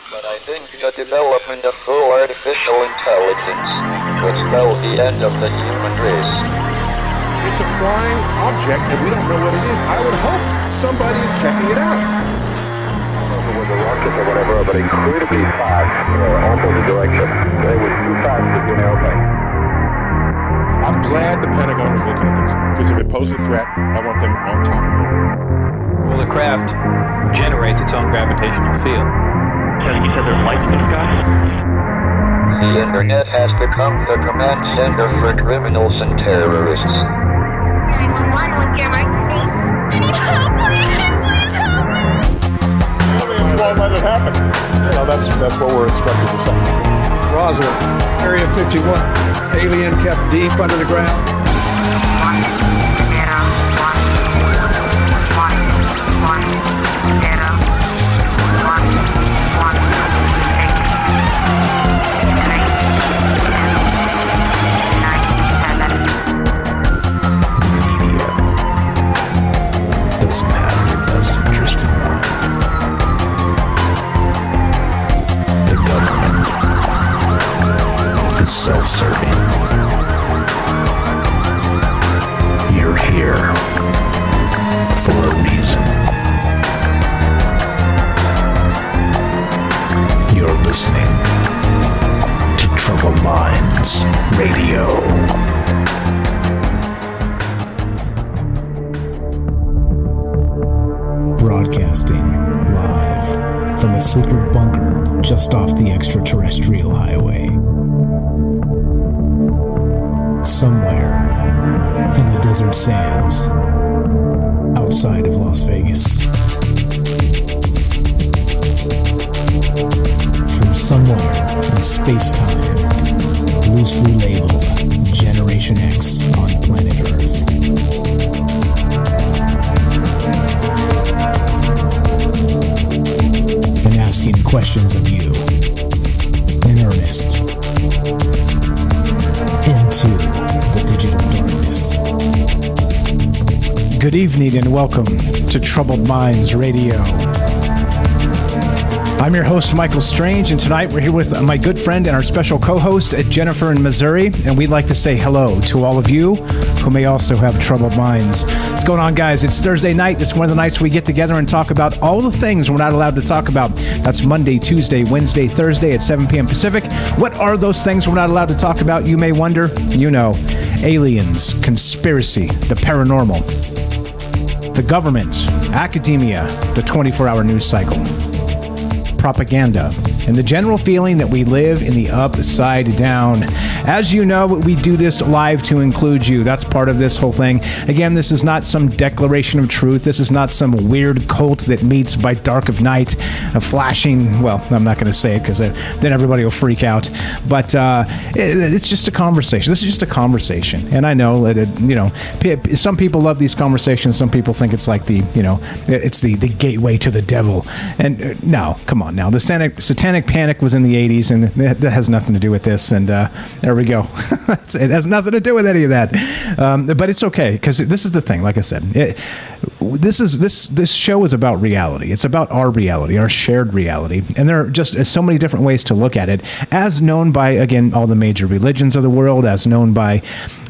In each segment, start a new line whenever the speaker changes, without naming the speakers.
But I think the development of full artificial intelligence would spell the end of the human race.
It's a flying object and we don't know what it is. I would hope somebody is checking it out.
It was a rocket or whatever, but incredibly fast, opposite direction. It was too fast to be an airplane.
I'm glad the Pentagon is looking at this, because if it poses a threat, I want them on top of it.
Well, the craft generates its own gravitational field.
So you said there's lights in the sky?
The internet has become the command center for criminals and terrorists.
911, what's your emergency? I need help, please help me!
Aliens won't let it happen. You know, that's what we're instructed to say.
Roswell, Area 51. Alien kept deep under the ground.
1, 0, 1, 1, 1, 0, 1, 1, 6, 3, 2, 9, 7.
Media doesn't have your best interest in mind. The government is self-serving. You're here for a reason. You're listening to Troubled Minds Radio. Broadcasting live from a secret bunker just off the extraterrestrial highway. Somewhere in the desert sands outside of Las Vegas. From somewhere in space-time, loosely labeled Generation X on planet Earth. And asking questions of you in earnest into the digital darkness. Good evening and welcome to Troubled Minds Radio. I'm your host, Michael Strange, and tonight we're here with my good friend and our special co-host, Jennifer in Missouri, and we'd like to say hello to all of you who may also have troubled minds. What's going on, guys? It's Thursday night. It's one of the nights we get together and talk about all the things we're not allowed to talk about. That's Monday, Tuesday, Wednesday, Thursday at 7 p.m. Pacific. What are those things we're not allowed to talk about, you may wonder? You know, aliens, conspiracy, the paranormal, the government, academia, the 24-hour news cycle, propaganda, and the general feeling that we live in the upside down. As you know, we do this live to include you. That's part of this whole thing. Again, this is not some declaration of truth. This is not some weird cult that meets by dark of night, flashing, well, I'm not going to say it because then everybody will freak out. But it's just a conversation. This is just a conversation. And I know that, some people love these conversations. Some people think it's like it's the gateway to the devil. And no, come on now. The satanic panic was in the 80s, and that has nothing to do with this. And there we go. It has nothing to do with any of that. But it's okay, because this is the thing. Like I said, this show is about reality. It's about our reality, our shared reality. And there are just so many different ways to look at it, as known by, again, all the major religions of the world, as known by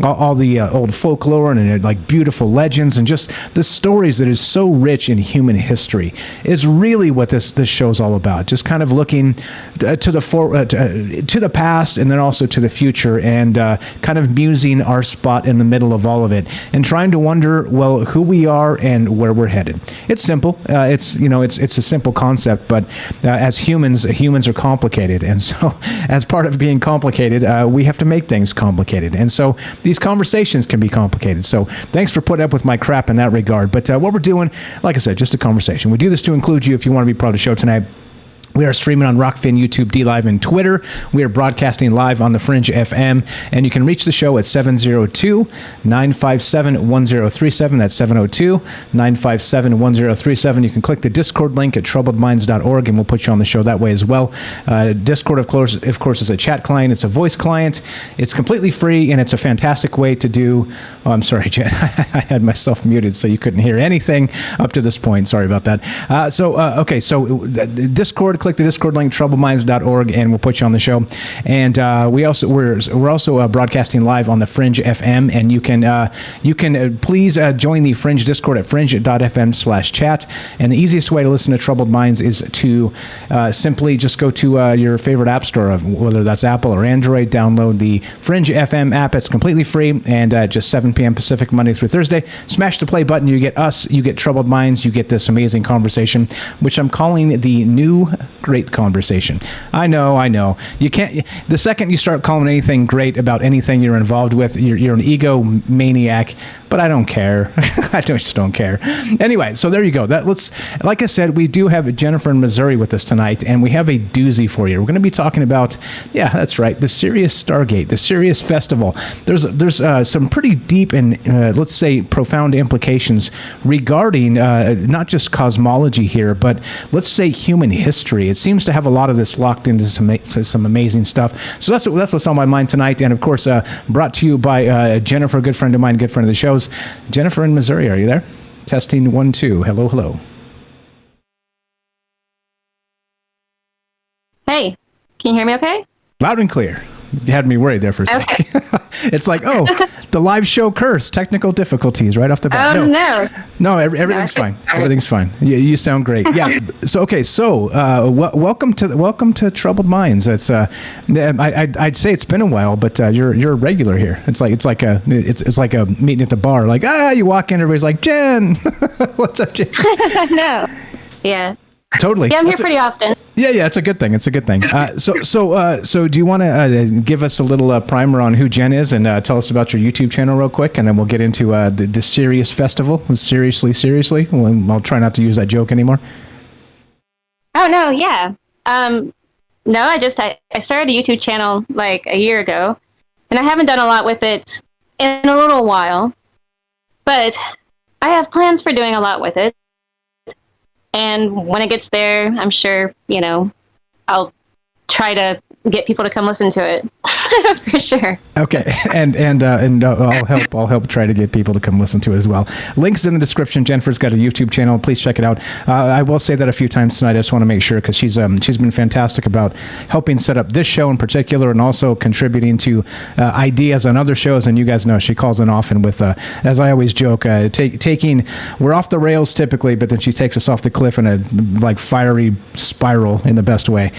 all the old folklore and like beautiful legends, and just the stories that is so rich in human history is really what this show's all about. Just kind of looking to the past, and then also to the future, and kind of musing our spot in the middle of all of it, and trying to wonder, well, who we are and where we're headed. It's simple. It's a simple concept, but as humans are complicated, and so as part of being complicated, we have to make things complicated, and so these conversations can be complicated. So thanks for putting up with my crap in that regard. But what we're doing, like I said, just a conversation. We do this to include you if you want to be part of the show tonight. We are streaming on Rockfin, YouTube, DLive, and Twitter. We are broadcasting live on The Fringe FM, and you can reach the show at 702-957-1037. That's 702-957-1037. You can click the Discord link at troubledminds.org, and we'll put you on the show that way as well. Discord, of course, is a chat client. It's a voice client. It's completely free, and it's a fantastic way to do... Oh, I'm sorry, Jen. I had myself muted, so you couldn't hear anything up to this point. Sorry about that. So Discord, click the Discord link, troubledminds.org, and we'll put you on the show. And we're also broadcasting live on the Fringe FM, and you can please join the Fringe Discord at fringe.fm/chat. And the easiest way to listen to Troubled Minds is to simply just go to your favorite app store, whether that's Apple or Android. Download the Fringe FM app. It's completely free, and just 7 p.m. Pacific, Monday through Thursday. Smash the play button. You get us. You get Troubled Minds. You get this amazing conversation, which I'm calling the new great conversation. I know. You can't. The second you start calling anything great about anything you're involved with, you're an ego maniac. But I don't care. I just don't care. Anyway, so there you go. Like I said, we do have Jennifer in Missouri with us tonight, and we have a doozy for you. We're going to be talking about, yeah, that's right, the Sirius Stargate, the Sirius Festival. There's some pretty deep and let's say profound implications regarding not just cosmology here, but let's say human history. It seems to have a lot of this locked into some amazing stuff. So that's what's on my mind tonight, and of course, brought to you by Jennifer, a good friend of mine, good friend of the show. Jennifer in Missouri, are you there? Testing 1 2. Hello.
Hey, can you hear me okay?
Loud and clear. You had me worried there for a second. Okay. It's like, the live show curse, technical difficulties right off the bat. No, everything's fine. Everything's fine. You sound great. Yeah. Welcome to Troubled Minds. It's I'd say it's been a while, but you're a regular here. It's like a meeting at the bar. Like, you walk in, everybody's like, Jen, what's up, Jen?
No. Yeah.
Totally.
Yeah, I'm here pretty often.
Yeah, it's a good thing. So do you want to give us a little primer on who Jen is and tell us about your YouTube channel real quick, and then we'll get into the Sirius Festival. Seriously. I'll try not to use that joke anymore.
Oh no, yeah. No, I started a YouTube channel like a year ago, and I haven't done a lot with it in a little while, but I have plans for doing a lot with it. And when it gets there, I'm sure, I'll try to get people to come listen to it for sure.
Okay, and I'll help try to get people to come listen to it as well. Links in the description. Jennifer's got a YouTube channel. Please check it out. I will say that a few times tonight. I just want to make sure, because she's been fantastic about helping set up this show in particular, and also contributing to ideas on other shows. And you guys know she calls in often with, as I always joke, we're off the rails typically, but then she takes us off the cliff in a fiery spiral in the best way.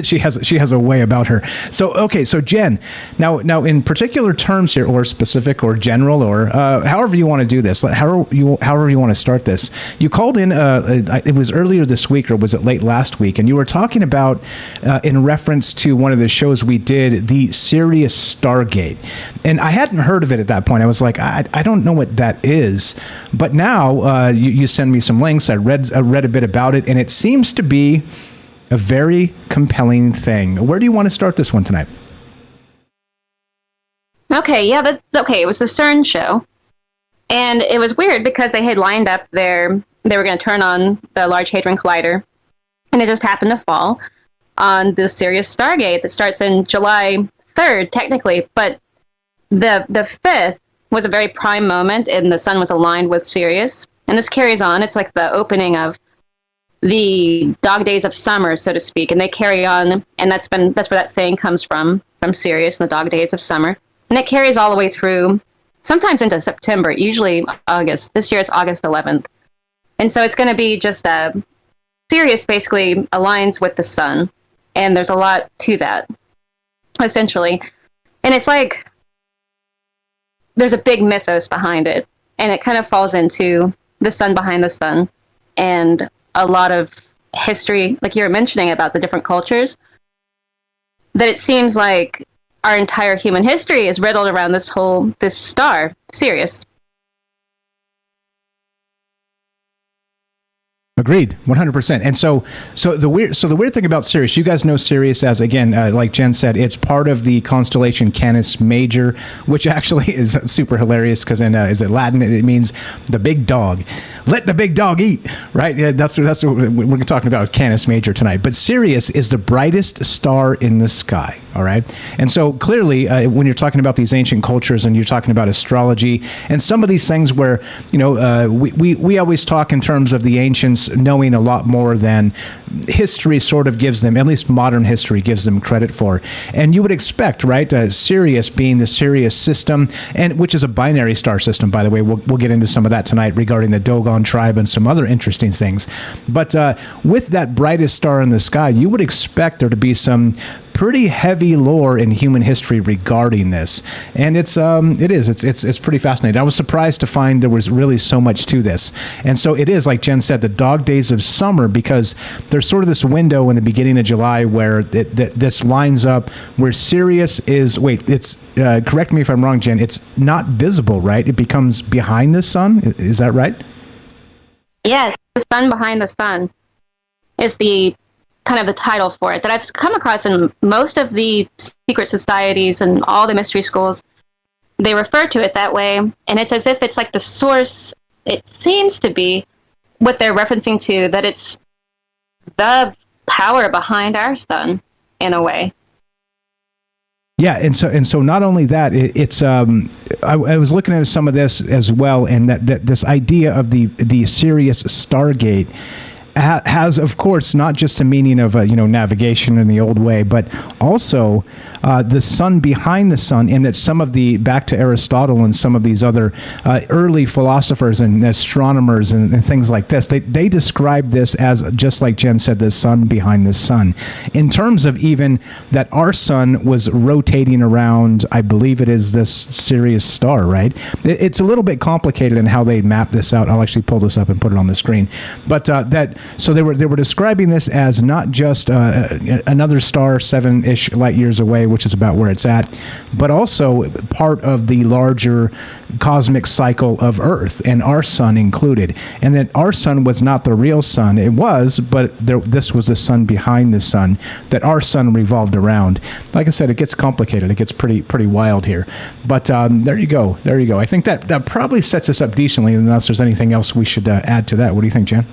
She has a way about her. So Jen, now in particular terms here, or specific or general, or however you want to do this, however you want to start this, you called in, it was earlier this week, or was it late last week, and you were talking about, in reference to one of the shows we did, the Sirius Stargate. And I hadn't heard of it at that point. I was like, I don't know what that is. But now you send me some links. I read a bit about it, and it seems to be a very compelling thing. Where do you want to start this one tonight?
Okay, yeah, it was the CERN show. And it was weird because they had lined up they were going to turn on the Large Hadron Collider, and it just happened to fall on the Sirius Stargate that starts in July 3rd, technically, but the 5th was a very prime moment, and the sun was aligned with Sirius. And this carries on. It's like the opening of the dog days of summer, so to speak, and they carry on, and that's where that saying comes from Sirius and the dog days of summer, and it carries all the way through, sometimes into September, usually August. This year it's August 11th, and so it's going to be just Sirius basically aligns with the sun, and there's a lot to that, essentially, and it's like there's a big mythos behind it, and it kind of falls into the sun behind the sun, and a lot of history, like you were mentioning about the different cultures, that it seems like our entire human history is riddled around this star, Sirius.
Agreed, 100%. And so the weird thing about Sirius, you guys know Sirius as, again, like Jen said, it's part of the constellation Canis Major, which actually is super hilarious because in is it Latin? It means the big dog. let the big dog eat, right? Yeah, that's what we're talking about Canis Major tonight. But Sirius is the brightest star in the sky, all right? And so clearly, when you're talking about these ancient cultures and you're talking about astrology and some of these things where, we always talk in terms of the ancients knowing a lot more than history sort of gives them, at least modern history gives them credit for. And you would expect, right, Sirius being the Sirius system, and which is a binary star system, by the way. We'll get into some of that tonight regarding the Dogon Tribe and some other interesting things. But with that brightest star in the sky, you would expect there to be some pretty heavy lore in human history regarding this, and it's pretty fascinating. I was surprised to find there was really so much to this, and so it is, like Jen said, the dog days of summer, because there's sort of this window in the beginning of July where this lines up where Sirius is. Wait, it's correct me if I'm wrong, Jen. It's not visible, right? It becomes behind the sun. Is that right?
Yes, the sun behind the sun is the kind of the title for it that I've come across in most of the secret societies and all the mystery schools. They refer to it that way, and it's as if it's like the source. It seems to be what they're referencing to, that it's the power behind our sun in a way.
Yeah, and so not only that, it's I was looking at some of this as well, and that this idea of the Sirius Stargate has, of course, not just the meaning of navigation in the old way, but also the sun behind the sun, and that some of the, back to Aristotle and some of these other early philosophers and astronomers and things like this, they describe this as, just like Jen said, the sun behind the sun, in terms of even that our sun was rotating around, I believe it is this Sirius star, right? It's a little bit complicated in how they map this out. I'll actually pull this up and put it on the screen, but so they were describing this as not just another star 7-ish light years away, which is about where it's at, but also part of the larger cosmic cycle of Earth, and our sun included. And that our sun was not the real sun. It was, but this was the sun behind the sun that our sun revolved around. Like I said, it gets complicated. It gets pretty wild here. But there you go. I think that probably sets us up decently, unless there's anything else we should add to that. What do you think, Jen?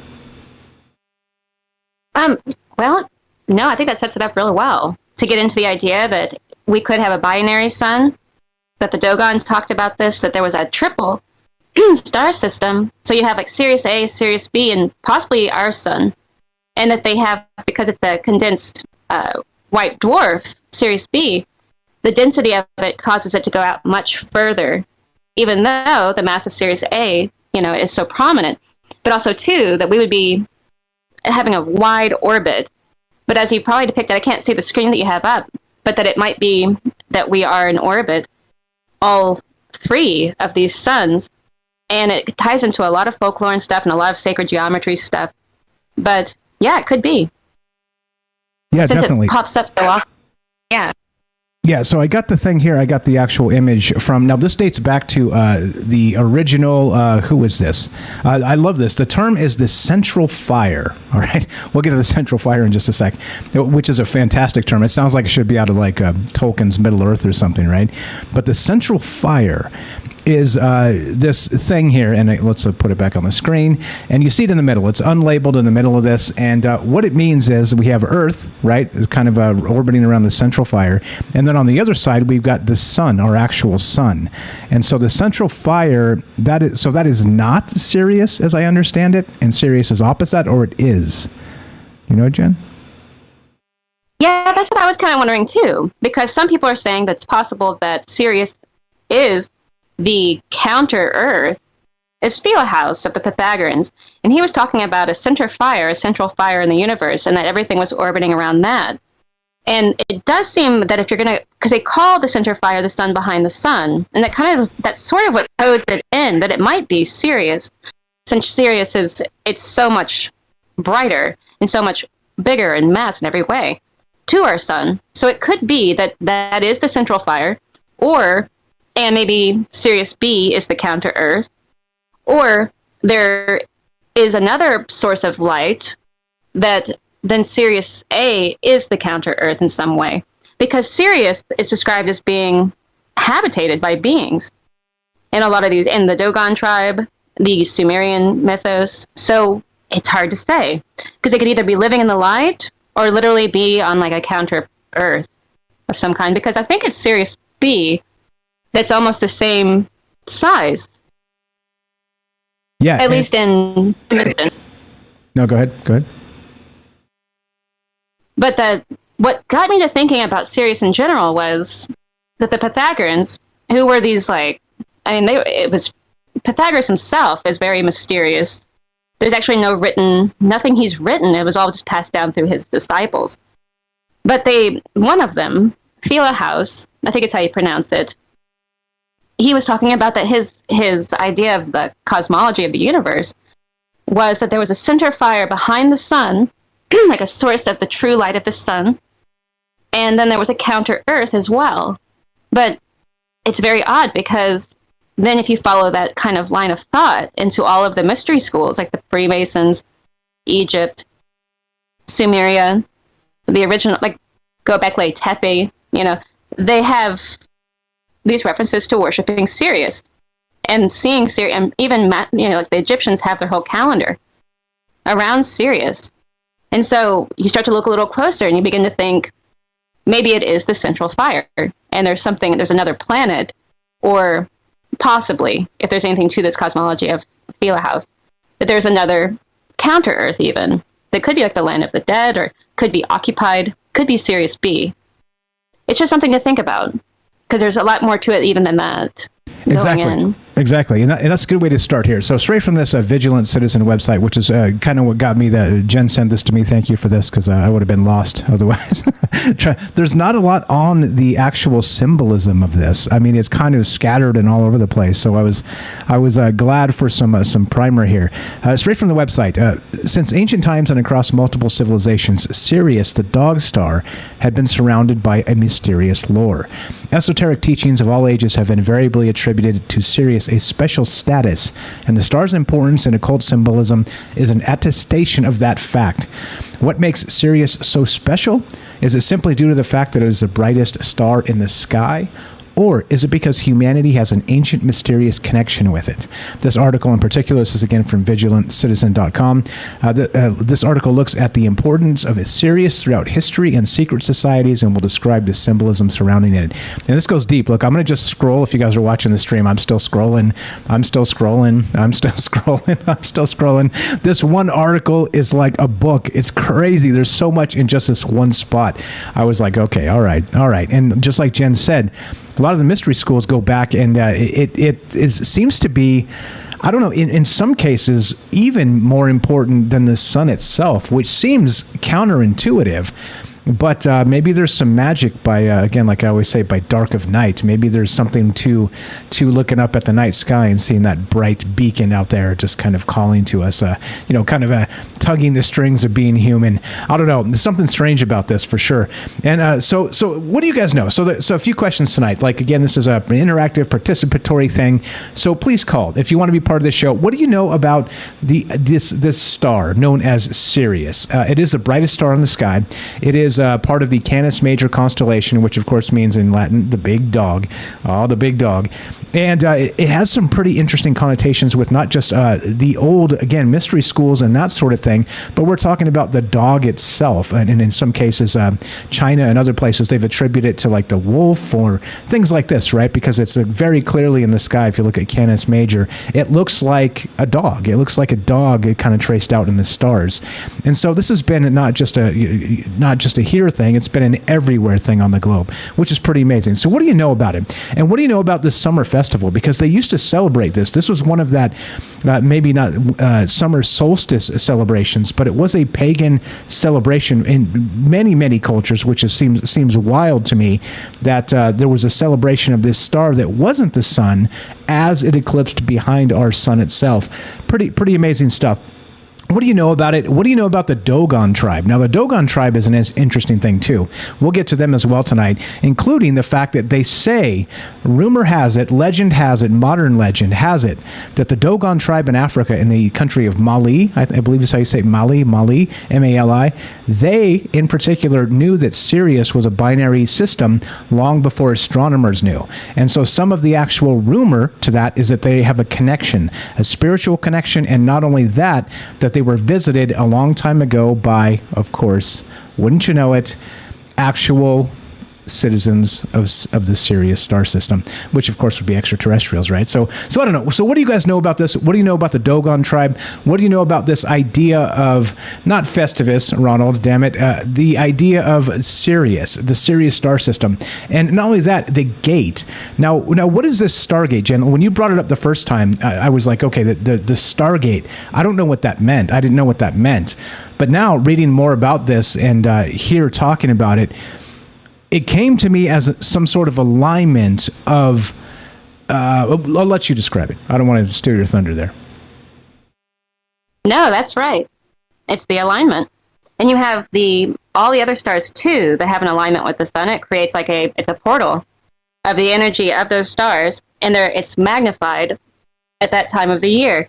Well, no, I think that sets it up really well to get into the idea that we could have a binary sun, that the Dogon talked about this, that there was a triple star system. So you have like Sirius A, Sirius B, and possibly our sun. And that they have, because it's a condensed white dwarf, Sirius B, the density of it causes it to go out much further, even though the mass of Sirius A, is so prominent. But also, too, that we would be having a wide orbit, but as you probably depicted, I can't see the screen that you have up, but that it might be that we are in orbit, all three of these suns, and it ties into a lot of folklore and stuff and a lot of sacred geometry stuff. But yeah, it could be.
Yeah,
since
definitely.
It pops up so often. Yeah.
Yeah, so I got the thing here. I got the actual image from, now this dates back to the original, who is this? I love this. The term is the central fire, all right? We'll get to the central fire in just a sec, which is a fantastic term. It sounds like it should be out of like Tolkien's Middle Earth or something, right? But the central fire is this thing here, and let's put it back on the screen, and you see it in the middle. It's unlabeled in the middle of this, and what it means is we have Earth, right, it's kind of orbiting around the central fire, and then on the other side we've got the sun, our actual sun. And so the central fire, that is not Sirius, as I understand it, and Sirius is opposite, or it is. You know, Jen?
Yeah, that's what I was kind of wondering too, because some people are saying that it's possible that Sirius is the counter-Earth, is Spielhaus of the Pythagoreans, and he was talking about a central fire in the universe, and that everything was orbiting around that. And it does seem that if you're going to, because they call the center fire the sun behind the sun, and that's sort of what codes it in, that it might be Sirius, since Sirius it's so much brighter and so much bigger in mass in every way to our sun. So it could be that is the central fire, and maybe Sirius B is the counter-Earth, or there is another source of light that then Sirius A is the counter-Earth in some way. Because Sirius is described as being habitated by beings. In a lot of these, in the Dogon Tribe, the Sumerian mythos. So it's hard to say, because they could either be living in the light or literally be on like a counter Earth of some kind, because I think it's Sirius B that's almost the same size.
Yeah.
At least in dimension.
No, go ahead.
But what got me to thinking about Sirius in general was that the Pythagoreans, who were these Pythagoras himself is very mysterious. There's actually nothing he's written. It was all just passed down through his disciples. But one of them, Philahouse, I think it's how you pronounce it, he was talking about that his idea of the cosmology of the universe was that there was a center fire behind the sun, like a source of the true light of the sun, and then there was a counter Earth as well. But it's very odd, because then if you follow that kind of line of thought into all of the mystery schools, like the Freemasons, Egypt, Sumeria, the original, like Göbekli Tepe, they have these references to worshiping Sirius and seeing Sirius, and even like the Egyptians have their whole calendar around Sirius. And so you start to look a little closer and you begin to think maybe it is the central fire, and there's another planet, or possibly, if there's anything to this cosmology of Philahouse, that there's another counter Earth even that could be like the land of the dead, or could be occupied, could be Sirius B. It's just something to think about, because there's a lot more to it even than that.
Exactly. And that's a good way to start here. So straight from this Vigilant Citizen website, which is kind of what got me Jen sent this to me. Thank you for this, because I would have been lost otherwise. There's not a lot on the actual symbolism of this. I mean, it's kind of scattered and all over the place. So I was glad for some primer here. Straight from the website. Since ancient times and across multiple civilizations, Sirius, the dog star, had been surrounded by a mysterious lore. Esoteric teachings of all ages have invariably attributed to Sirius a special status, and the star's importance in occult symbolism is an attestation of that fact. What makes Sirius so special? Is it simply due to the fact that it is the brightest star in the sky? Or is it because humanity has an ancient, mysterious connection with it? This article in particular, this is again from VigilantCitizen.com. This article looks at the importance of Sirius throughout history and secret societies, and will describe the symbolism surrounding it. And this goes deep. Look, I'm going to just scroll. If you guys are watching the stream, I'm still scrolling. This one article is like a book. It's crazy. There's so much in just this one spot. I was like, okay, all right. And just like Jen said, a lot of the mystery schools go back, and it seems to be, I don't know, in some cases, even more important than the sun itself, which seems counterintuitive. But maybe there's some magic by, again, like I always say, by dark of night. Maybe there's something to looking up at the night sky and seeing that bright beacon out there just kind of calling to us, kind of tugging the strings of being human. I don't know. There's something strange about this for sure. And so what do you guys know? So a few questions tonight. Like, again, this is an interactive, participatory thing. So please call if you want to be part of this show. What do you know about this star known as Sirius? It is the brightest star in the sky. It is part of the Canis Major constellation, which of course means in Latin, the big dog. The big dog. And it has some pretty interesting connotations with not just the old, again, mystery schools and that sort of thing, but we're talking about the dog itself. And in some cases, China and other places, they've attributed it to like the wolf or things like this, right? Because it's very clearly in the sky. If you look at Canis Major, it looks like a dog. It looks like a dog kind of traced out in the stars. And so this has been not just a here thing, it's been an everywhere thing on the globe, which is pretty amazing. So what do you know about it? And what do you know about this summer festival? Because they used to celebrate this. This was one of that, maybe not summer solstice celebrations, but it was a pagan celebration in many, many cultures, which seems wild to me that there was a celebration of this star that wasn't the sun as it eclipsed behind our sun itself. Pretty amazing stuff. What do you know about it? What do you know about the Dogon Tribe? Now, the Dogon Tribe is an interesting thing, too. We'll get to them as well tonight, including the fact that they say, rumor has it, legend has it, modern legend has it, that the Dogon Tribe in Africa, in the country of Mali, I believe is how you say Mali, M-A-L-I, they, in particular, knew that Sirius was a binary system long before astronomers knew. And so some of the actual rumor to that is that they have a connection, a spiritual connection, and not only that they were visited a long time ago by, of course, wouldn't you know it, actual citizens of the Sirius star system, which of course would be extraterrestrials, right? So I don't know. So what do you guys know about this? What do you know about the Dogon Tribe? What do you know about this idea of, not Festivus, Ronald, damn it, the idea of Sirius, the Sirius star system? And not only that, the gate. Now, what is this Stargate, Jen? When you brought it up the first time, I was like, okay, the Stargate, I don't know what that meant. I didn't know what that meant. But now, reading more about this and here talking about it, it came to me as some sort of alignment of, I'll let you describe it. I don't want to steal your thunder there.
No, that's right. It's the alignment. And you have all the other stars, too, that have an alignment with the sun. It creates it's a portal of the energy of those stars, and it's magnified at that time of the year.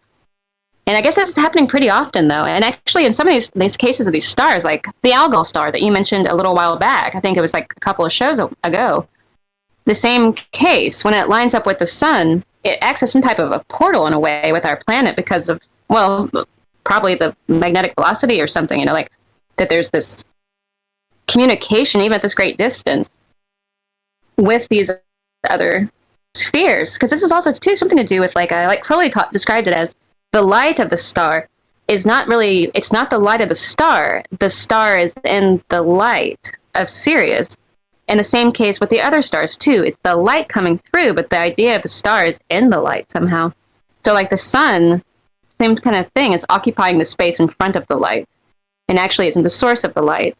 And I guess this is happening pretty often, though. And actually, in some of these cases of these stars, like the Algol star that you mentioned a little while back, I think it was like a couple of shows ago, the same case, when it lines up with the sun, it acts as some type of a portal in a way with our planet because of, well, probably the magnetic velocity or something, like that there's this communication, even at this great distance, with these other spheres. Because this is also, too, something to do with, like Crowley described it as, the light of the star is it's not the light of the star. The star is in the light of Sirius. In the same case with the other stars, too. It's the light coming through, but the idea of the star is in the light somehow. So like the sun, same kind of thing. It's occupying the space in front of the light. And actually isn't the source of the light.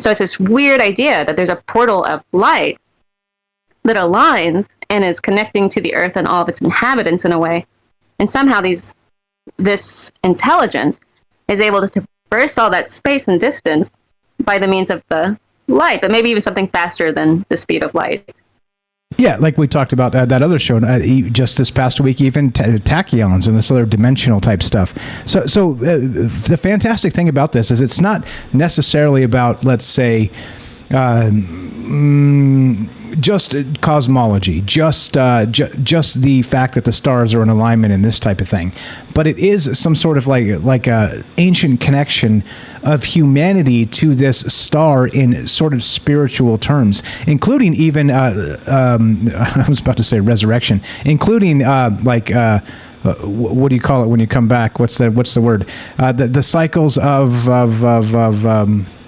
So it's this weird idea that there's a portal of light that aligns and is connecting to the earth and all of its inhabitants in a way. And somehow this intelligence is able to traverse all that space and distance by the means of the light, but maybe even something faster than the speed of light.
Yeah, like we talked about that other show just this past week, even tachyons and this other dimensional type stuff. So the fantastic thing about this is it's not necessarily about, let's say, just cosmology, just the fact that the stars are in alignment and this type of thing, but it is some sort of like a ancient connection of humanity to this star in sort of spiritual terms, including even I was about to say resurrection, including what do you call it when you come back? What's the word? The cycles of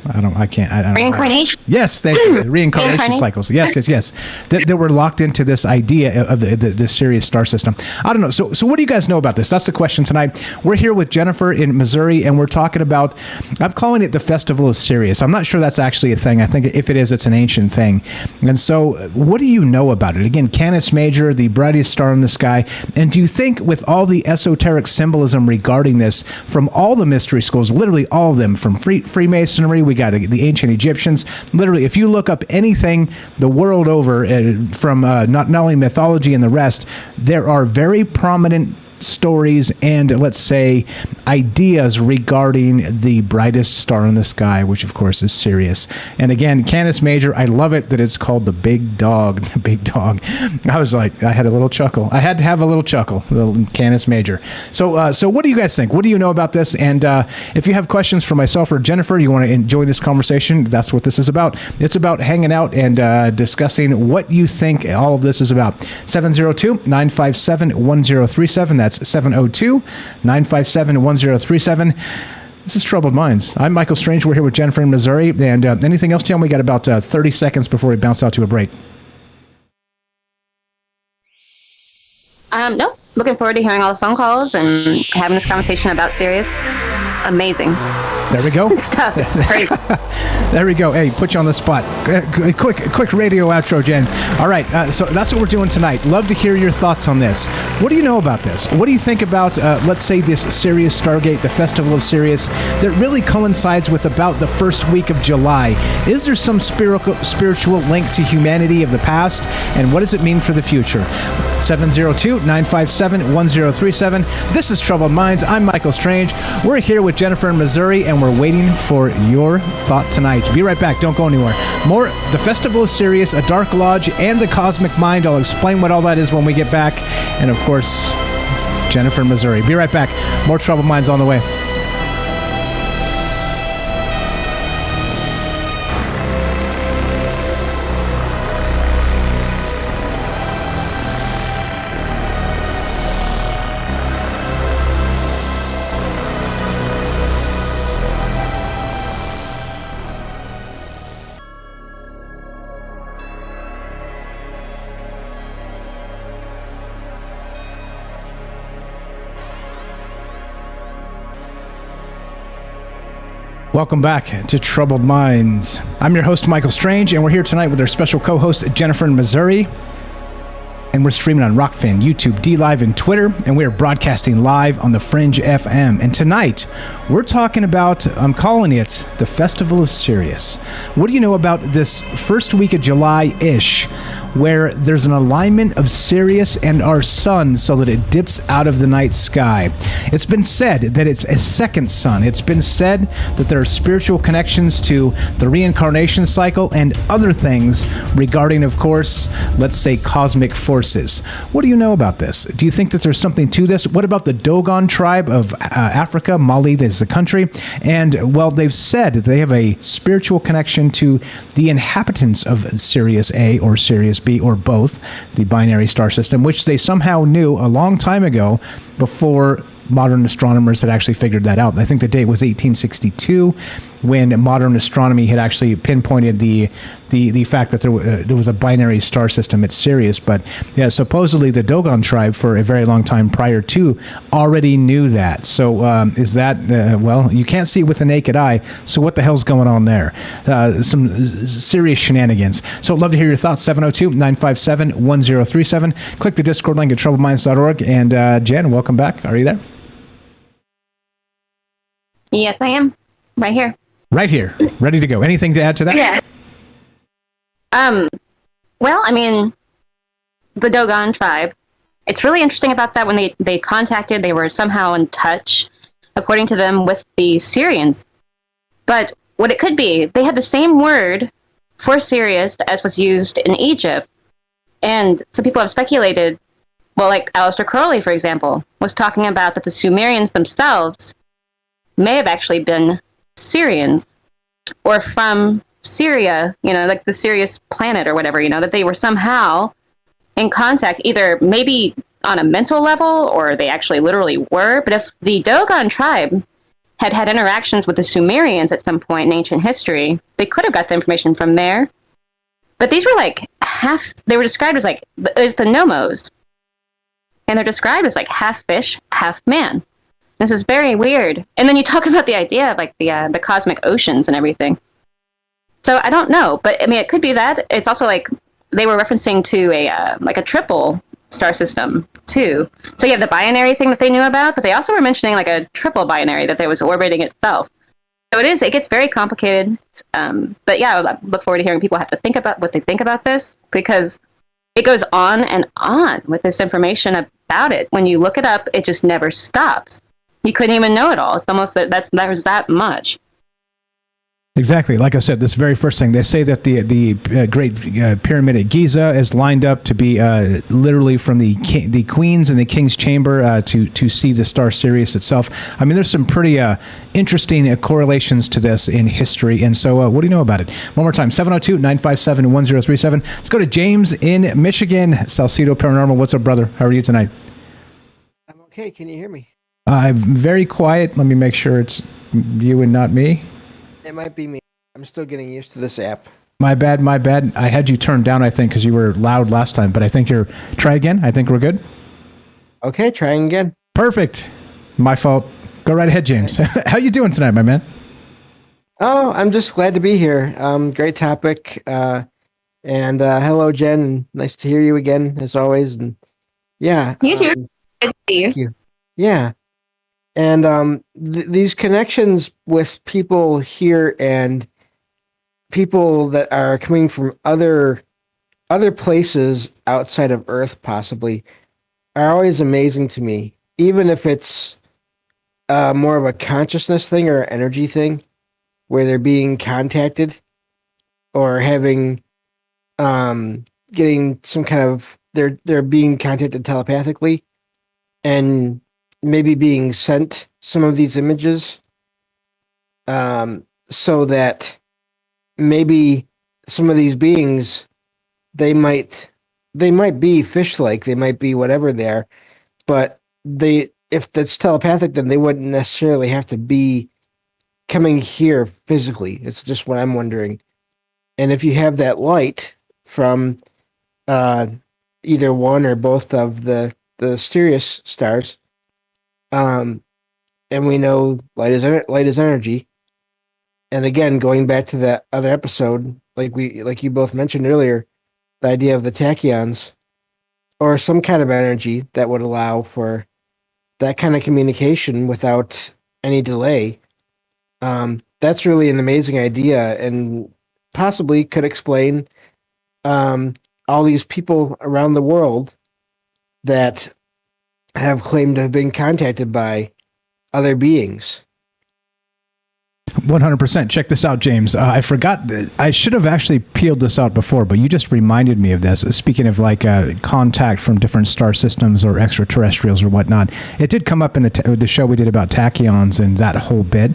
Reincarnation?
Yes, thank you. Reincarnation cycles. Yes. That we're locked into this idea of the Sirius star system. I don't know. So what do you guys know about this? That's the question tonight. We're here with Jennifer in Missouri, and we're talking about, I'm calling it the Festival of Sirius. I'm not sure that's actually a thing. I think if it is, it's an ancient thing. And so what do you know about it? Again, Canis Major, the brightest star in the sky. And do you think with all the esoteric symbolism regarding this from all the mystery schools, literally all of them, from Freemasonry, we got the ancient Egyptians. Literally, if you look up anything the world over from not only mythology and the rest, there are very prominent stories and, let's say, ideas regarding the brightest star in the sky, which of course is Sirius. And again, Canis Major, I love it that it's called the Big Dog. The Big Dog. I was like, I had a little chuckle. I had to have a little chuckle, little Canis Major. So what do you guys think? What do you know about this? And if you have questions for myself or Jennifer, you want to enjoy this conversation, that's what this is about. It's about hanging out and discussing what you think all of this is about. 702-957-1037. That's 702-957-1037. This is Troubled Minds. I'm Michael Strange. We're here with Jennifer in Missouri. And anything else, Jen? We got about 30 seconds before we bounce out to a break.
No. Looking forward to hearing all the phone calls and having this conversation about Sirius. Amazing.
There we go.
stuff. It's crazy.
There we go. Hey, put you on the spot. Quick radio outro, Jen. All right, so that's what we're doing tonight. Love to hear your thoughts on this. What do you know about this? What do you think about, let's say, this Sirius Stargate, the Festival of Sirius, that really coincides with about the first week of July? Is there some spiritual link to humanity of the past, and what does it mean for the future? 702-957-1037. This is Troubled Minds. I'm Michael Strange. We're here with Jennifer in Missouri, and we're waiting for your thought tonight. Be right back. Don't go anywhere. More the Festival of Sirius, a Dark Lodge, and the Cosmic Mind. I'll explain what all that is when we get back. And, of course, Jennifer in Missouri. Be right back. More Troubled Minds on the way. Welcome back to Troubled Minds. I'm your host, Michael Strange, and we're here tonight with our special co-host, Jennifer in Missouri. And we're streaming on Rockfin, YouTube, DLive, and Twitter, and we are broadcasting live on the Fringe FM. And tonight, we're talking about, I'm calling it, the Festival of Sirius. What do you know about this first week of July-ish, where there's an alignment of Sirius and our sun so that it dips out of the night sky? It's been said that it's a second sun. It's been said that there are spiritual connections to the reincarnation cycle and other things regarding, of course, let's say cosmic forces. What do you know about this? Do you think that there's something to this? What about the Dogon Tribe of Africa? Mali is the country. And, well, they've said that they have a spiritual connection to the inhabitants of Sirius A or Sirius B or both, the binary star system, which they somehow knew a long time ago before modern astronomers had actually figured that out. I think the date was 1862 when modern astronomy had actually pinpointed the fact that there was a binary star system at Sirius. But yeah, supposedly the Dogon Tribe for a very long time prior to already knew that. So is that, well, you can't see it with the naked eye. So what the hell's going on there? Some serious shenanigans. So I'd love to hear your thoughts. 702-957-1037. Click the Discord link at troubledminds.org. And Jen, welcome back. Are you there?
Yes, I am. Right here.
Right here. Ready to go. Anything to add to that?
Yeah. Well, I mean, the Dogon Tribe. It's really interesting about that when they contacted, they were somehow in touch, according to them, with the Syrians. But what it could be, they had the same word for Sirius as was used in Egypt. And some people have speculated, well, like Aleister Crowley, for example, was talking about that the Sumerians themselves may have actually been Syrians or from Syria, like the Sirius planet or whatever, that they were somehow in contact, either maybe on a mental level or they actually literally were. But if the Dogon Tribe had interactions with the Sumerians at some point in ancient history, they could have got the information from there. But these were they were described as it's the Nomos. And they're described as half fish, half man. This is very weird. And then you talk about the idea of the cosmic oceans and everything. So I don't know, but I mean, it could be that. It's also they were referencing to a triple star system too. So you have the binary thing that they knew about, but they also were mentioning a triple binary that was orbiting itself. So it gets very complicated. But yeah, I look forward to hearing people have to think about what they think about this, because it goes on and on with this information about it. When you look it up, it just never stops. You couldn't even know it all. It's almost there's that much.
Exactly. Like I said, this very first thing, they say that the Great Pyramid at Giza is lined up to be literally from the Queen's and the King's Chamber to see the star Sirius itself. I mean, there's some pretty interesting correlations to this in history. And so what do you know about it? One more time, 702-957-1037. Let's go to James in Michigan. Salcedo Paranormal. What's up, brother? How are you tonight?
I'm okay. Can you hear me?
I'm very quiet. Let me make sure it's you and not me.
It might be me. I'm still getting used to this app.
My bad. I had you turned down, I think, because you were loud last time. But I think try again. I think we're good.
Okay, trying again.
Perfect. My fault. Go right ahead, James. How you doing tonight, my man?
Oh, I'm just glad to be here. Great topic. And hello, Jen. Nice to hear you again, as always. And yeah,
You too. Good to see you.
thank you. Yeah, and these connections with people here and people that are coming from other places outside of Earth, possibly, are always amazing to me. Even if it's more of a consciousness thing or energy thing, where they're being contacted or having getting some kind of they're being contacted telepathically and maybe being sent some of these images so that maybe some of these beings they might be fish-like, they might be whatever they are, but if that's telepathic, then they wouldn't necessarily have to be coming here physically. It's just what I'm wondering. And if you have that light from either one or both of the Sirius stars, and we know light is energy. And again, going back to that other episode, like you both mentioned earlier, the idea of the tachyons or some kind of energy that would allow for that kind of communication without any delay. That's really an amazing idea and possibly could explain all these people around the world that have claimed to have been contacted by other beings.
100%. Check this out, James. I forgot that I should have actually peeled this out before, but you just reminded me of this. Speaking of like contact from different star systems or extraterrestrials or whatnot, it did come up in the show we did about tachyons and that whole bit.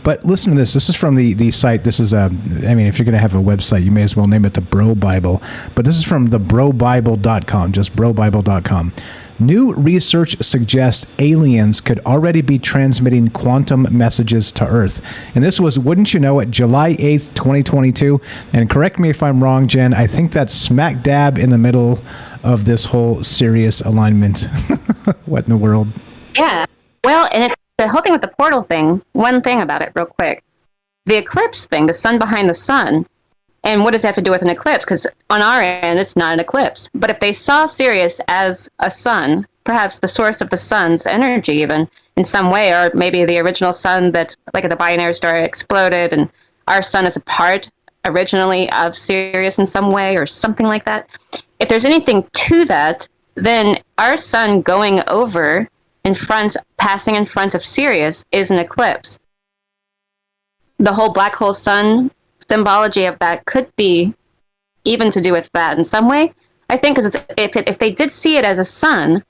But listen to this. This is from the site. This is I mean, if you're going to have a website, you may as well name it the Bro Bible. But this is from the brobible.com, just brobible.com. New research suggests aliens could already be transmitting quantum messages to Earth. And this was, wouldn't you know it, July 8th, 2022. And correct me if I'm wrong, Jen, I think that's smack dab in the middle of this whole Sirius alignment. What in the world?
Yeah. Well, and it's the whole thing with the portal thing. One thing about it, real quick. The eclipse thing, the sun behind the sun. And what does that have to do with an eclipse? Because on our end, it's not an eclipse. But if they saw Sirius as a sun, perhaps the source of the sun's energy even in some way, or maybe the original sun that, like the binary star, exploded, and our sun is a part originally of Sirius in some way, or something like that. If there's anything to that, then our sun going over in front, passing in front of Sirius, is an eclipse. The whole black hole sun symbology of that could be even to do with that in some way. I think because if they did see it as a sun,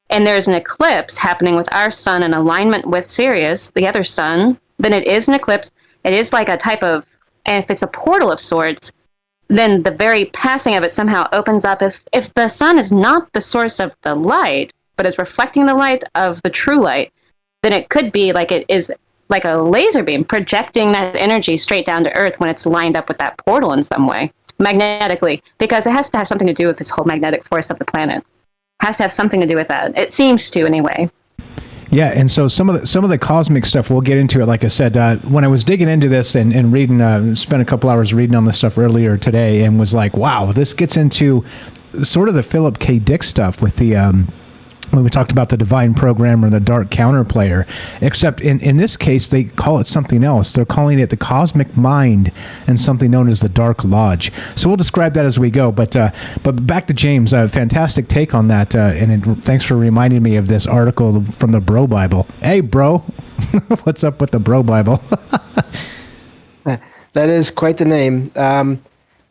and there's an eclipse happening with our sun in alignment with Sirius, the other sun, then it is an eclipse. It is like a type of, and if it's a portal of sorts, then the very passing of it somehow opens up. If the sun is not the source of the light, but is reflecting the light of the true light, then it could be like it is like a laser beam projecting that energy straight down to Earth when it's lined up with that portal in some way, magnetically, because it has to have something to do with this whole magnetic force of the planet. It has to have something to do with that. It seems to, anyway.
Yeah, and so some of the cosmic stuff, we'll get into it. Like I said, when I was digging into this and reading, spent a couple hours reading on this stuff earlier today, and was like, wow, this gets into sort of the Philip K. Dick stuff with the when we talked about the divine programmer and the dark counterplayer, except in this case, they call it something else. They're calling it the cosmic mind and something known as the dark lodge. So we'll describe that as we go. But back to James, fantastic take on that. And thanks for reminding me of this article from the Bro Bible. Hey, bro, what's up with the Bro Bible?
That is quite the name.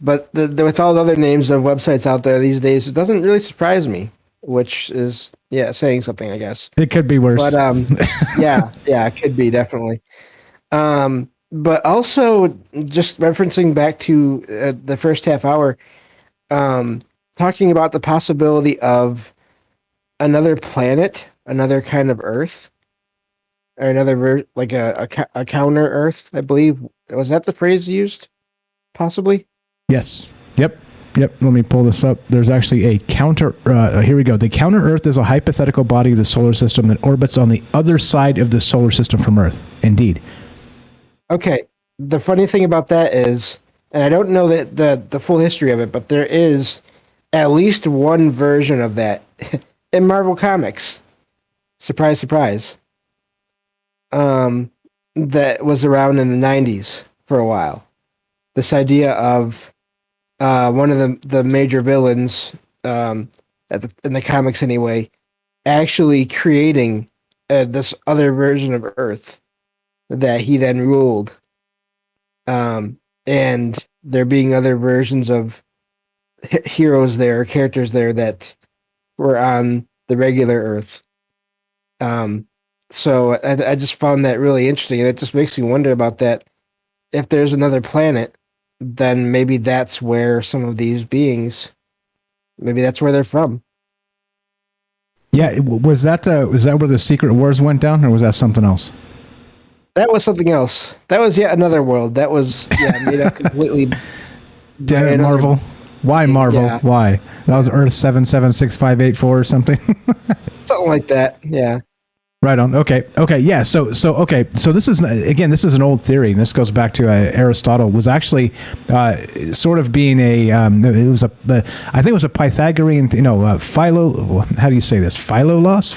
But with all the other names of websites out there these days, it doesn't really surprise me, which is, saying something, I guess.
It could be worse.
But yeah, it could be, definitely. But also, just referencing back to the first half hour, talking about the possibility of another planet, another kind of Earth, or another, like a counter Earth, I believe. Was that the phrase used? Possibly?
Yes. Yep. Let me pull this up. There's actually a counter. Here we go. The counter Earth is a hypothetical body of the solar system that orbits on the other side of the solar system from Earth. Indeed.
Okay. the funny thing about that is, and I don't know the full history of it, but there is at least one version of that in Marvel Comics. Surprise, surprise. That was around in the 90s for a while. This idea of one of the major villains in the comics anyway, actually creating this other version of Earth that he then ruled. And there being other versions of heroes there, characters there that were on the regular Earth. So I just found that really interesting. It just makes me wonder about that. If there's another planet, then maybe that's where some of these beings, maybe that's where they're from.
Yeah, was that where the Secret Wars went down, or was that something else?
That was something else. That was yet another world. That was made up completely.
Damn it, Marvel! Why Marvel?
Yeah.
Why? That was Earth 776584 or something.
Something like that. Yeah.
Right on. Okay. Yeah. So this is, again, this is an old theory, and this goes back to Aristotle. Was actually sort of being I think it was a Pythagorean, philo. How do you say this? Philolos?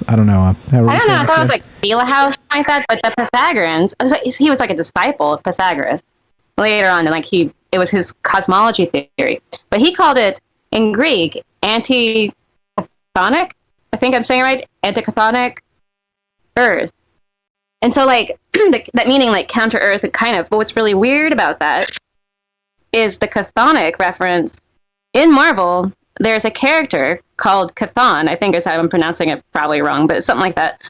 I don't know.
I don't know. I thought it was like Philohouse, like that. But the Pythagoreans, he was like a disciple of Pythagoras. Later on, and it was his cosmology theory, but he called it in Greek antichthonic. I think I'm saying it right. Antichthonic Earth. And so, like, that meaning, like, counter Earth, kind of. But what's really weird about that is the chthonic reference. In Marvel, there's a character called Chthon. I think I'm pronouncing it probably wrong, but it's something like that.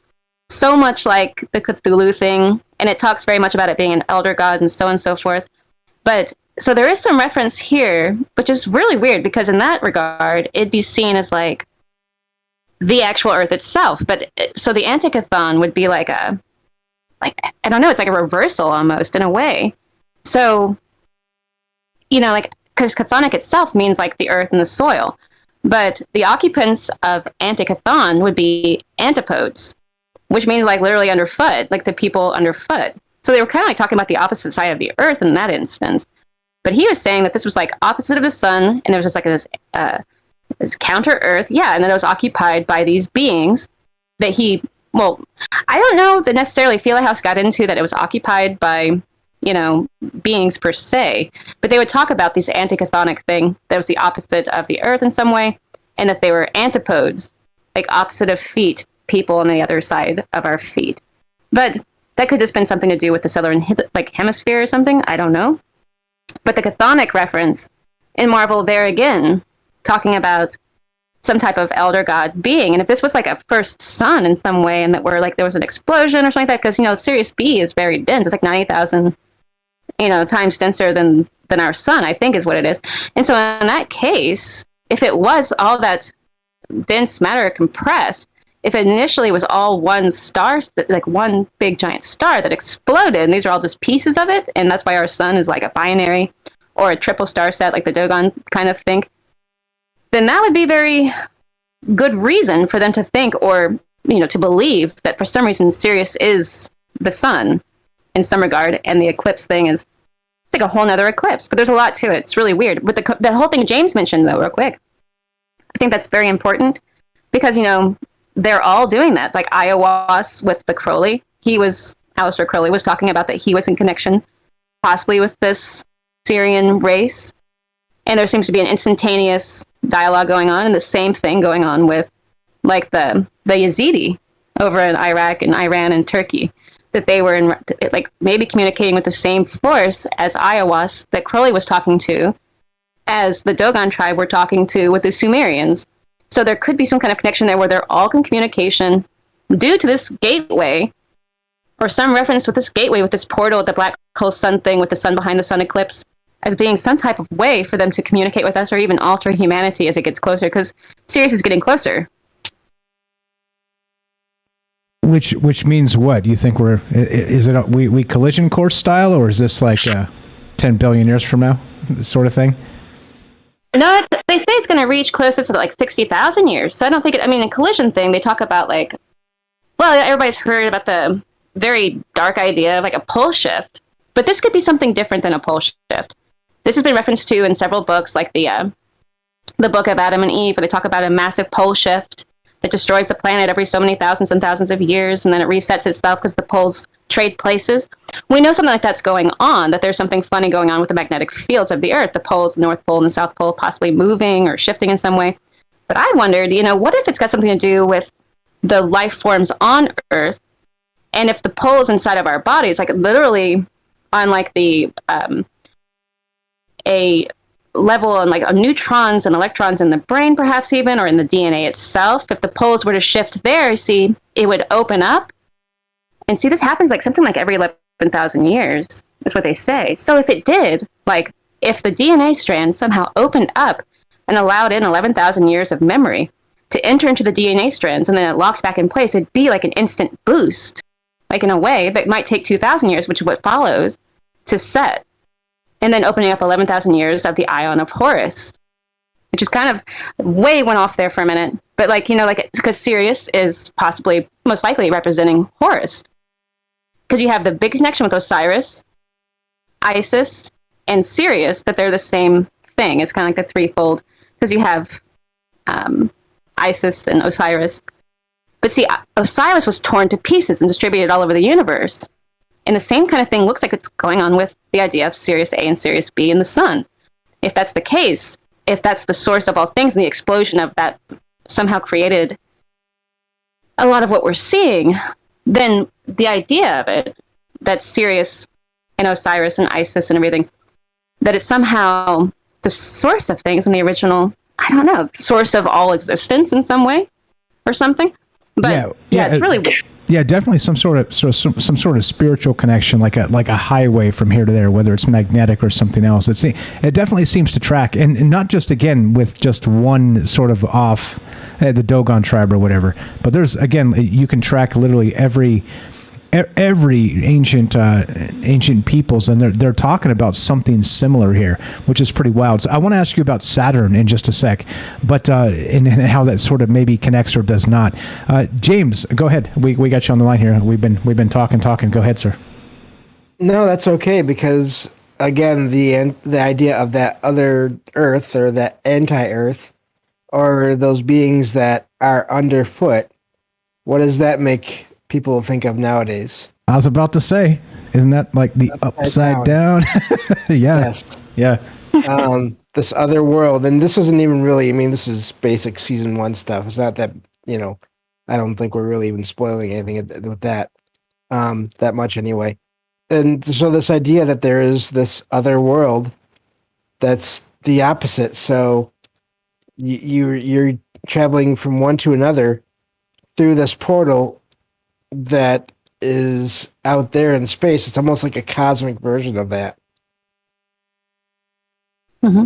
So much like the Cthulhu thing, and it talks very much about it being an elder god and so on and so forth. But, so there is some reference here, which is really weird, because in that regard, it'd be seen as, like, the actual Earth itself. But so the antichthon would be like I don't know, it's like a reversal almost in a way. So, like, because chthonic itself means like the earth and the soil, but the occupants of antichthon would be antipodes, which means like literally underfoot, like the people underfoot. So they were kind of like talking about the opposite side of the earth in that instance. But he was saying that this was like opposite of the sun, and there was just like this counter Earth, and then it was occupied by these beings that I don't know that necessarily Philohouse got into that it was occupied by, beings per se, but they would talk about this antichthonic thing that was the opposite of the Earth in some way, and that they were antipodes, like opposite of feet, people on the other side of our feet. But that could just been something to do with the southern hemisphere or something, I don't know. But the chthonic reference in Marvel there again, talking about some type of elder god being, and if this was like a first sun in some way, and that there was an explosion or something like that, because Sirius B is very dense. It's like 90,000 times denser than our sun, I think is what it is. And so in that case, if it was all that dense matter compressed, if it initially was all one star, like one big giant star that exploded, and these are all just pieces of it, and that's why our sun is like a binary or a triple star set, like the Dogon kind of thing, then that would be very good reason for them to think, or to believe that for some reason Sirius is the sun in some regard, and the eclipse thing is like a whole nother eclipse. But there's a lot to it. It's really weird. But the whole thing James mentioned, though, real quick, I think that's very important, because they're all doing that. Like Iowas with the Crowley, Aleister Crowley was talking about that he was in connection possibly with this Syrian race, and there seems to be an instantaneous dialogue going on, and the same thing going on with like the Yazidi over in Iraq and Iran and Turkey, that they were in like maybe communicating with the same force as Iowas that Crowley was talking to, as the Dogon tribe were talking to with the Sumerians. So there could be some kind of connection there where they're all in communication due to this gateway, or some reference with this gateway, with this portal, the black hole sun thing with the sun behind the sun eclipse, as being some type of way for them to communicate with us, or even alter humanity as it gets closer, because Sirius is getting closer.
Which means what? You think is it we collision course style, or is this like 10 billion years from now sort of thing?
No, they say it's going to reach closer to like 60,000 years. So I don't think a collision thing, they talk about everybody's heard about the very dark idea of like a pole shift, But this could be something different than a pole shift. This has been referenced to in several books, like the book of Adam and Eve, where they talk about a massive pole shift that destroys the planet every so many thousands and thousands of years, and then it resets itself because the poles trade places. We know something like that's going on, that there's something funny going on with the magnetic fields of the Earth, the poles, the North Pole and the South Pole, possibly moving or shifting in some way. But I wondered, what if it's got something to do with the life forms on Earth, and if the poles inside of our bodies, like literally on like the a level on like neutrons and electrons in the brain, perhaps even, or in the DNA itself, if the poles were to shift there, see, it would open up. And see, this happens like something like every 11,000 years, is what they say. So if it did, like if the DNA strand somehow opened up and allowed in 11,000 years of memory to enter into the DNA strands, and then it locked back in place, it'd be like an instant boost, like in a way that might take 2,000 years, which is what follows, to set. And then opening up 11,000 years of the Ion of Horus, which is kind of way went off there for a minute. But like, because Sirius is possibly most likely representing Horus. Because you have the big connection with Osiris, Isis, and Sirius, that they're the same thing. It's kind of like the threefold, because you have Isis and Osiris. But see, Osiris was torn to pieces and distributed all over the universe. And the same kind of thing looks like it's going on with the idea of Sirius A and Sirius B in the sun. If that's the case, if that's the source of all things, and the explosion of that somehow created a lot of what we're seeing, then the idea of it, that Sirius and Osiris and Isis and everything, that it's somehow the source of things and the original, I don't know, source of all existence in some way or something. But yeah, it's really weird.
Yeah, definitely some sort of spiritual connection, like a highway from here to there, whether it's magnetic or something else. It definitely seems to track, and not just again with just one sort of off, the Dogon Tribe or whatever. But there's again, you can track literally every ancient peoples, and they're talking about something similar here, which is pretty wild. So I want to ask you about Saturn in just a sec, but and how that sort of maybe connects or does not. James, go ahead. We got you on the line here. We've been talking. Go ahead, sir.
No, that's okay, because again, the idea of that other Earth, or that anti-Earth, or those beings that are underfoot, what does that make people think of nowadays?
I was about to say, isn't that like the upside down? Yeah.
Yes.
Yeah.
This other world, and this isn't even really, I mean, this is basic season 1 stuff. It's not that, I don't think we're really even spoiling anything with that much anyway. And so this idea that there is this other world that's the opposite. So you're traveling from one to another through this portal that is out there in space. It's almost like a cosmic version of that.
Mm-hmm.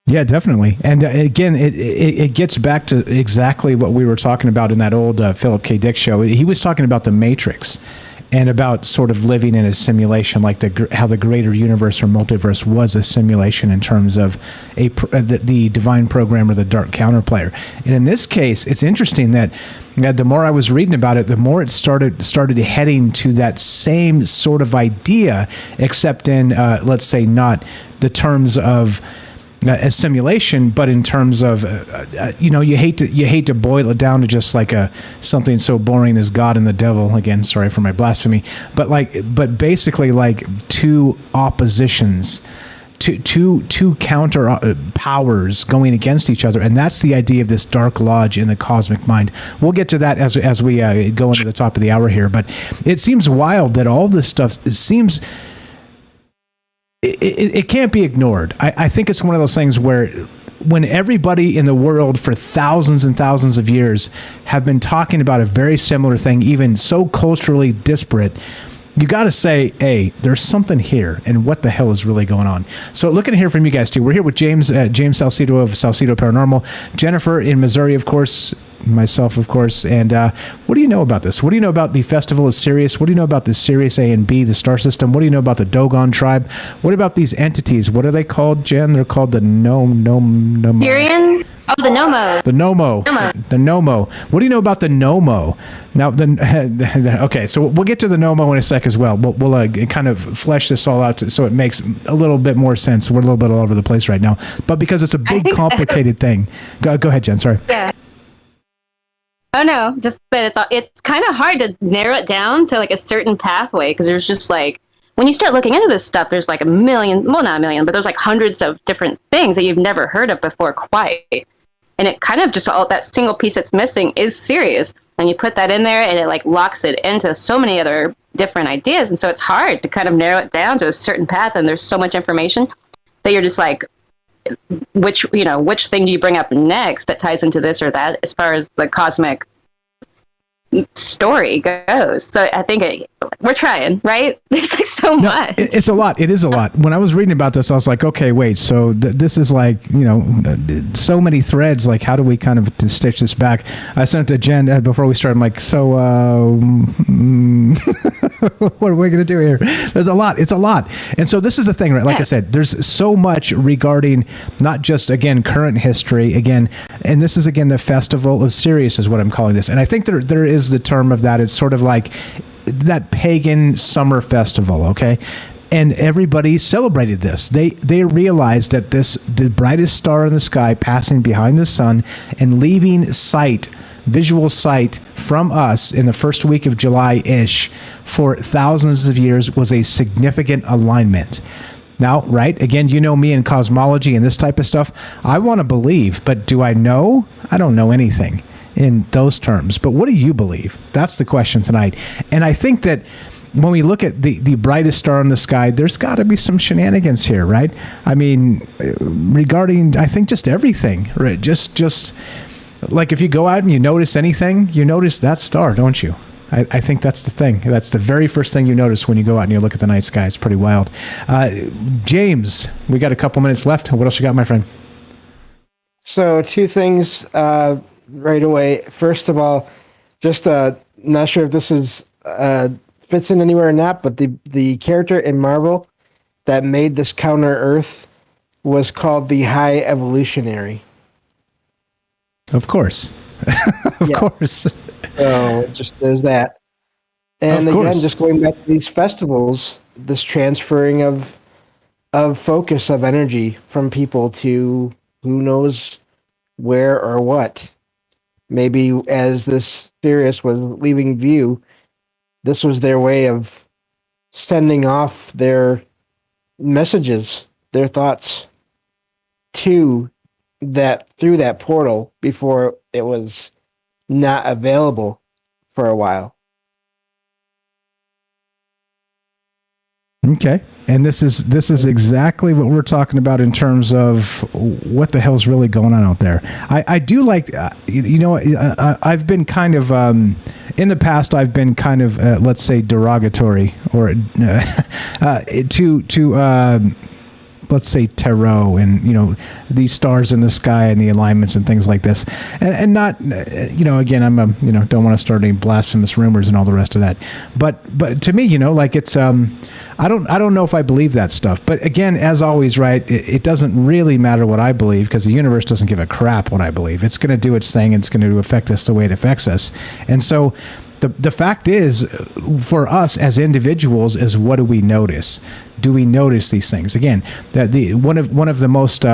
Yeah, definitely. And again, it gets back to exactly what we were talking about in that old Philip K. Dick show. He was talking about the Matrix and about sort of living in a simulation, like how the greater universe or multiverse was a simulation in terms of the divine programmer, the dark counterplayer. And in this case, it's interesting that the more I was reading about it, the more it started heading to that same sort of idea, except in let's say not the terms of a simulation, but in terms of you hate to boil it down to just like something so boring as God and the devil. Again, sorry for my blasphemy, but basically like two oppositions, two counter powers going against each other, and that's the idea of this dark lodge in the cosmic mind. We'll get to that as we go into the top of the hour here, but it seems wild that all this stuff it can't be ignored. I think it's one of those things where when everybody in the world for thousands and thousands of years have been talking about a very similar thing, even so culturally disparate, you got to say, hey, there's something here, and what the hell is really going on? So looking to hear from you guys too. We're here with James Salcedo of Salcedo Paranormal, Jennifer in Missouri, of course. myself, of course. And what do you know about this? What do you know about the Festival of Sirius? What do you know about the Sirius A and B, the star system? What do you know about the Dogon Tribe? What about these entities? What are they called, Jen? They're called the
Sirian? Oh, the Nomo.
The Nomo. The Nomo. What do you know about the Nomo? Now, okay, so we'll get to the Nomo in a sec as well. We'll kind of flesh this all out so it makes a little bit more sense. We're a little bit all over the place right now, but because it's a big, complicated thing. Go ahead, Jen. Sorry.
Yeah. Oh no, just that it's kind of hard to narrow it down to like a certain pathway because there's just like when you start looking into this stuff, there's like a million, well not a million, but there's like hundreds of different things that you've never heard of before quite. And it kind of just all that single piece that's missing is Sirius. And you put that in there and it like locks it into so many other different ideas. And so it's hard to kind of narrow it down to a certain path. And there's so much information that you're just like, which thing do you bring up next that ties into this or that as far as the cosmic story goes. So I think we're trying, right? There's like so much.
It's a lot. It is a lot. When I was reading about this, I was like, okay, wait. So this is like, so many threads. Like, how do we kind of stitch this back? I sent it to Jen before we started. I'm like, so what are we going to do here? There's a lot. It's a lot. And so this is the thing, right? Like I said, there's so much regarding not just, again, current history, again, and this is, again, the Festival of Sirius is what I'm calling this. And I think there is the term of that. It's sort of like that pagan summer festival, okay? And everybody celebrated this. They realized that the brightest star in the sky passing behind the sun and leaving visual sight from us in the first week of July-ish for thousands of years was a significant alignment. Now, right, again, you know me in cosmology and this type of stuff. I want to believe, but do I know? I don't know anything in those terms. But what do you believe? That's the question tonight. And I think that when we look at the brightest star in the sky, there's got to be some shenanigans here, right? I mean, regarding, I think, just everything, right? Just like if you go out and you notice anything, you notice that star, don't you? I think that's the thing. That's the very first thing you notice when you go out and you look at the night sky. It's pretty wild. James, we got a couple minutes left. What else you got, my friend?
So two things right away. First of all, just not sure if this is fits in anywhere or not, but the character in Marvel that made this counter Earth was called the High Evolutionary.
Of course. Of course.
So just there's that. And again, just going back to these festivals, this transferring of focus of energy from people to who knows where or what. Maybe as this Sirius was leaving view, this was their way of sending off their messages, their thoughts through that portal before it was not available for a while.
Okay. And this is exactly what we're talking about in terms of what the hell's really going on out there. I do like, I've been kind of, in the past, I've been kind of, let's say, derogatory or to let's say tarot and these stars in the sky and the alignments and things like this, and not again I'm don't want to start any blasphemous rumors and all the rest of that, but to me like it's I don't know if I believe that stuff, but again, as always, right, it doesn't really matter what I believe because the universe doesn't give a crap what I believe. It's going to do its thing and it's going to affect us the way it affects us. And so the fact is, for us as individuals, is what do we notice? Do we notice these things? Again, that one of the most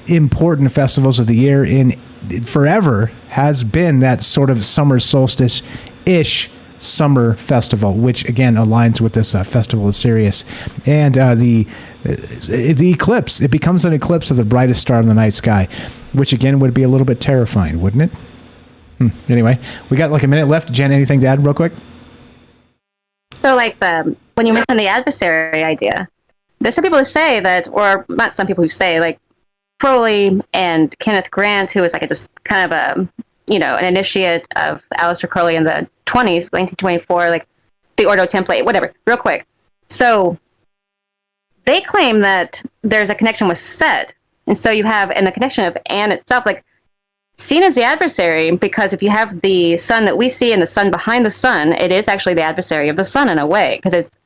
important festivals of the year in forever has been that sort of summer solstice-ish summer festival, which again aligns with this Festival of Sirius, and the eclipse. It becomes an eclipse of the brightest star in the night sky, which again would be a little bit terrifying, wouldn't it? Anyway, we got like a minute left. Jen, anything to add real quick?
So like when you mentioned the adversary idea, there's some people who say that, or not some people who say, like Crowley and Kenneth Grant, who was like just kind of an initiate of Aleister Crowley in the 20s, 1924, like the Ordo Template, whatever, real quick. So they claim that there's a connection with Set. And so you have, and the connection of Anne itself, like seen as the adversary, because if you have the sun that we see and the sun behind the sun, it is actually the adversary of the sun in a way, because it's,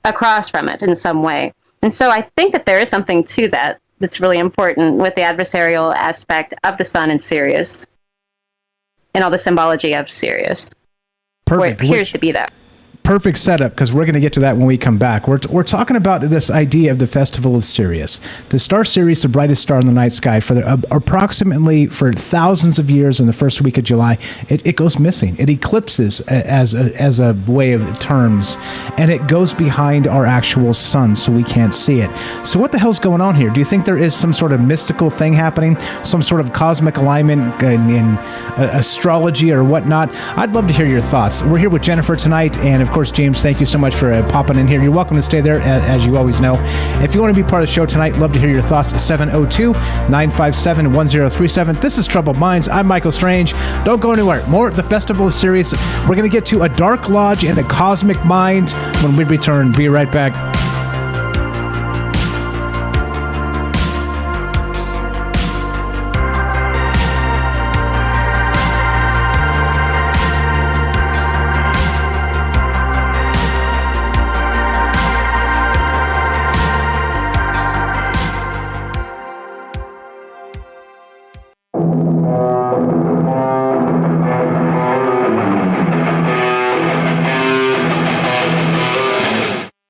across from it in some way. And so I think that there is something to that that's really important with the adversarial aspect of the sun in Sirius and all the symbology of Sirius.
Perfect.
Where it appears to be that.
Perfect setup, because we're going to get to that when we come back. We're talking about this idea of the Festival of Sirius, the star Sirius, the brightest star in the night sky. For approximately for thousands of years in the first week of July, it goes missing. It eclipses as a way of terms, and it goes behind our actual sun, so we can't see it. So what the hell's going on here? Do you think there is some sort of mystical thing happening, some sort of cosmic alignment in astrology or whatnot? I'd love to hear your thoughts. We're here with Jennifer tonight, and of course, James, thank you so much for popping in here. You're welcome to stay there, as you always know. If you want to be part of the show tonight, love to hear your thoughts. 702-957-1037. This is Troubled Minds. I'm Michael Strange. Don't go anywhere. More of the Festival of Sirius. We're going to get to a dark lodge and a cosmic mind when we return. Be right back.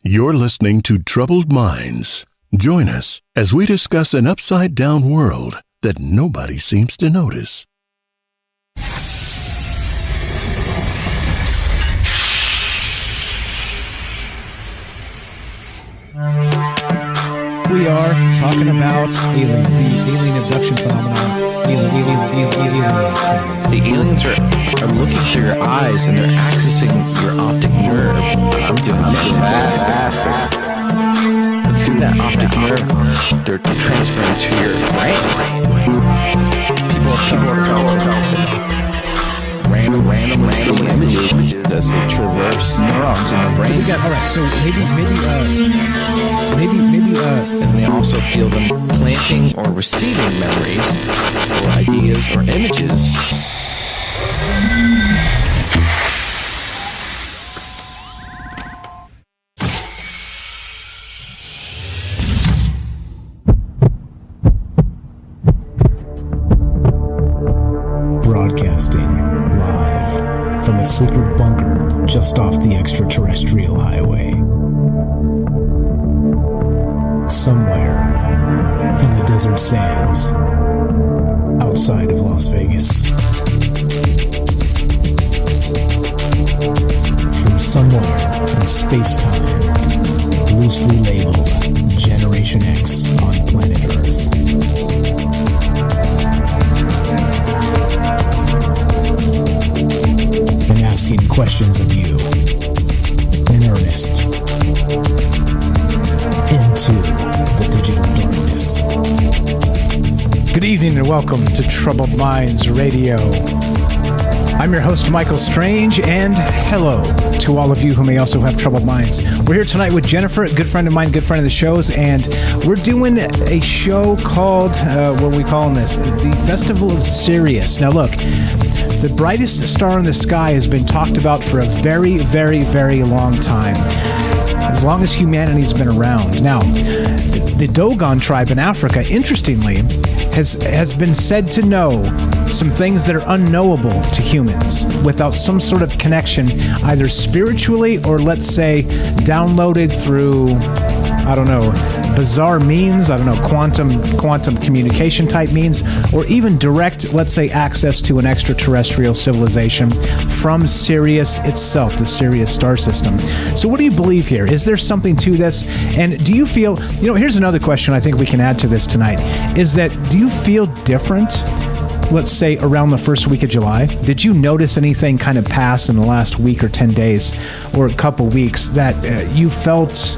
You're listening to Troubled Minds. Join us as we discuss an upside-down world that nobody seems to notice.
We are talking about the alien abduction phenomenon.
The aliens are looking through your eyes and they're accessing your optic nerve. I'm doing that. And through that optic nerve, they're transferring to your brain. People are random images as they traverse neurons in the brain.
Alright, so maybe
and they also feel them planting or receiving memories or ideas or images.
Broadcasting live from a secret bunker just off the extraterrestrial highway. Somewhere in the desert sands outside of Las Vegas. From somewhere in space-time, loosely labeled Generation X on planet Earth. And asking questions of you in earnest into the digital darkness. Good evening and welcome to Troubled Minds Radio. I'm your host, Michael Strange, and hello to all of you who may also have troubled minds. We're here tonight with Jennifer, a good friend of mine, good friend of the show's, and we're doing a show called, what are we calling this? The Festival of Sirius. Now look, the brightest star in the sky has been talked about for a very, very, very long time. As long as humanity's been around. Now, the Dogon Tribe in Africa, interestingly, has been said to know some things that are unknowable to humans without some sort of connection, either spiritually or, let's say, downloaded through, I don't know, bizarre means, I don't know, quantum communication type means, or even direct, let's say, access to an extraterrestrial civilization from Sirius itself, the Sirius star system. So what do you believe here? Is there something to this? And do you feel, here's another question I think we can add to this tonight, is that do you feel different, let's say, around the first week of July? Did you notice anything kind of pass in the last week or 10 days or a couple weeks that you felt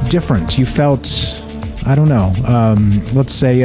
different? You felt, I don't know, let's say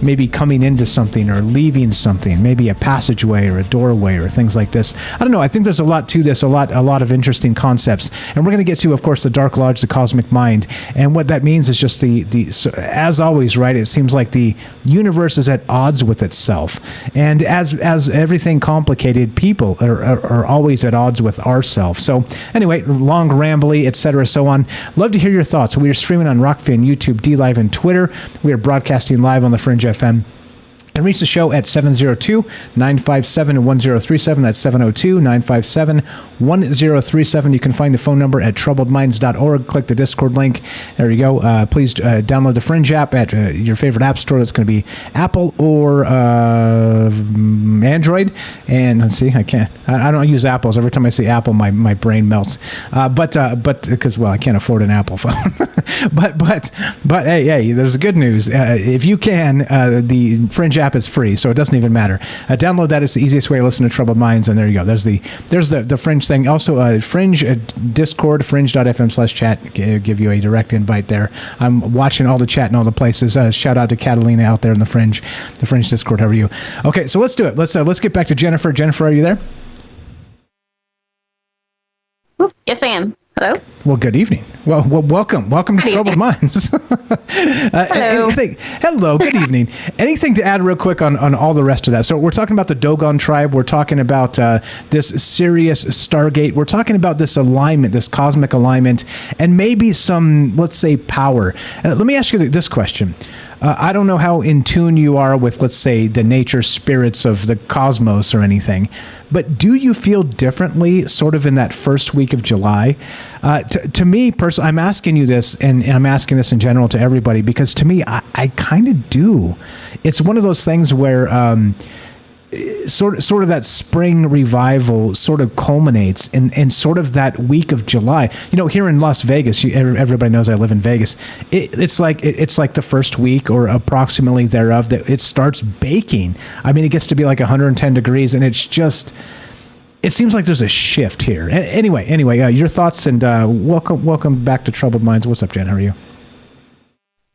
maybe coming into something or leaving something, maybe a passageway or a doorway or things like this. I don't know. I think there's a lot to this, a lot of interesting concepts. And we're going to get to, of course, the Dark Lodge, the Cosmic Mind. And what that means is just so as always, right, it seems like the universe is at odds with itself. And as everything complicated, people are always at odds with ourselves. So anyway, long rambly, etc., so on. Love to hear your thoughts. We are streaming on Rockfin, YouTube, DLive, and Twitter. We are broadcasting live on the Fringe FM. And reach the show at 702-957-1037. That's 702-957-1037. You can find the phone number at troubledminds.org. Click the Discord link. There you go. Please download the Fringe app at your favorite app store. That's going to be Apple or Android. And let's see, I don't use Apples. Every time I say Apple, my brain melts. But because, well, I can't afford an Apple phone. but hey, there's good news. If you can, the Fringe app is free, so it doesn't even matter. Download that. It's the easiest way to listen to Troubled Minds, and there you go. There's the Fringe thing. Also, Fringe Discord, fringe.fm/chat, give you a direct invite there. I'm watching all the chat in all the places. Shout out to Catalina out there in the Fringe Discord. How are you? Okay, so let's do it. Let's get back to Jennifer. Jennifer, are you there?
Yes, I am. Hello?
Well, good evening. Well, welcome to Troubled Minds.
Hello.
Hello, good evening. Anything to add real quick on all the rest of that? So we're talking about the Dogon Tribe. We're talking about this Sirius Stargate. We're talking about this alignment, this cosmic alignment, and maybe some, let's say, power. Let me ask you this question. I don't know how in tune you are with, let's say, the nature spirits of the cosmos or anything, but do you feel differently sort of in that first week of July? To me, personally, I'm asking you this, and I'm asking this in general to everybody, because to me, I kind of do. It's one of those things where sort of that spring revival sort of culminates in sort of that week of July. You know, here in Las Vegas, everybody knows I live in Vegas. It's like the first week or approximately thereof that it starts baking. I mean, it gets to be like 110 degrees, and it's just. It seems like there's a shift here. Anyway, your thoughts, and welcome back to Troubled Minds. What's up, Jen? How are you?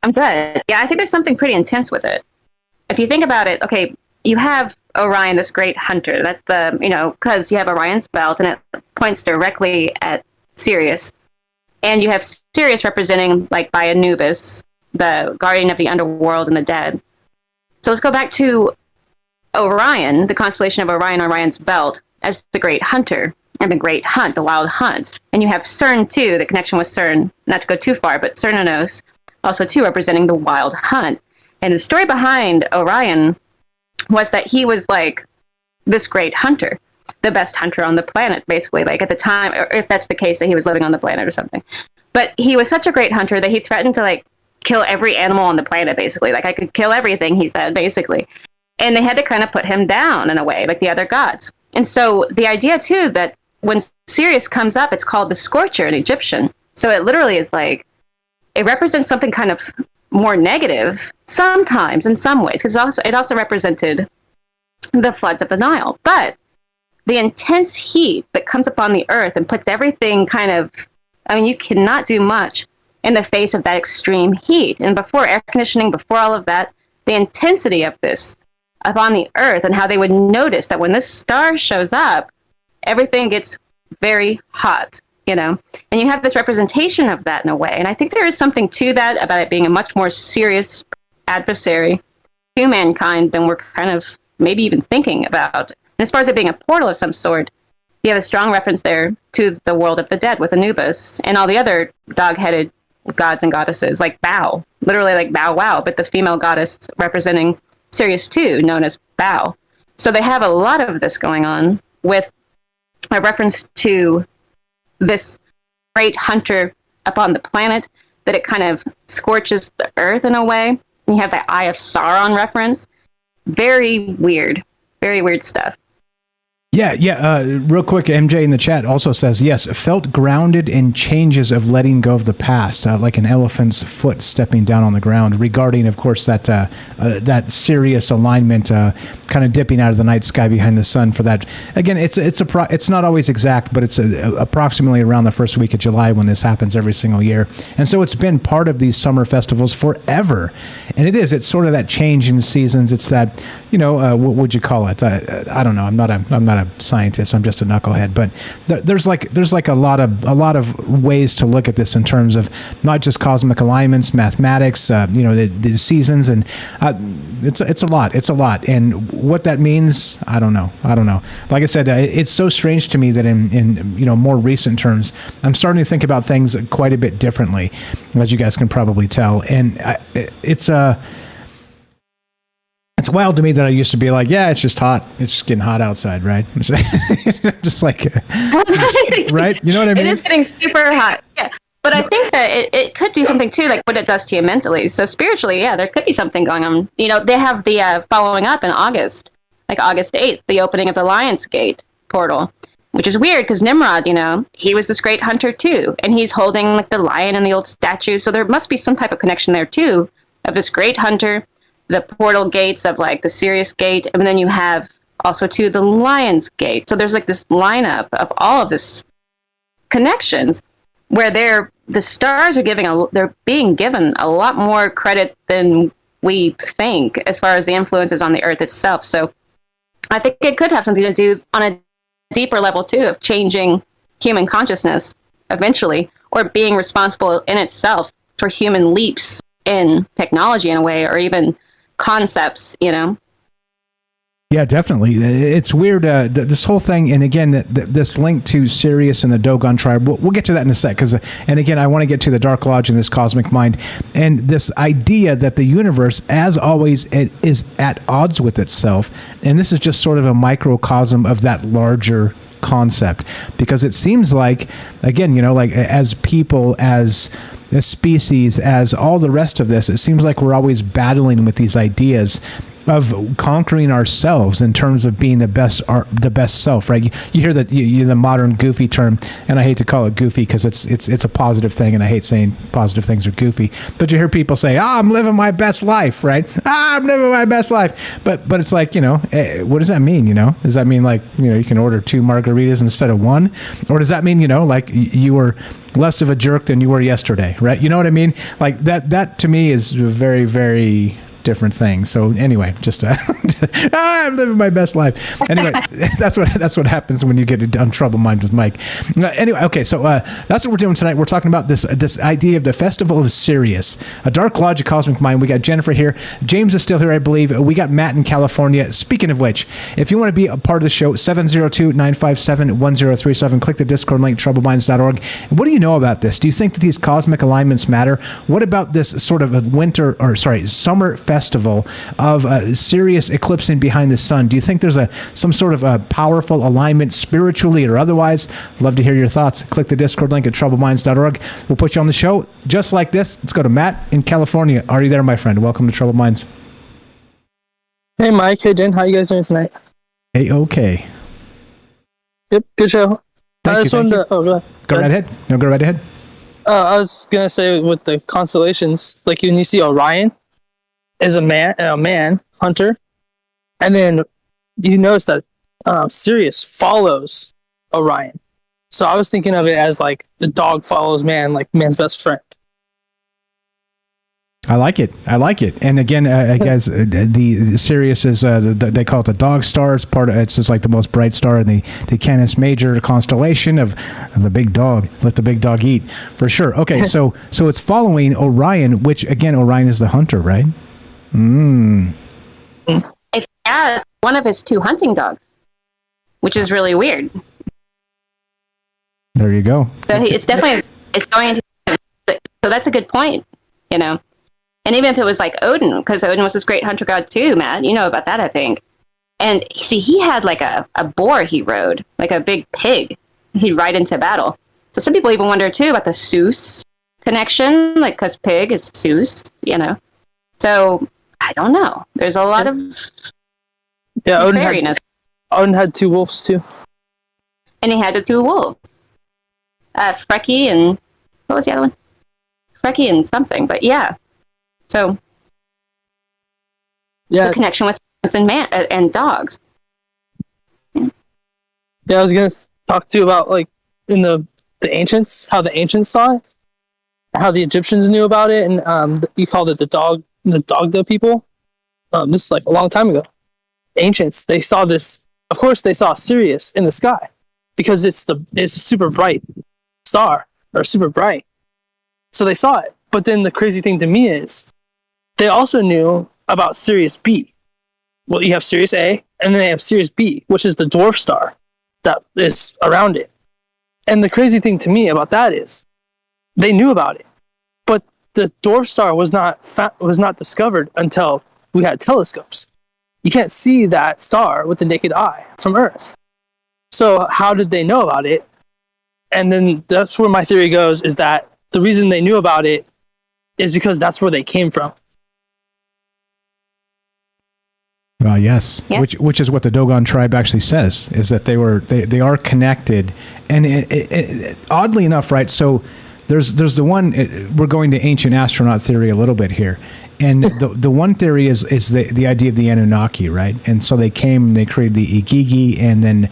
I'm good. Yeah, I think there's something pretty intense with it. If you think about it, okay, you have Orion, this great hunter. That's because you have Orion's belt, and it points directly at Sirius. And you have Sirius representing, like, by Anubis, the guardian of the underworld and the dead. So let's go back to Orion, the constellation of Orion, Orion's belt, as the great hunter and the great hunt, the wild hunt. And you have CERN too, the connection with CERN, not to go too far, but Cernanos, also too representing the wild hunt. And the story behind Orion was that he was like this great hunter, the best hunter on the planet, basically, like at the time, or if that's the case, that he was living on the planet or something. But he was such a great hunter that he threatened to like kill every animal on the planet, basically. Like, I could kill everything, he said, basically. And they had to kind of put him down in a way, like the other gods. And so the idea, too, that when Sirius comes up, it's called the Scorcher in Egyptian. So it literally is like, it represents something kind of more negative sometimes in some ways, because it also represented the floods of the Nile. But the intense heat that comes upon the earth and puts everything kind of, I mean, you cannot do much in the face of that extreme heat. And before air conditioning, before all of that, the intensity of this upon the earth, and how they would notice that when this star shows up, everything gets very hot, and you have this representation of that in a way. And I think there is something to that about it being a much more serious adversary to mankind than we're kind of maybe even thinking about. And as far as it being a portal of some sort, you have a strong reference there to the world of the dead with Anubis and all the other dog-headed gods and goddesses, like Bao, literally like Bow Wow, but the female goddess representing Sirius 2, known as Bao. So they have a lot of this going on with a reference to this great hunter upon the planet, that it kind of scorches the earth in a way. And you have the Eye of Sauron reference. Very weird stuff.
Yeah. Real quick, MJ in the chat also says, yes, felt grounded in changes of letting go of the past, like an elephant's foot stepping down on the ground, regarding, of course, that Sirius alignment, kind of dipping out of the night sky behind the sun for that. Again, it's not always exact, but it's approximately around the first week of July when this happens every single year. And so it's been part of these summer festivals forever. And it's sort of that change in seasons. It's that, what would you call it? I don't know. I'm not a scientist. I'm just a knucklehead. But there's like a lot of ways to look at this in terms of not just cosmic alignments, mathematics, the seasons, and it's a lot. It's a lot. And what that means, I don't know. Like I said, it's so strange to me that in more recent terms, I'm starting to think about things quite a bit differently, as you guys can probably tell. And it's wild to me that I used to be like, yeah, it's just hot. It's just getting hot outside, right? Just like, right? You know what I mean?
It is getting super hot. Yeah. But I think that it could do something too, like what it does to you mentally. So spiritually, yeah, there could be something going on. They have the following up in August, like August 8th, the opening of the Lion's Gate portal, which is weird because Nimrod, he was this great hunter too. And he's holding like the lion and the old statue. So there must be some type of connection there too of this great hunter, the portal gates of like the Sirius Gate. And then you have also too the Lion's Gate. So there's like this lineup of all of this connections where the stars are they're being given a lot more credit than we think as far as the influences on the Earth itself. So I think it could have something to do on a deeper level too of changing human consciousness eventually, or being responsible in itself for human leaps in technology in a way, or even concepts,
Yeah, definitely. It's weird, this whole thing, and again, this link to Sirius and the Dogon Tribe, we'll get to that in a sec, and again, I want to get to the Dark Lodge and this cosmic mind, and this idea that the universe, as always, is at odds with itself, and this is just sort of a microcosm of that larger concept, because it seems like, again, like as people, as species, as all the rest of this, it seems like we're always battling with these ideas of conquering ourselves in terms of being the best self, right? You hear that the modern goofy term, and I hate to call it goofy because it's a positive thing, and I hate saying positive things are goofy. But you hear people say, I'm living my best life, right? I'm living my best life. But it's like, what does that mean? Does that mean like, you can order 2 margaritas instead of 1? Or does that mean, like you were less of a jerk than you were yesterday, right? You know what I mean? Like that to me is very, very different things. So anyway, just I'm living my best life. Anyway, that's what happens when you get on Troubled Mind with Mike. Anyway, okay, so that's what we're doing tonight. We're talking about this idea of the Festival of Sirius, a Dark Lodge of Cosmic Mind. We got Jennifer here. James is still here, I believe. We got Matt in California. Speaking of which, if you want to be a part of the show, 702-957-1037. Click the Discord link, troubledminds.org. What do you know about this? Do you think that these cosmic alignments matter? What about this sort of summer festival of Sirius eclipsing behind the sun? Do you think there's some sort of a powerful alignment spiritually or otherwise? Love to hear your thoughts. Click the Discord link at troubledminds.org. We'll put you on the show just like this. Let's go to Matt in California. Are you there, my friend? Welcome to Troubled Minds.
Hey, Mike. Hey, Jen. How you guys doing tonight?
Hey, okay.
Yep, good show.
Thank you.
Go
right ahead. No, go right ahead.
I was going to say with the constellations, like when you see Orion, is a man hunter, and then you notice that Sirius follows Orion. So I was thinking of it as like the dog follows man, like man's best friend.
I like it. And again, guys, the Sirius is they call it the dog star. It's it's like the most bright star in the Canis Major constellation of the big dog. Let the big dog eat, for sure. Okay, so it's following Orion, which again, Orion is the hunter, right?
It's one of his 2 hunting dogs, which is really weird.
There you go.
So it's going into. So that's a good point, And even if it was like Odin, because Odin was this great hunter god too, Matt, you know about that, I think. And see, he had like a boar he rode, like a big pig he'd ride into battle. So some people even wonder too about the Zeus connection, like because pig is Zeus, So I don't know. There's a lot of
Odin Odin had 2 wolves too.
And he had the 2 wolves. Freki and... What was the other one? Freki and something, but yeah. So...
Yeah.
The connection with humans and dogs.
Yeah, I was going to talk to you about, like, in the ancients, how the ancients saw it, how the Egyptians knew about it, and you called it the Dogda people. This is like a long time ago. Ancients, they saw this. Of course, they saw Sirius in the sky because it's a super bright star, or super bright. So they saw it. But then the crazy thing to me is they also knew about Sirius B. Well, you have Sirius A, and then they have Sirius B, which is the dwarf star that is around it. And the crazy thing to me about that is they knew about it, but the dwarf star was not discovered until we had telescopes. You can't see that star with the naked eye from Earth. So how did they know about it? And then that's where my theory goes, is that the reason they knew about it is because that's where they came from.
Well, yes, yeah. Which is what the Dogon tribe actually says, is that they are connected, and oddly enough, right? So there's the one, we're going to ancient astronaut theory a little bit here, and the one theory is the idea of the Anunnaki, right? And so they came, they created the Igigi, and then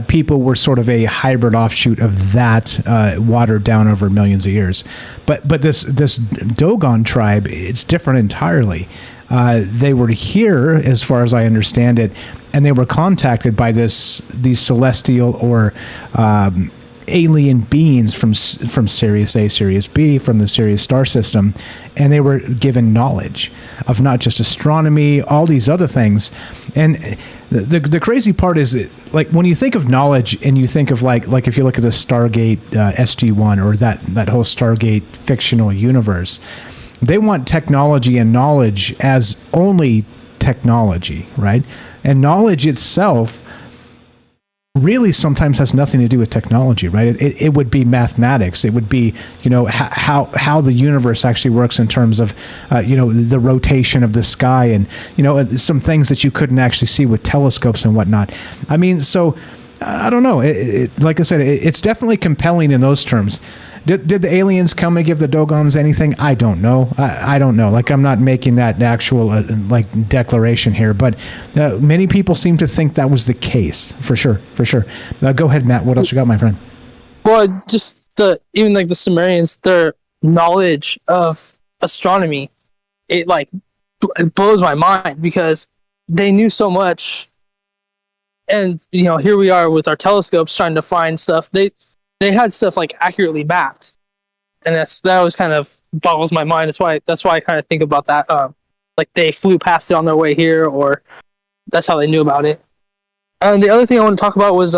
people were sort of a hybrid offshoot of that, watered down over millions of years. But this Dogon tribe, it's different entirely. They were here, as far as I understand it, and they were contacted by these celestial or alien beings from Sirius A, Sirius B, from the Sirius star system, and they were given knowledge of not just astronomy, all these other things. And the crazy part is, like, when you think of knowledge and you think of like if you look at the Stargate SG-1 or that whole Stargate fictional universe, they want technology and knowledge as only technology, right? And knowledge itself really sometimes has nothing to do with technology, right? It would be mathematics. It would be, how the universe actually works in terms of, the rotation of the sky and, some things that you couldn't actually see with telescopes and whatnot. I mean, so I don't know. Like I said, it's definitely compelling in those terms. Did the aliens come and give the Dogons anything? I don't know. I don't know. Like, I'm not making that actual declaration here, but many people seem to think that was the case. For sure. Go ahead, Matt. What else you got, my friend?
Well, just even like the Sumerians, their knowledge of astronomy, it blows my mind because they knew so much. And here we are with our telescopes trying to find stuff. They had stuff accurately mapped, and that always kind of boggles my mind. That's why I kind of think about that. They flew past it on their way here, or that's how they knew about it. And the other thing I want to talk about was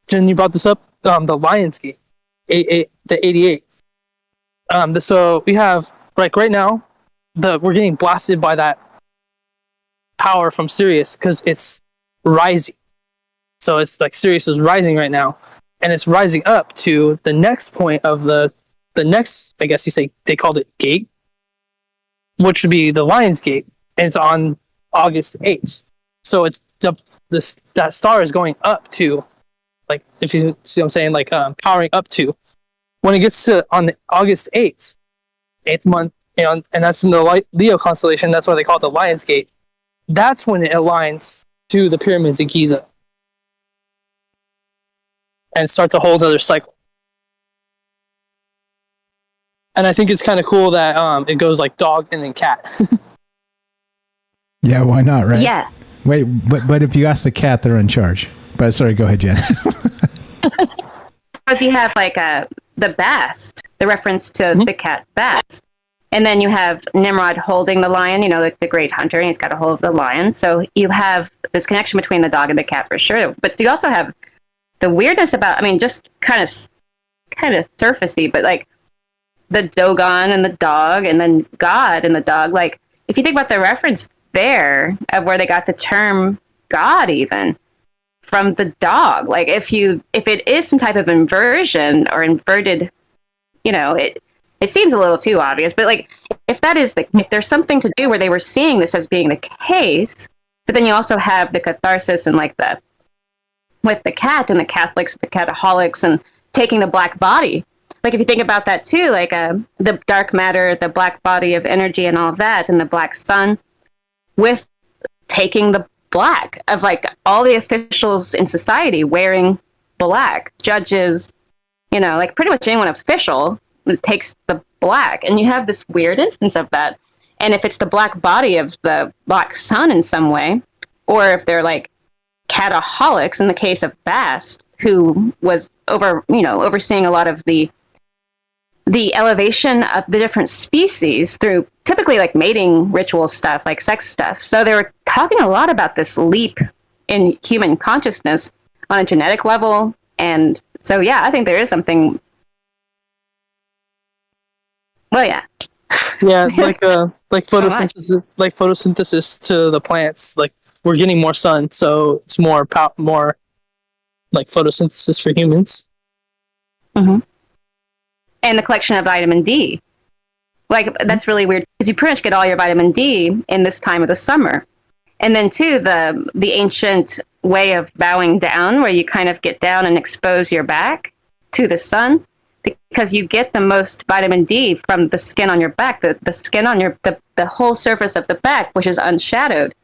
Jen, you brought this up. The Lionsgate, the 88. So we have right now, we're getting blasted by that power from Sirius because it's rising. So it's like Sirius is rising right now. And it's rising up to the next point of the next, I guess you say, they called it gate, which would be the Lion's Gate, and it's on August 8th. So it's that star is going up to, if you see what I'm saying, powering up to, when it gets to on the August 8th month, and that's in the Leo constellation. That's why they call it the Lion's Gate. That's when it aligns to the pyramids of Giza. And starts a whole other cycle. And I think it's kind of cool that it goes like dog and then cat.
Yeah, why not, right?
Yeah.
Wait, but if you ask the cat, they're in charge. But sorry, go ahead, Jen.
Because you have the bast, the reference to the cat bast. And then you have Nimrod holding the lion, the great hunter, and he's got a hold of the lion. So you have this connection between the dog and the cat for sure. But you also have the weirdness about, just kind of surfacey, but the Dogon and the dog, and then God and the dog. If you think about the reference there of where they got the term God, even from the dog. If it is some type of inversion or inverted, it seems a little too obvious. But if that is if there's something to do where they were seeing this as being the case, But then you also have the catharsis and like the with the cat and the Catholics, the cataholics, and taking the black body. Like if you think about that too, like the dark matter, the black body of energy and all of that, and the black sun, with taking the black of like all the officials in society wearing black, judges, you know, like pretty much anyone official takes the black, and you have this weird instance of that. And if it's the black body of the black sun in some way, or if they're like cataholics in the case of Bast, who was overseeing a lot of the elevation of the different species through typically like mating ritual stuff, like sex stuff. So they were talking a lot about this leap in human consciousness on a genetic level. And so, yeah, I think there is something. Well, yeah.
Yeah, like photosynthesis to the plants. Like we're getting more sun, so it's more like photosynthesis for humans.
Mm-hmm. And the collection of vitamin D. Like that's really weird because you pretty much get all your vitamin D in this time of the summer. And then too, the ancient way of bowing down, where you kind of get down and expose your back to the sun, because you get the most vitamin D from the skin on your back, the skin on the whole surface of the back, which is unshadowed,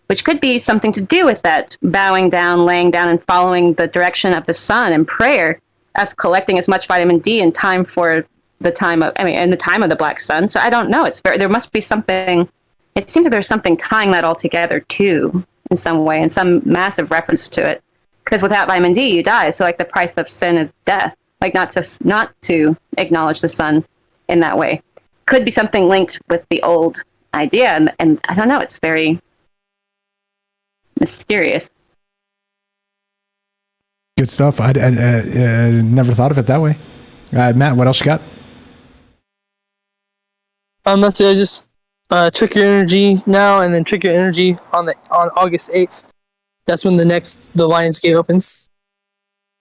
which could be something to do with that bowing down, laying down, and following the direction of the sun and prayer of collecting as much vitamin D in time for the time of the black sun. So I don't know. There must be something. It seems like there's something tying that all together too, in some way, and some massive reference to it. Because without vitamin D, you die. So like the price of sin is death. Like not to acknowledge the sun in that way. Could be something linked with the old idea, and I don't know. It's very mysterious.
Good stuff. I never thought of it that way. Matt, what else you got?
Let's see. I just trick your energy now, and then trick your energy on August 8th. That's when the Lions Gate opens.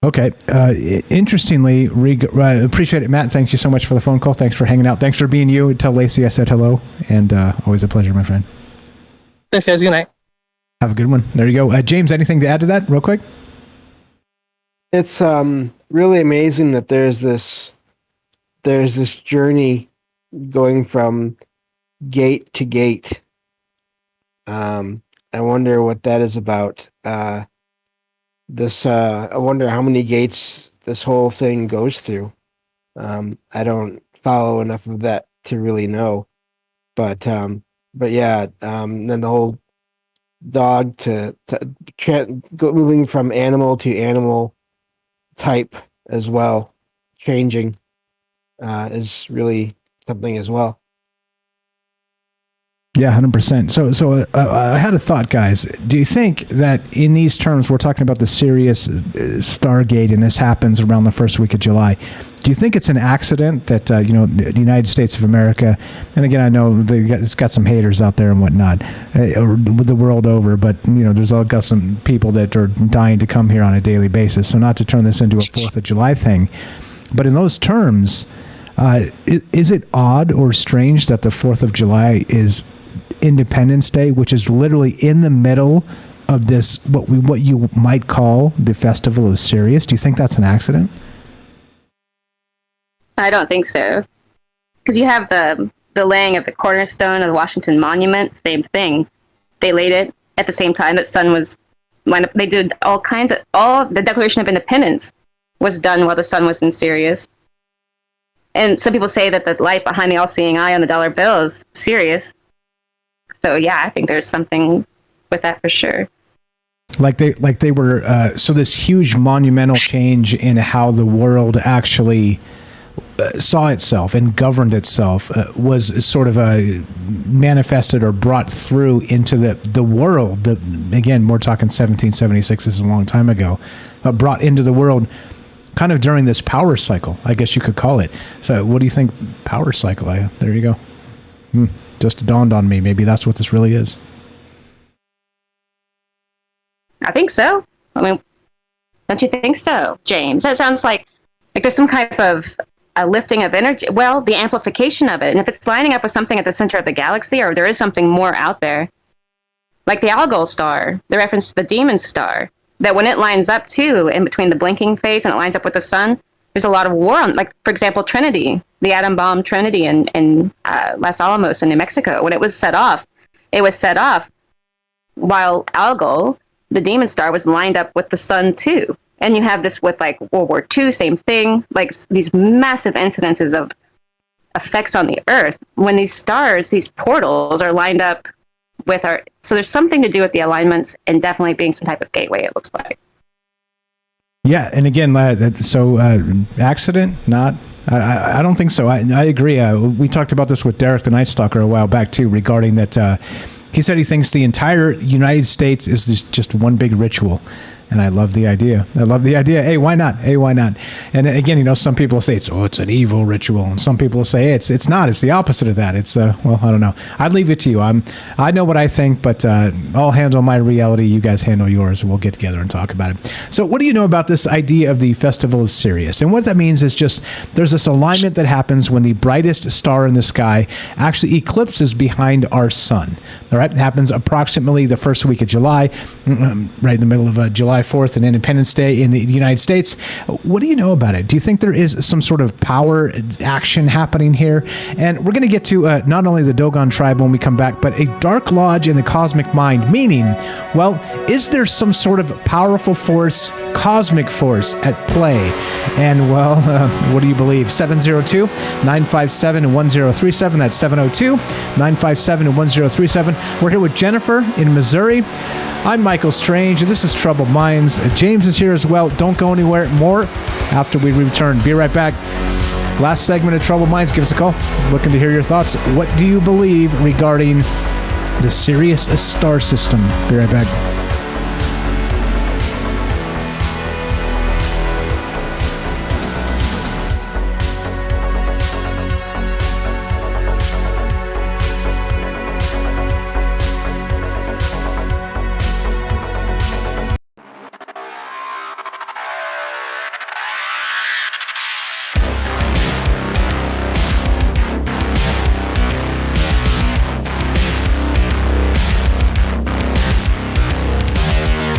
Okay. Interestingly, appreciate it, Matt. Thank you so much for the phone call. Thanks for hanging out. Thanks for being you. Tell Lacey I said hello, and always a pleasure, my friend.
Thanks, guys. Good night.
Have a good one. There you go. James, anything to add to that real quick?
It's really amazing that there's this journey going from gate to gate. I wonder what that is about. I wonder how many gates this whole thing goes through. I don't follow enough of that to really know, but yeah. Then the whole dog moving from animal to animal type as well, changing, is really something as well.
Yeah, 100%. So I had a thought, guys. Do you think that in these terms, we're talking about the Sirius Stargate, and this happens around the first week of July? Do you think it's an accident that the United States of America, and again, I know it's got some haters out there and whatnot, the world over, but there's all got some people that are dying to come here on a daily basis. So not to turn this into a 4th of July thing, but in those terms, is it odd or strange that the 4th of July is Independence Day, which is literally in the middle of this, what you might call the Festival of Sirius? Do you think that's an accident?
I don't think so, because you have the laying of the cornerstone of the Washington Monument. Same thing. They laid it at the same time that sun was. They did all the Declaration of Independence was done while the sun was in Sirius. And some people say that the light behind the all-seeing eye on the dollar bill is Sirius. So yeah, I think there's something with that for sure.
Like they were so this huge monumental change in how the world actually saw itself and governed itself was sort of manifested or brought through into the world. Again, we're talking 1776. This is a long time ago. Brought into the world kind of during this power cycle, I guess you could call it. So what do you think? Power cycle. There you go. Just dawned on me. Maybe that's what this really is.
I think so. I mean, don't you think so, James? That sounds like there's some type of a lifting of energy. Well, the amplification of it. And if it's lining up with something at the center of the galaxy, or there is something more out there, like the Algol star, the reference to the demon star, that when it lines up too, in between the blinking phase and it lines up with the sun, there's a lot of war on, like, for example, Trinity, the atom bomb Trinity in Los Alamos in New Mexico. When it was set off while Algol, the demon star, was lined up with the sun too. And you have this with, like, World War II, same thing, like these massive incidences of effects on the Earth when these stars, these portals, are lined up with our. So there's something to do with the alignments, and definitely being some type of gateway, it looks like.
Yeah, and again, accident, not. I don't think so. I agree. We talked about this with Derek the Night Stalker a while back too, regarding that. He said he thinks the entire United States is just one big ritual. And I love the idea. Hey, why not? And again, some people say it's an evil ritual, and some people say it's not. It's the opposite of that. It's well, I don't know. I'd leave it to you. I know what I think, but I'll handle my reality. You guys handle yours, and we'll get together and talk about it. So, what do you know about this idea of the Festival of Sirius? And what that means is just there's this alignment that happens when the brightest star in the sky actually eclipses behind our sun. All right, it happens approximately the first week of July, right in the middle of July 4th and Independence Day in the United States. What do you know about it? Do you think there is some sort of power action happening here? And we're going to get to not only the Dogon Tribe when we come back, but a dark lodge in the cosmic mind, meaning, well, is there some sort of powerful force, cosmic force at play? And, well, what do you believe? 702-957-1037. That's 702-957-1037. We're here with Jennifer in Missouri. I'm Michael Strange. This is Troubled Minds. James is here as well. Don't go anywhere. More after we return. Be right back. Last segment of Troubled Minds. Give us a call. Looking to hear your thoughts. What do you believe regarding the Sirius star system? Be right back.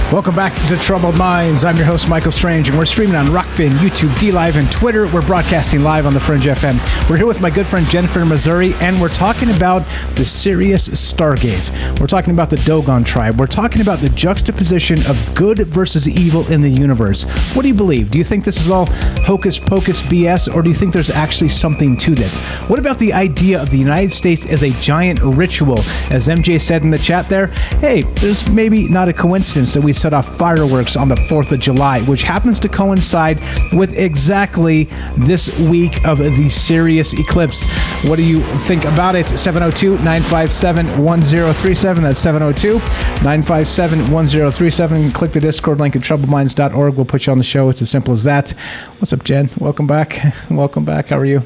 Welcome back to Troubled Minds. I'm your host, Michael Strange, and we're streaming on Rockfin, YouTube, DLive, and Twitter. We're broadcasting live on the Fringe FM. We're here with my good friend Jennifer in Missouri, and we're talking about the Sirius Stargate. We're talking about the Dogon Tribe. We're talking about the juxtaposition of good versus evil in the universe. What do you believe? Do you think this is all hocus pocus BS, or do you think there's actually something to this? What about the idea of the United States as a giant ritual? As MJ said in the chat there, hey, there's maybe not a coincidence that we set off fireworks on the 4th of July, which happens to coincide with exactly this week of the Sirius eclipse. What do you think about it? 702-957-1037. That's 702-957-1037. Click the Discord link at troubledminds.org. We'll put you on the show. It's as simple as that. What's up, Jen? Welcome back. Welcome back. How are you?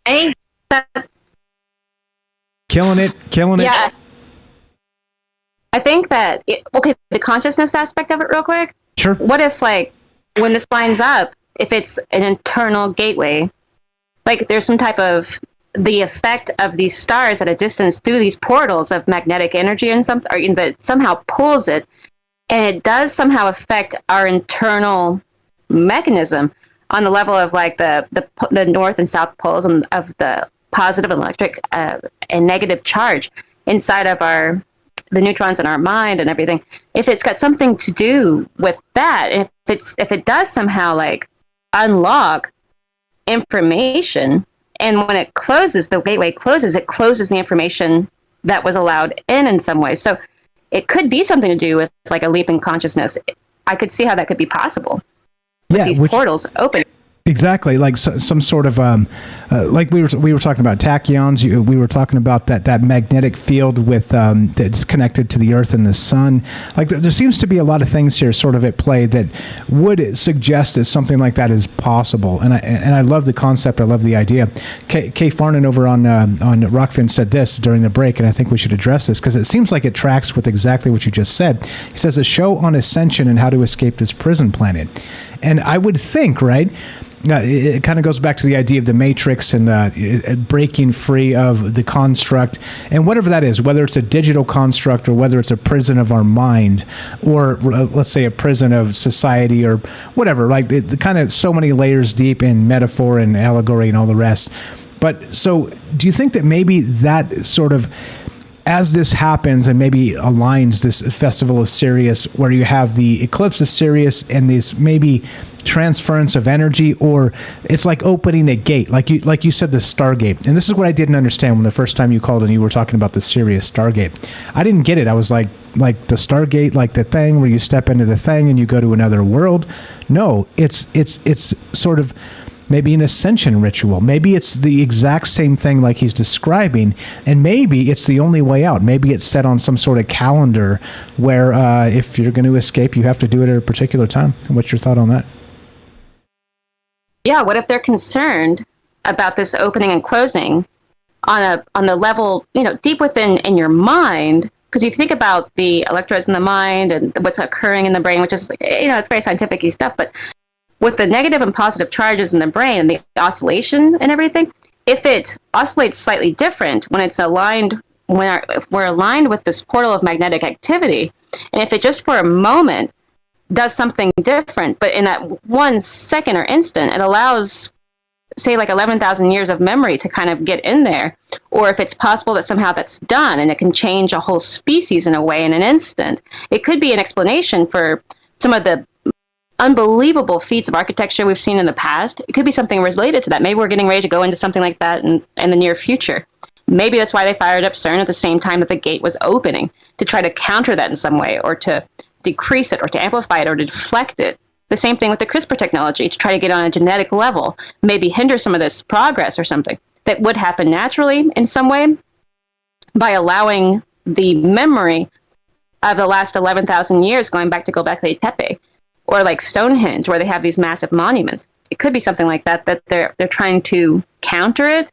Hey.
Killing it.
Yeah. I think that, the consciousness aspect of it real quick.
Sure.
What if, like, when this lines up, if it's an internal gateway, like there's some type of, the effect of these stars at a distance through these portals of magnetic energy and something, or that somehow pulls it, and it does somehow affect our internal mechanism on the level of, like, the north and south poles and of the positive electric and negative charge inside of the neutrons in our mind and everything. If it's got something to do with that, if it does somehow, like, unlock information, and when it closes, the gateway closes, it closes the information that was allowed in some way. So it could be something to do with, like, a leap in consciousness. I could see how that could be possible. With these portals open.
Exactly, like some sort of like we were talking about tachyons. We were talking about that magnetic field with that's connected to the Earth and the Sun. Like there seems to be a lot of things here, sort of at play, that would suggest that something like that is possible. And I love the concept. I love the idea. Kay Farnan over on Rockfin said this during the break, and I think we should address this because it seems like it tracks with exactly what you just said. He says a show on ascension and how to escape this prison planet. And I would think, right, it kind of goes back to the idea of the matrix and the breaking free of the construct and whatever that is, whether it's a digital construct or whether it's a prison of our mind or let's say a prison of society or whatever, like the kind of so many layers deep in metaphor and allegory and all the rest. But so do you think that maybe that sort of, as this happens and maybe aligns this Festival of Sirius where you have the eclipse of Sirius and this maybe transference of energy, or it's like opening a gate, like you said, the Stargate. And this is what I didn't understand when the first time you called and you were talking about the Sirius Stargate. I didn't get it. I was like the Stargate, like the thing where you step into the thing and you go to another world. No, it's sort of maybe an ascension ritual. Maybe it's the exact same thing like he's describing, and maybe it's the only way out. Maybe it's set on some sort of calendar where if you're going to escape, you have to do it at a particular time. What's your thought on that?
Yeah, what if they're concerned about this opening and closing on the level, deep within in your mind? Because if you think about the electrodes in the mind and what's occurring in the brain, which is, it's very scientific-y stuff, but with the negative and positive charges in the brain and the oscillation and everything, if it oscillates slightly different when it's aligned, if we're aligned with this portal of magnetic activity, and if it just for a moment does something different, but in that 1 second or instant, it allows, say, like 11,000 years of memory to kind of get in there, or if it's possible that somehow that's done and it can change a whole species in a way in an instant, it could be an explanation for some of the unbelievable feats of architecture we've seen in the past. It could be something related to that. Maybe we're getting ready to go into something like that in the near future. Maybe that's why they fired up CERN at the same time that the gate was opening, to try to counter that in some way, or to decrease it, or to amplify it, or to deflect it. The same thing with the CRISPR technology, to try to get on a genetic level, maybe hinder some of this progress or something that would happen naturally in some way by allowing the memory of the last 11,000 years going back to Göbekli Tepe. Or like Stonehenge, where they have these massive monuments. It could be something like that they're trying to counter it,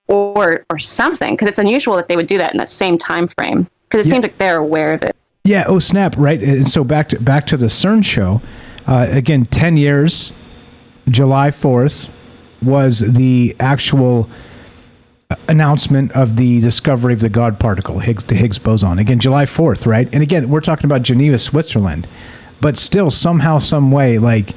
or something, because it's unusual that they would do that in that same time frame, because it seems like they're aware of it.
Yeah. Oh snap! Right. And so back to the CERN show. Again, 10 years. July 4th was the actual announcement of the discovery of the God particle, the Higgs boson. Again, July 4th, right? And again, we're talking about Geneva, Switzerland. But still, somehow, some way, like,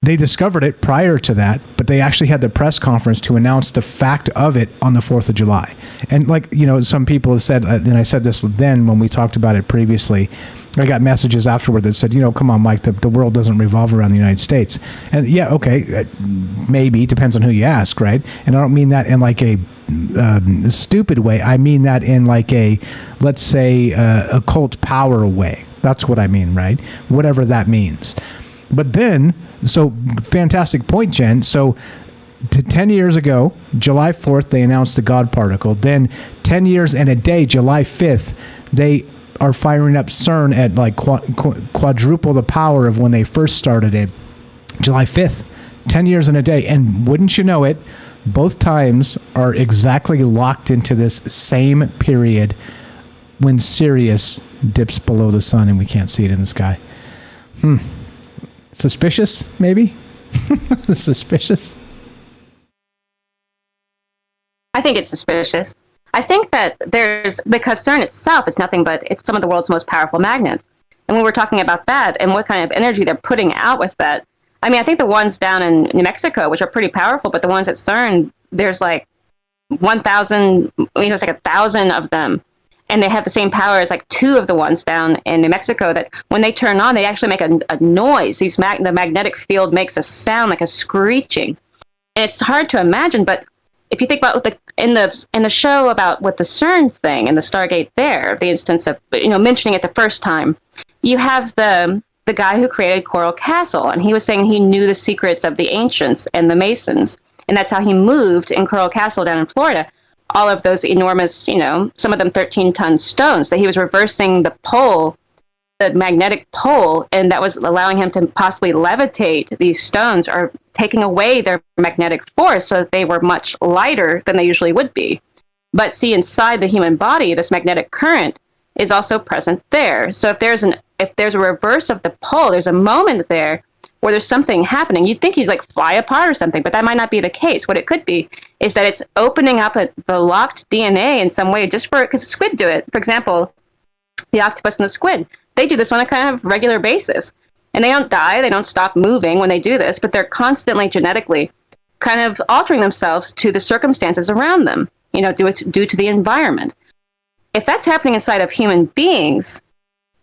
they discovered it prior to that, but they actually had the press conference to announce the fact of it on the 4th of July. And like, some people have said, and I said this then when we talked about it previously, I got messages afterward that said, come on, Mike, the world doesn't revolve around the United States. And yeah, okay, maybe, depends on who you ask, right? And I don't mean that in like a stupid way. I mean that in like a, let's say, occult power way. That's what I mean, right? Whatever that means. But then, so fantastic point, Jen. So 10 years ago, July 4th, they announced the God particle. Then 10 years and a day, July 5th, they are firing up CERN at like quadruple the power of when they first started it. July 5th, 10 years and a day. And wouldn't you know it, both times are exactly locked into this same period when Sirius dips below the sun and we can't see it in the sky. Suspicious, maybe? Suspicious?
I think it's suspicious. I think that because CERN itself is nothing but, it's some of the world's most powerful magnets. And when we're talking about that and what kind of energy they're putting out with that, I mean, I think the ones down in New Mexico, which are pretty powerful, but the ones at CERN, there's like 1,000, it's like 1,000 of them. And they have the same power as like 2 of the ones down in New Mexico that when they turn on, they actually make a noise. The magnetic field makes a sound like a screeching. And it's hard to imagine, but if you think about in the show about with the CERN thing and the Stargate there, the instance of mentioning it the first time, you have the guy who created Coral Castle, and he was saying he knew the secrets of the ancients and the Masons, and that's how he moved in Coral Castle down in Florida. All of those enormous, some of them 13-ton stones, that he was reversing the pole, the magnetic pole, and that was allowing him to possibly levitate these stones or taking away their magnetic force so that they were much lighter than they usually would be. But see, inside the human body, this magnetic current is also present there. So if there's a reverse of the pole, there's a moment there where there's something happening. You'd think you'd like fly apart or something, but that might not be the case. What it could be is that it's opening up the locked DNA in some way, just because the squid do it. For example, the octopus and the squid, they do this on a kind of regular basis. And they don't die, they don't stop moving when they do this, but they're constantly genetically kind of altering themselves to the circumstances around them, due to the environment. If that's happening inside of human beings,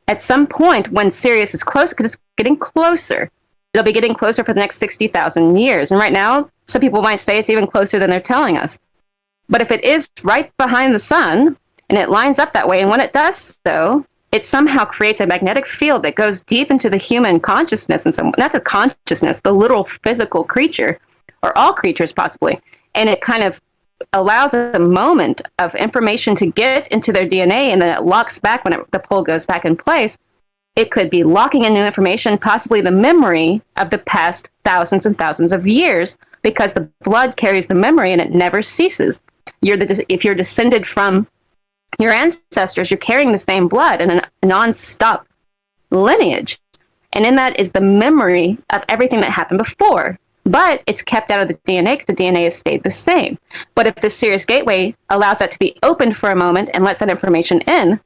at some point when Sirius is close, because it's getting closer, it'll be getting closer for the next 60,000 years. And right now, some people might say it's even closer than they're telling us. But if it is right behind the sun, and it lines up that way, and when it does so, it somehow creates a magnetic field that goes deep into the human consciousness, and not the consciousness, the literal physical creature, or all creatures possibly. And it kind of allows a moment of information to get into their DNA, and then it locks back when the pull goes back in place. It could be locking in new information, possibly the memory of the past thousands and thousands of years, because the blood carries the memory and it never ceases. If you're descended from your ancestors, you're carrying the same blood and a non-stop lineage. And in that is the memory of everything that happened before. But it's kept out of the DNA because the DNA has stayed the same. But if the Sirius Gateway allows that to be opened for a moment and lets that information in,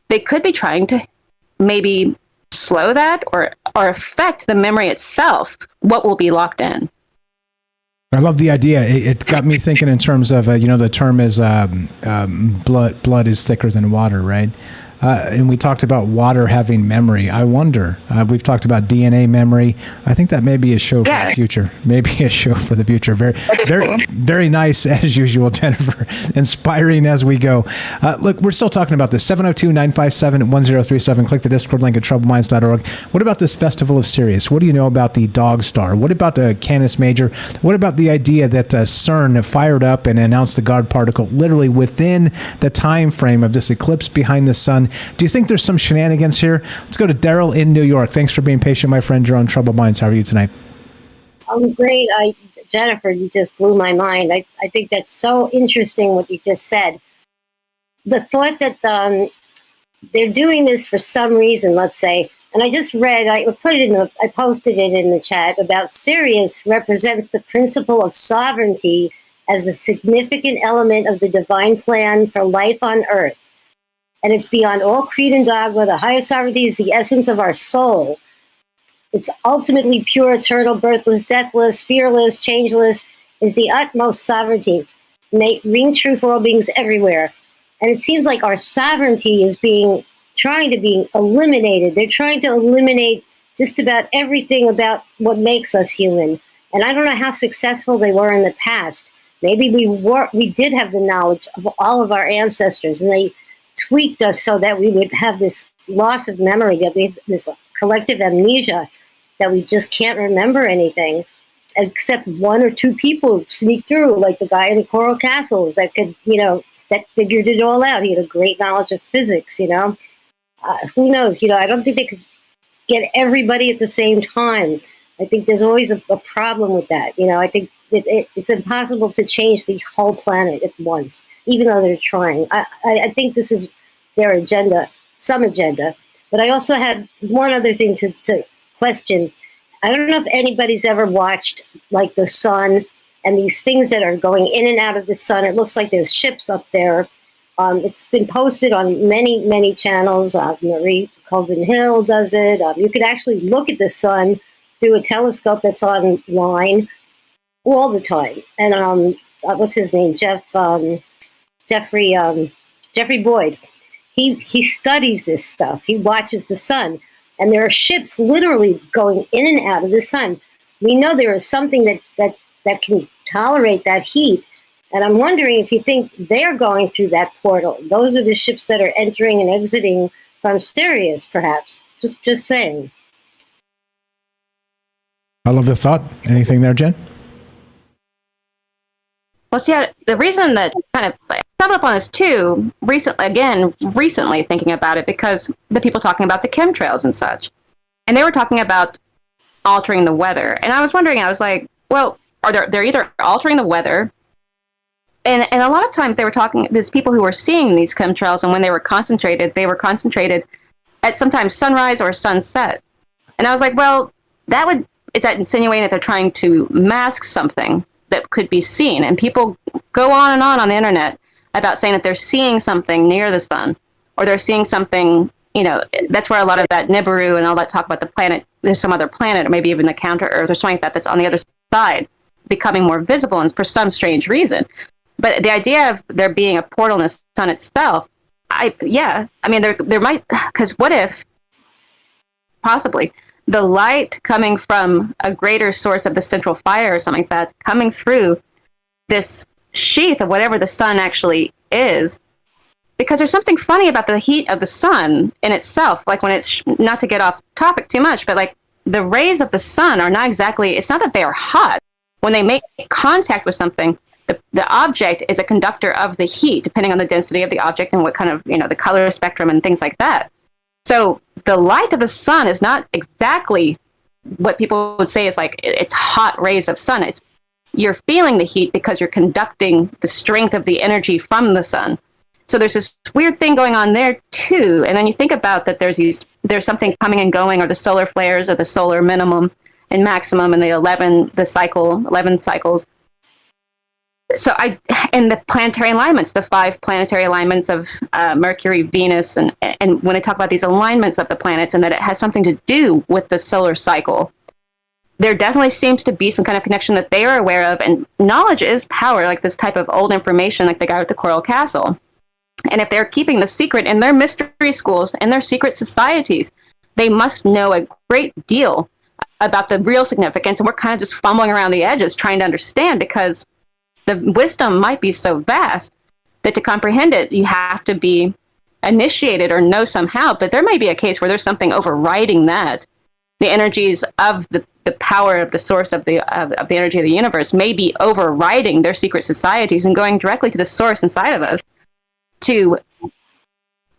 they could be trying to maybe slow that or affect the memory itself, what will be locked in.
I love the idea. It got me thinking in terms of, the term is blood is thicker than water, right? And we talked about water having memory. I wonder, we've talked about DNA memory. I think that may be a show for the future. Maybe a show for the future. Very, very, very nice as usual, Jennifer. Inspiring as we go. Look, we're still talking about this. 702-957-1037. Click the Discord link at troubledminds.org. What about this Festival of Sirius? What do you know about the Dog Star? What about the Canis Major? What about the idea that CERN fired up and announced the God particle literally within the time frame of this eclipse behind the sun? Do you think there's some shenanigans here? Let's go to Daryl in New York. Thanks for being patient, my friend. You're on Troubled Minds. How are you tonight?
I'm great. Jennifer, you just blew my mind. I think that's so interesting what you just said. The thought that they're doing this for some reason, let's say, and I just read, I posted it in the chat about Sirius represents the principle of sovereignty as a significant element of the divine plan for life on Earth. And it's beyond all creed and dogma. The highest sovereignty is the essence of our soul. It's ultimately pure, eternal, birthless, deathless, fearless, changeless, is the utmost sovereignty. May ring true for all beings everywhere. And it seems like our sovereignty is trying to be eliminated. They're trying to eliminate just about everything about what makes us human. And I don't know how successful they were in the past. Maybe we did have the knowledge of all of our ancestors, and they tweaked us so that we would have this loss of memory, that we have this collective amnesia, that we just can't remember anything, except one or two people sneak through, like the guy in the Coral Castles that could, that figured it all out. He had a great knowledge of physics, who knows? I don't think they could get everybody at the same time. I think there's always a problem with that. I think it's impossible to change the whole planet at once, even though they're trying. I think this is their agenda, some agenda. But I also had one other thing to question. I don't know if anybody's ever watched, like, the sun and these things that are going in and out of the sun. It looks like there's ships up there. It's been posted on many, many channels. Marie Colvin Hill does it. You could actually look at the sun through a telescope that's online all the time. And what's his name? Jeffrey Boyd. He studies this stuff. He watches the sun, and there are ships literally going in and out of the sun. We know there is something that can tolerate that heat, and I'm wondering if you think they're going through that portal. Those are the ships that are entering and exiting from Sirius, perhaps. Just saying.
I love the thought. Anything there, Jen?
Well, see, the reason that kind of stumbled up on this too, recently thinking about it, because the people talking about the chemtrails and such, and they were talking about altering the weather, and I was wondering, well, they're either altering the weather, and a lot of times they were talking, there's people who were seeing these chemtrails, and when they were concentrated at sometimes sunrise or sunset, and I was like, well, is that insinuating that they're trying to mask something that could be seen? And people go on the internet about saying that they're seeing something near the sun, or they're seeing something, that's where a lot of that Nibiru and all that talk about the planet, there's some other planet, or maybe even the counter Earth or something like that that's on the other side, becoming more visible, and for some strange reason. But the idea of there being a portal in the sun itself, there might, because what if, possibly, the light coming from a greater source of the central fire or something like that, coming through this sheath of whatever the sun actually is, because there's something funny about the heat of the sun in itself, like when it's, not to get off topic too much, but like the rays of the sun are not exactly, it's not that they are hot. When they make contact with something, the object is a conductor of the heat, depending on the density of the object and what kind of, the color spectrum and things like that. So the light of the sun is not exactly what people would say is like, it's hot rays of sun. You're feeling the heat because you're conducting the strength of the energy from the sun. So there's this weird thing going on there too. And then you think about that there's something coming and going, or the solar flares, or the solar minimum and maximum, and the 11 cycles. So and the planetary alignments, the 5 planetary alignments of Mercury, Venus, and when I talk about these alignments of the planets and that it has something to do with the solar cycle, there definitely seems to be some kind of connection that they are aware of. And knowledge is power, like this type of old information, like the guy with the coral castle. And if they're keeping the secret in their mystery schools and their secret societies, they must know a great deal about the real significance. And we're kind of just fumbling around the edges trying to understand, because the wisdom might be so vast that to comprehend it, you have to be initiated or know somehow. But there may be a case where there's something overriding that. The energies of the power of the source of the energy of the universe may be overriding their secret societies and going directly to the source inside of us to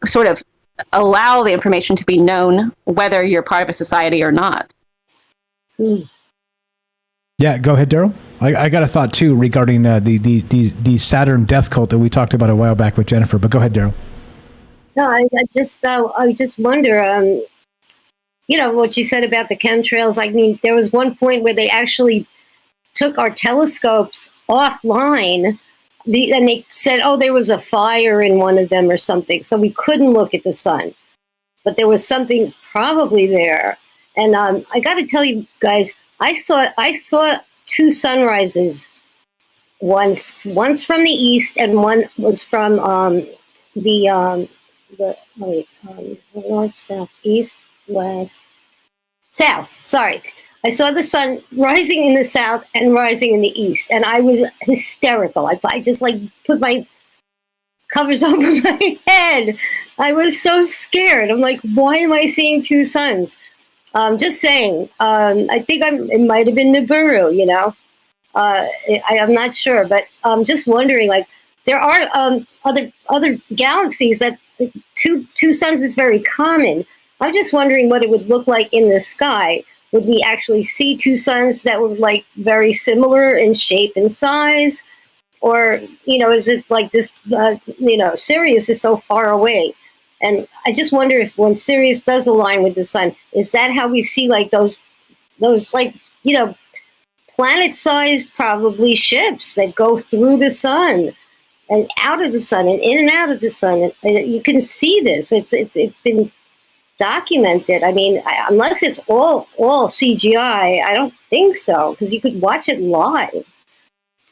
sort of allow the information to be known, whether you're part of a society or not.
Yeah, go ahead, Daryl. I got a thought too regarding the Saturn death cult that we talked about a while back with Jennifer. But go ahead, Daryl.
No, I just wonder. What you said about the chemtrails. I mean, there was one point where they actually took our telescopes offline, and they said, "Oh, there was a fire in one of them or something, so we couldn't look at the sun." But there was something probably there, and I got to tell you guys, I saw 2 sunrises. Once from the east, and one was from the north, south, east, west, south. Sorry, I saw the sun rising in the south and rising in the east, and I was hysterical. I just put my covers over my head. I was so scared. I'm like, why am I seeing 2 suns? Just saying. I think it might have been Nibiru. I'm not sure, but I'm just wondering. Like, there are other galaxies that two suns is very common. I'm just wondering what it would look like in the sky. Would we actually see 2 suns that were like very similar in shape and size? Or, is it like this, Sirius is so far away. And I just wonder if when Sirius does align with the sun, is that how we see like those planet-sized probably ships that go through the sun and out of the sun and in and out of the sun? And you can see this. It's been documented. I mean, unless it's all CGI, I don't think so, because you could watch it live.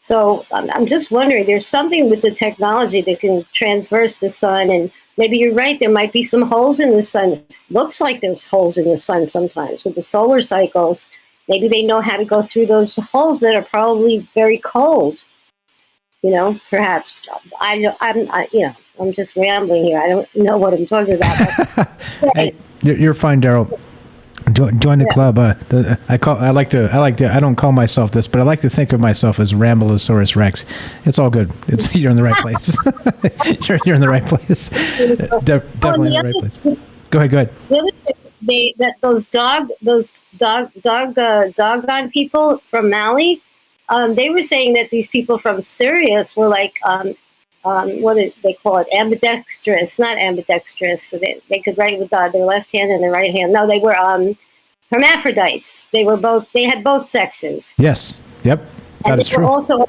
So I'm just wondering, there's something with the technology that can transverse the sun, and maybe you're right, there might be some holes in the sun. Looks like there's holes in the sun sometimes with the solar cycles. Maybe they know how to go through those holes that are probably very cold. Perhaps. I'm just rambling here. I don't know what I'm talking about.
Hey, you're fine, Daryl. Join the club. I don't call myself this, but I like to think of myself as Ramblosaurus Rex. It's all good. You're in the right place. you're in the right place. Definitely in the right place. Go ahead.
The other thing, those Dogon people from Mali, they were saying that these people from Sirius were like, what did they call it? Ambidextrous, not ambidextrous. So they could write with their left hand and their right hand. No, they were, hermaphrodites. They had both sexes.
Yes. Yep. That
And
is
they were
true.
also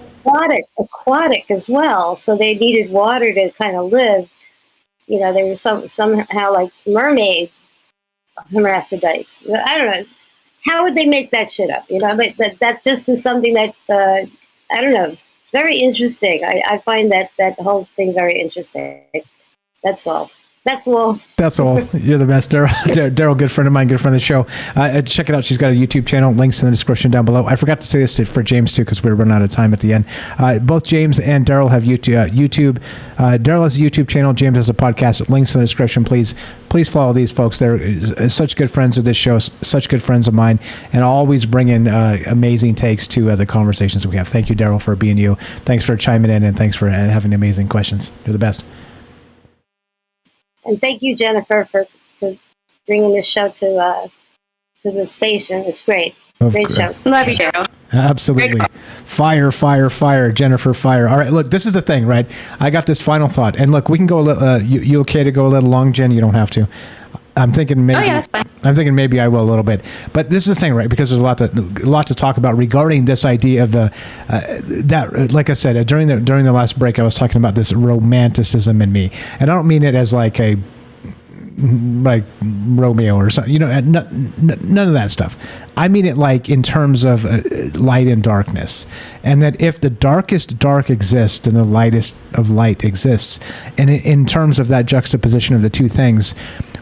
aquatic as well. So they needed water to kind of live. You know, they were somehow like mermaid hermaphrodites. I don't know. How would they make that shit up? You know, that just is something that, I don't know, very interesting. I find that whole thing very interesting. That's all. That's all.
That's all. You're the best, Daryl. Daryl, good friend of mine, good friend of the show. Check it out. She's got a YouTube channel. Links in the description down below. I forgot to say this for James too, because we were running out of time at the end. Both James and Daryl have YouTube. Daryl has a YouTube channel. James has a podcast. Links in the description. Please follow these folks. They're such good friends of this show, such good friends of mine, and always bring in amazing takes to the conversations we have. Thank you, Daryl, for being you. Thanks for chiming in, and thanks for having amazing questions. You're the best.
And thank you, Jennifer, for bringing this show to the station. It's great. Great show.
Love you, Daryl.
Absolutely. Fire, Jennifer, fire. All right, look, this is the thing, right? I got this final thought. And look, we can go a little, you okay to go a little long, Jen? You don't have to. I'm thinking maybe.
Oh, yeah, that's fine.
I'm thinking maybe I will a little bit, but this is the thing, right? Because there's a lot to talk about regarding this idea of that. Like I said, during the last break, I was talking about this romanticism in me, and I don't mean it as like Romeo or something, you know, none of that stuff. I mean it like in terms of light and darkness, and that if the darkest dark exists, then the lightest of light exists. And in terms of that juxtaposition of the two things,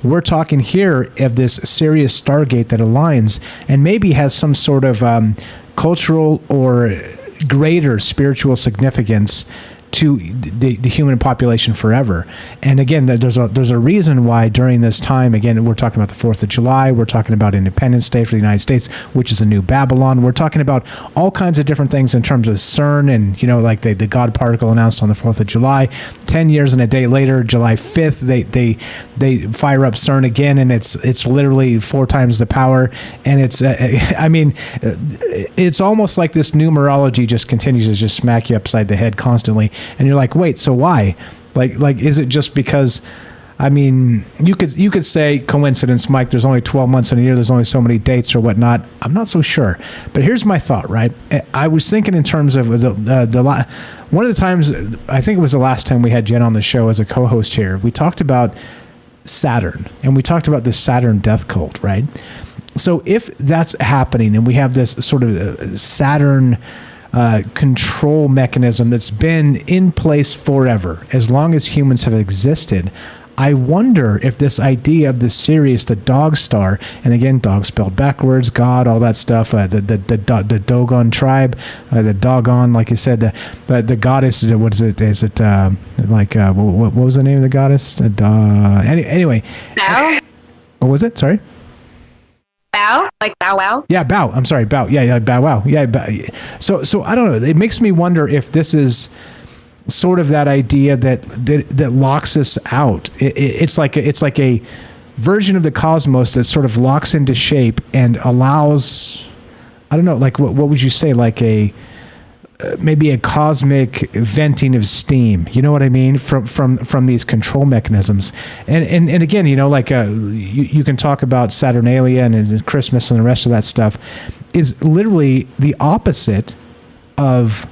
we're talking here of this Sirius Stargate that aligns and maybe has some sort of cultural or greater spiritual significance to the human population forever. And again, there's a reason why during this time, again, we're talking about the 4th of July, we're talking about Independence Day for the United States, which is a new Babylon. We're talking about all kinds of different things in terms of CERN and, you know, like the God particle announced on the 4th of July. 10 years and a day later, July 5th, they fire up CERN again, and it's literally 4 times the power. And it's, I mean, it's almost like this numerology just continues to just smack you upside the head constantly. And you're like, wait, so why? Like, is it just because? I mean, you could say coincidence, Mike. There's only 12 months in a year. There's only so many dates or whatnot. I'm not so sure. But here's my thought. Right? I was thinking in terms of one of the times. I think it was the last time we had Jen on the show as a co-host here. We talked about Saturn, and we talked about the Saturn death cult. Right? So if that's happening, and we have this sort of Saturn control mechanism that's been in place forever, as long as humans have existed, I wonder if this idea of the Sirius, the dog star, and again, dog spelled backwards, God, all that stuff, the Dogon Tribe, the Dogon, like you said, the goddess, what is it? Is it what was the name of the goddess? Anyway.
Bow?
What was it? Sorry?
Bow? Like Bow Wow?
Yeah, Bow. I'm sorry, Bow. Yeah, Bow Wow. Yeah, So I don't know. It makes me wonder if this is sort of that idea that locks us out. It's like a version of the cosmos that sort of locks into shape and allows, I don't know, like what would you say, like maybe a cosmic venting of steam, you know what I mean, from these control mechanisms. And again, you know, like you can talk about Saturnalia and Christmas and the rest of that stuff is literally the opposite of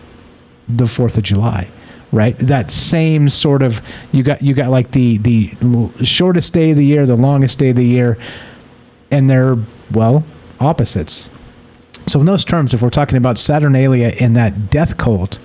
the 4th of July, right? That same sort of, you got like the shortest day of the year, the longest day of the year, and they're, well, opposites. So in those terms, if we're talking about Saturnalia and that death cult,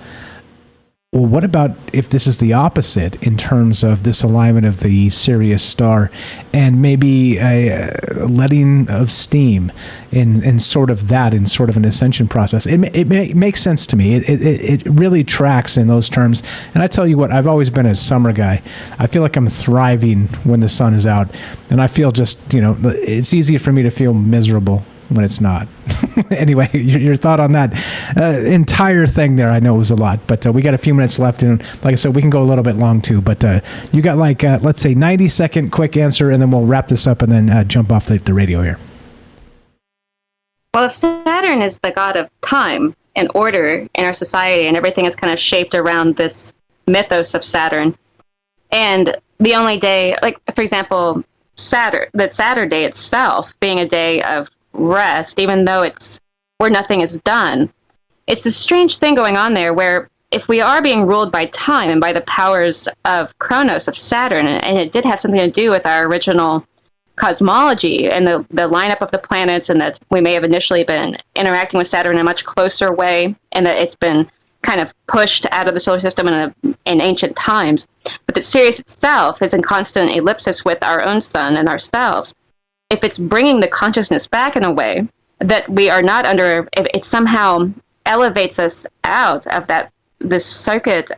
well, what about if this is the opposite in terms of this alignment of the Sirius star and maybe a letting of steam in sort of an ascension process? It makes sense to me. It really tracks in those terms. And I tell you what, I've always been a summer guy. I feel like I'm thriving when the sun is out. And I feel just, you know, it's easy for me to feel miserable when it's not. Anyway, your thought on that entire thing there, I know it was a lot, but we got a few minutes left, and like I said, we can go a little bit long too, but you got like, let's say 90-second quick answer, and then we'll wrap this up and then jump off the radio here.
Well, if Saturn is the god of time and order in our society, and everything is kind of shaped around this mythos of Saturn, and the only day, like, for example, Saturday itself being a day of rest, even though it's where nothing is done. It's this strange thing going on there where if we are being ruled by time and by the powers of Kronos, of Saturn, and it did have something to do with our original cosmology and the lineup of the planets, and that we may have initially been interacting with Saturn in a much closer way, and that it's been kind of pushed out of the solar system in ancient times, but that Sirius itself is in constant ellipsis with our own sun and ourselves. If it's bringing the consciousness back in a way that we are not under, if it somehow elevates us out of this circuit,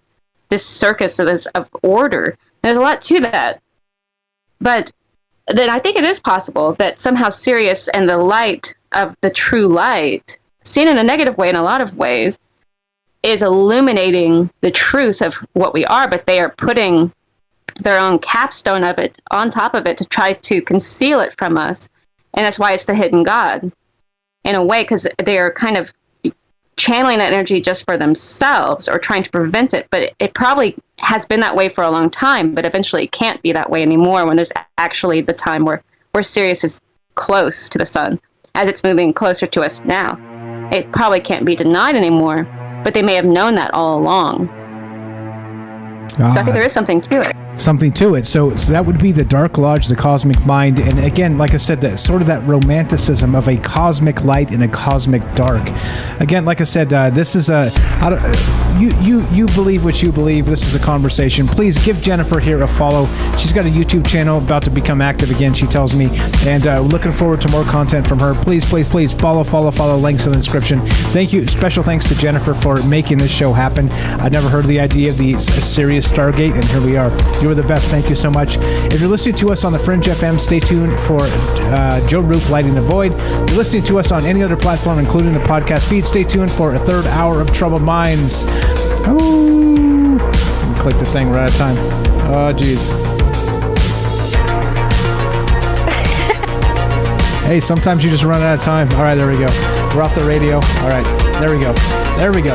this circus of order. There's a lot to that. But then I think it is possible that somehow Sirius and the light of the true light, seen in a negative way in a lot of ways, is illuminating the truth of what we are, but they are putting their own capstone of it on top of it to try to conceal it from us. And that's why it's the hidden God, in a way, because they are kind of channeling that energy just for themselves or trying to prevent it. But it probably has been that way for a long time, but eventually it can't be that way anymore when there's actually the time where Sirius is close to the sun, as it's moving closer to us now. It probably can't be denied anymore, but they may have known that all along. So I think there is something to it.
Something to it. So that would be the Dark Lodge, the cosmic mind, and again, like I said, that sort of that romanticism of a cosmic light and a cosmic dark. Again, like I said, this is you believe what you believe. This is a conversation. Please give Jennifer here a follow. She's got a YouTube channel about to become active again, she tells me, and looking forward to more content from her. Please follow. Links in the description. Thank you. Special thanks to Jennifer for making this show happen. I'd never heard of the idea of the Sirius Stargate, and here we are. You are the best. Thank you so much. If you're listening to us on the Fringe FM, stay tuned for Joe Roop, Lighting the Void. If you're listening to us on any other platform, including the podcast feed, stay tuned for a third hour of Troubled Minds. Oh, click the thing, we're out of time. Oh, geez. Hey, sometimes you just run out of time. All right, there we go. We're off the radio. All right, there we go.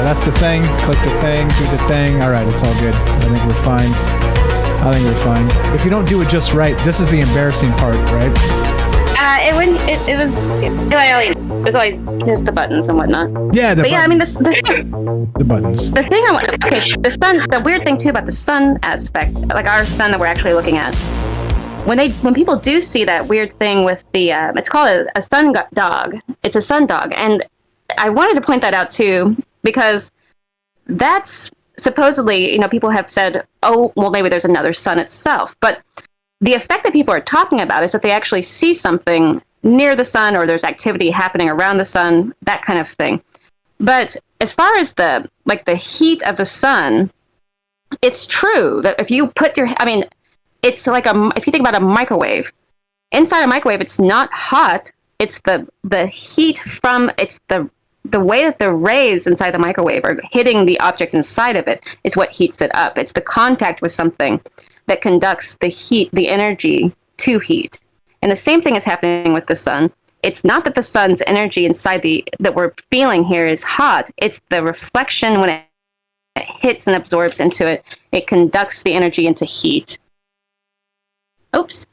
That's the thing. Click the thing, do the thing. All right, it's all good. I think we're fine. If you don't do it just right, this is the embarrassing part, right?
It was always just the buttons and whatnot.
Yeah,
the buttons.
The buttons.
The thing the sun. The weird thing too about the sun aspect, like our sun that we're actually looking at, when people do see that weird thing with the, it's called a sun dog. It's a sun dog, and I wanted to point that out too because that's supposedly, people have said, oh, well, maybe there's another sun itself, but the effect that people are talking about is that they actually see something near the sun, or there's activity happening around the sun, that kind of thing. But as far as the heat of the sun, it's true that if you put it's like if you think about a microwave, inside a microwave, it's not hot. It's the heat from, it's the way that the rays inside the microwave are hitting the object inside of it is what heats it up. It's the contact with something that conducts the heat, the energy to heat. And the same thing is happening with the sun. It's not that the sun's energy inside that we're feeling here is hot. It's the reflection when it hits and absorbs into it. It conducts the energy into heat. Oops.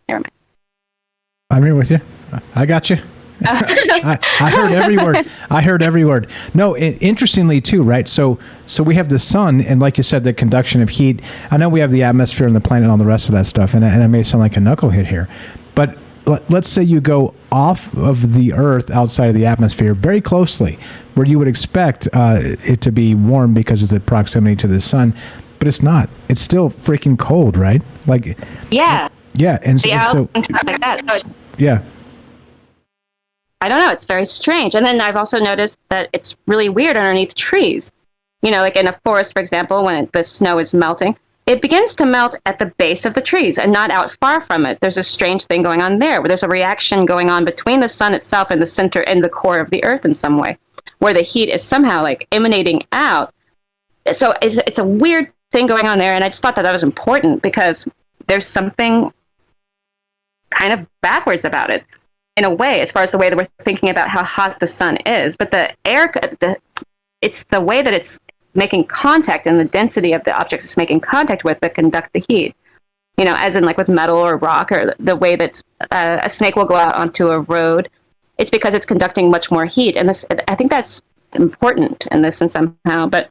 Never mind.
I'm here with you. I got you. I heard every word. No, interestingly too, right? So we have the sun, and like you said, the conduction of heat. I know we have the atmosphere and the planet and all the rest of that stuff, and it may sound like a knuckle hit here, but let's say you go off of the Earth outside of the atmosphere very closely, where you would expect it to be warm because of the proximity to the sun, but it's not. It's still freaking cold, right? Like
yeah,
and
so like that. So
yeah.
I don't know. It's very strange. And then I've also noticed that it's really weird underneath trees. Like in a forest, for example, when the snow is melting, it begins to melt at the base of the trees and not out far from it. There's a strange thing going on there, where there's a reaction going on between the sun itself and the center and the core of the earth in some way, where the heat is somehow like emanating out. So it's a weird thing going on there. And I just thought that was important because there's something kind of backwards about it. In a way, as far as the way that we're thinking about how hot the sun is, but the air, it's the way that it's making contact and the density of the objects it's making contact with that conduct the heat. As in like with metal or rock, or the way that a snake will go out onto a road. it's because it's conducting much more heat. And this, I think that's important in this and somehow. But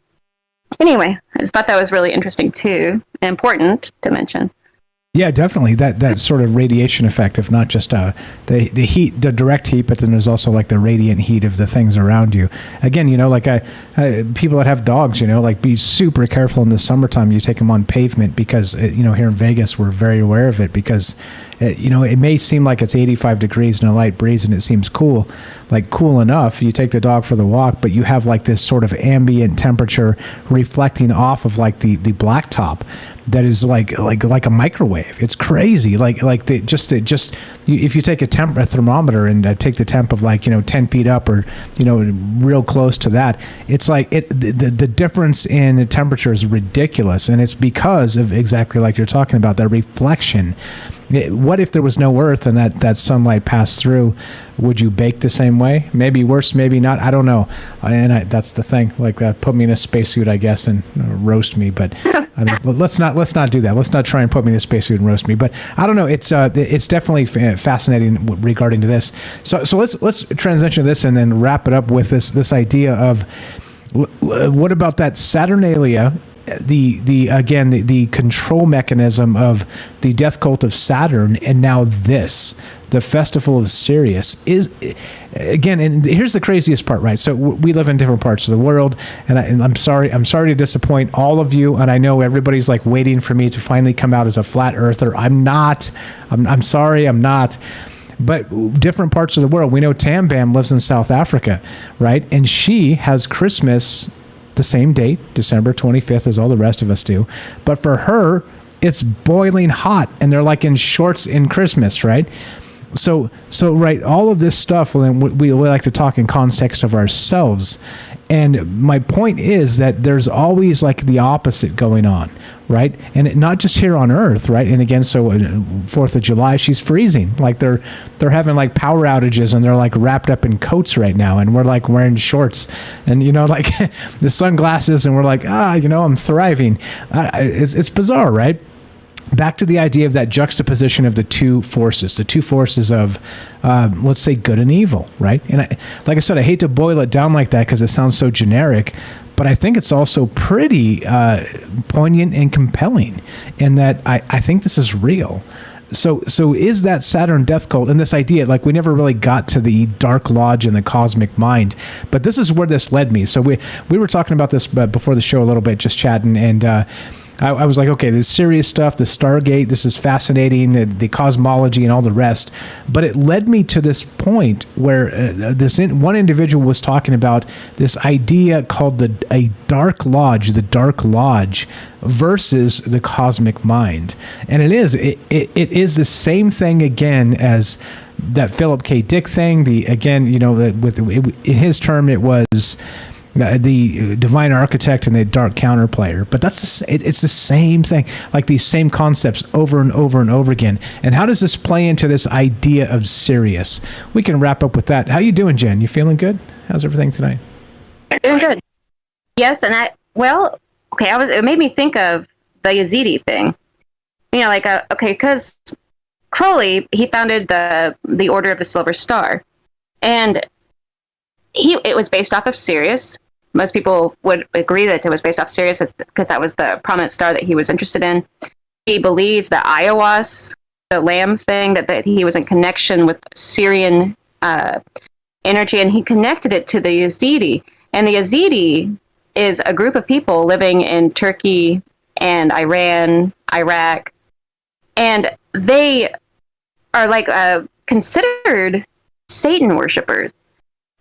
anyway, I just thought that was really interesting too, and important to mention.
Yeah, definitely. That sort of radiation effect of not just the heat, the direct heat, but then there's also like the radiant heat of the things around you. Again, like people that have dogs, like be super careful in the summertime. You take them on pavement because, here in Vegas, we're very aware of it because, it may seem like it's 85 degrees and a light breeze and it seems cool enough. You take the dog for the walk, but you have like this sort of ambient temperature reflecting off of like the blacktop. That is like a microwave. It's crazy. If you take a thermometer and take the temp of 10 feet up or real close to that, it's like the difference in the temperature is ridiculous, and it's because of exactly like you're talking about, that reflection. What if there was no Earth and that sunlight passed through? Would you bake the same way? Maybe worse, maybe not. I don't know. And that's the thing. Put me in a spacesuit, I guess, and roast me. But I mean, let's not do that. Let's not try and put me in a spacesuit and roast me. But I don't know. It's definitely fascinating regarding to this. So let's transition to this and then wrap it up with this idea of what about that Saturnalia? The control mechanism of the death cult of Saturn, and now the Festival of Sirius is again. And here's the craziest part, right? So we live in different parts of the world, and I'm sorry to disappoint all of you, and I know everybody's like waiting for me to finally come out as a flat earther. I'm not. I'm sorry, I'm not. But different parts of the world. We know Tam Bam lives in South Africa, right? And she has Christmas the same date, December 25th, as all the rest of us do. But for her, it's boiling hot, and they're like in shorts in Christmas, right? So right, all of this stuff, we like to talk in context of ourselves. And my point is that there's always like the opposite going on, right? And not just here on Earth, right? And again, so 4th of July, she's freezing. Like they're having like power outages, and they're like wrapped up in coats right now, and we're like wearing shorts and like the sunglasses, and we're like I'm thriving. It's bizarre, right? Back to the idea of that juxtaposition of the two forces of, let's say, good and evil, right? And like I said, I hate to boil it down like that because it sounds so generic, but I think it's also pretty poignant and compelling in that I think this is real. So is that Saturn death cult and this idea, like we never really got to the Dark Lodge and the cosmic mind, but this is where this led me. So we were talking about this before the show a little bit, just chatting, and I was like, okay, this Sirius stuff, the Stargate, this is fascinating, the cosmology and all the rest. But it led me to this point where one individual was talking about this idea called a Dark Lodge, the Dark Lodge versus the cosmic mind. And it is the same thing again as that Philip K. Dick thing. In his term, it was the divine architect and the dark counterplayer, but it's the same thing, like these same concepts over and over and over again. And how does this play into this idea of Sirius? We can wrap up with that. How you doing, Jen? You feeling good? How's everything tonight?
Doing good. Yes, and it made me think of the Yazidi thing. Because Crowley, he founded the Order of the Silver Star, and it was based off of Sirius. Most people would agree that it was based off Sirius because that was the prominent star that he was interested in. He believed that Iowas, the lamb thing, that he was in connection with Syrian energy, and he connected it to the Yazidi. And the Yazidi is a group of people living in Turkey and Iran, Iraq, and they are like considered Satan worshippers.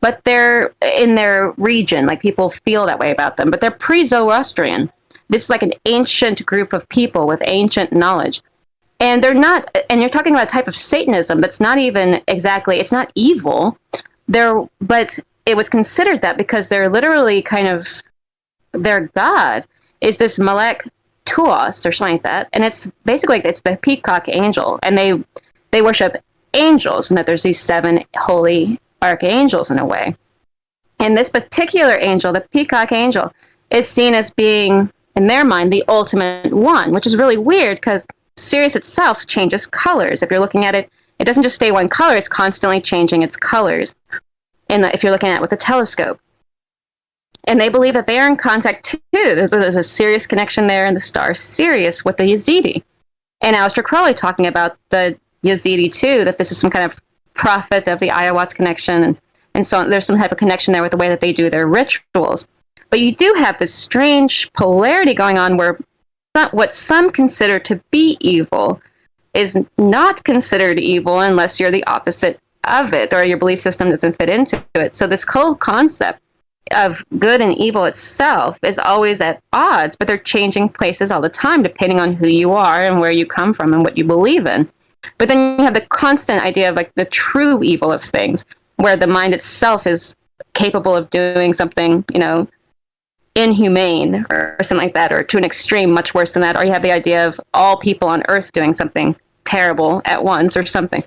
But they're in their region, like people feel that way about them. But they're pre-Zoroastrian. This is like an ancient group of people with ancient knowledge. And they're not, and you're talking about a type of Satanism that's not even exactly, it's not evil. But it was considered that because they're literally their god is this Malek Tuos or something like that. And it's basically, it's the peacock angel. And they worship angels, and that there's these 7 holy archangels in a way. And this particular angel, the peacock angel, is seen as being, in their mind, the ultimate one, which is really weird because Sirius itself changes colors. If you're looking at it it doesn't just stay one color, it's constantly changing its colors. And if you're looking at it with a telescope. And they believe that they are in contact too. There's a serious connection there in the star Sirius with the Yazidi. And Aleister Crowley talking about the Yazidi too, that this is some kind of prophet of the ayahuasca connection and so on. There's some type of connection there with the way that they do their rituals. But you do have this strange polarity going on where what some consider to be evil is not considered evil unless you're the opposite of it or your belief system doesn't fit into it. So this whole concept of good and evil itself is always at odds, but they're changing places all the time depending on who you are and where you come from and what you believe in. But then you have the constant idea of like the true evil of things, where the mind itself is capable of doing something, inhumane or something like that, or to an extreme much worse than that. Or you have the idea of all people on earth doing something terrible at once or something.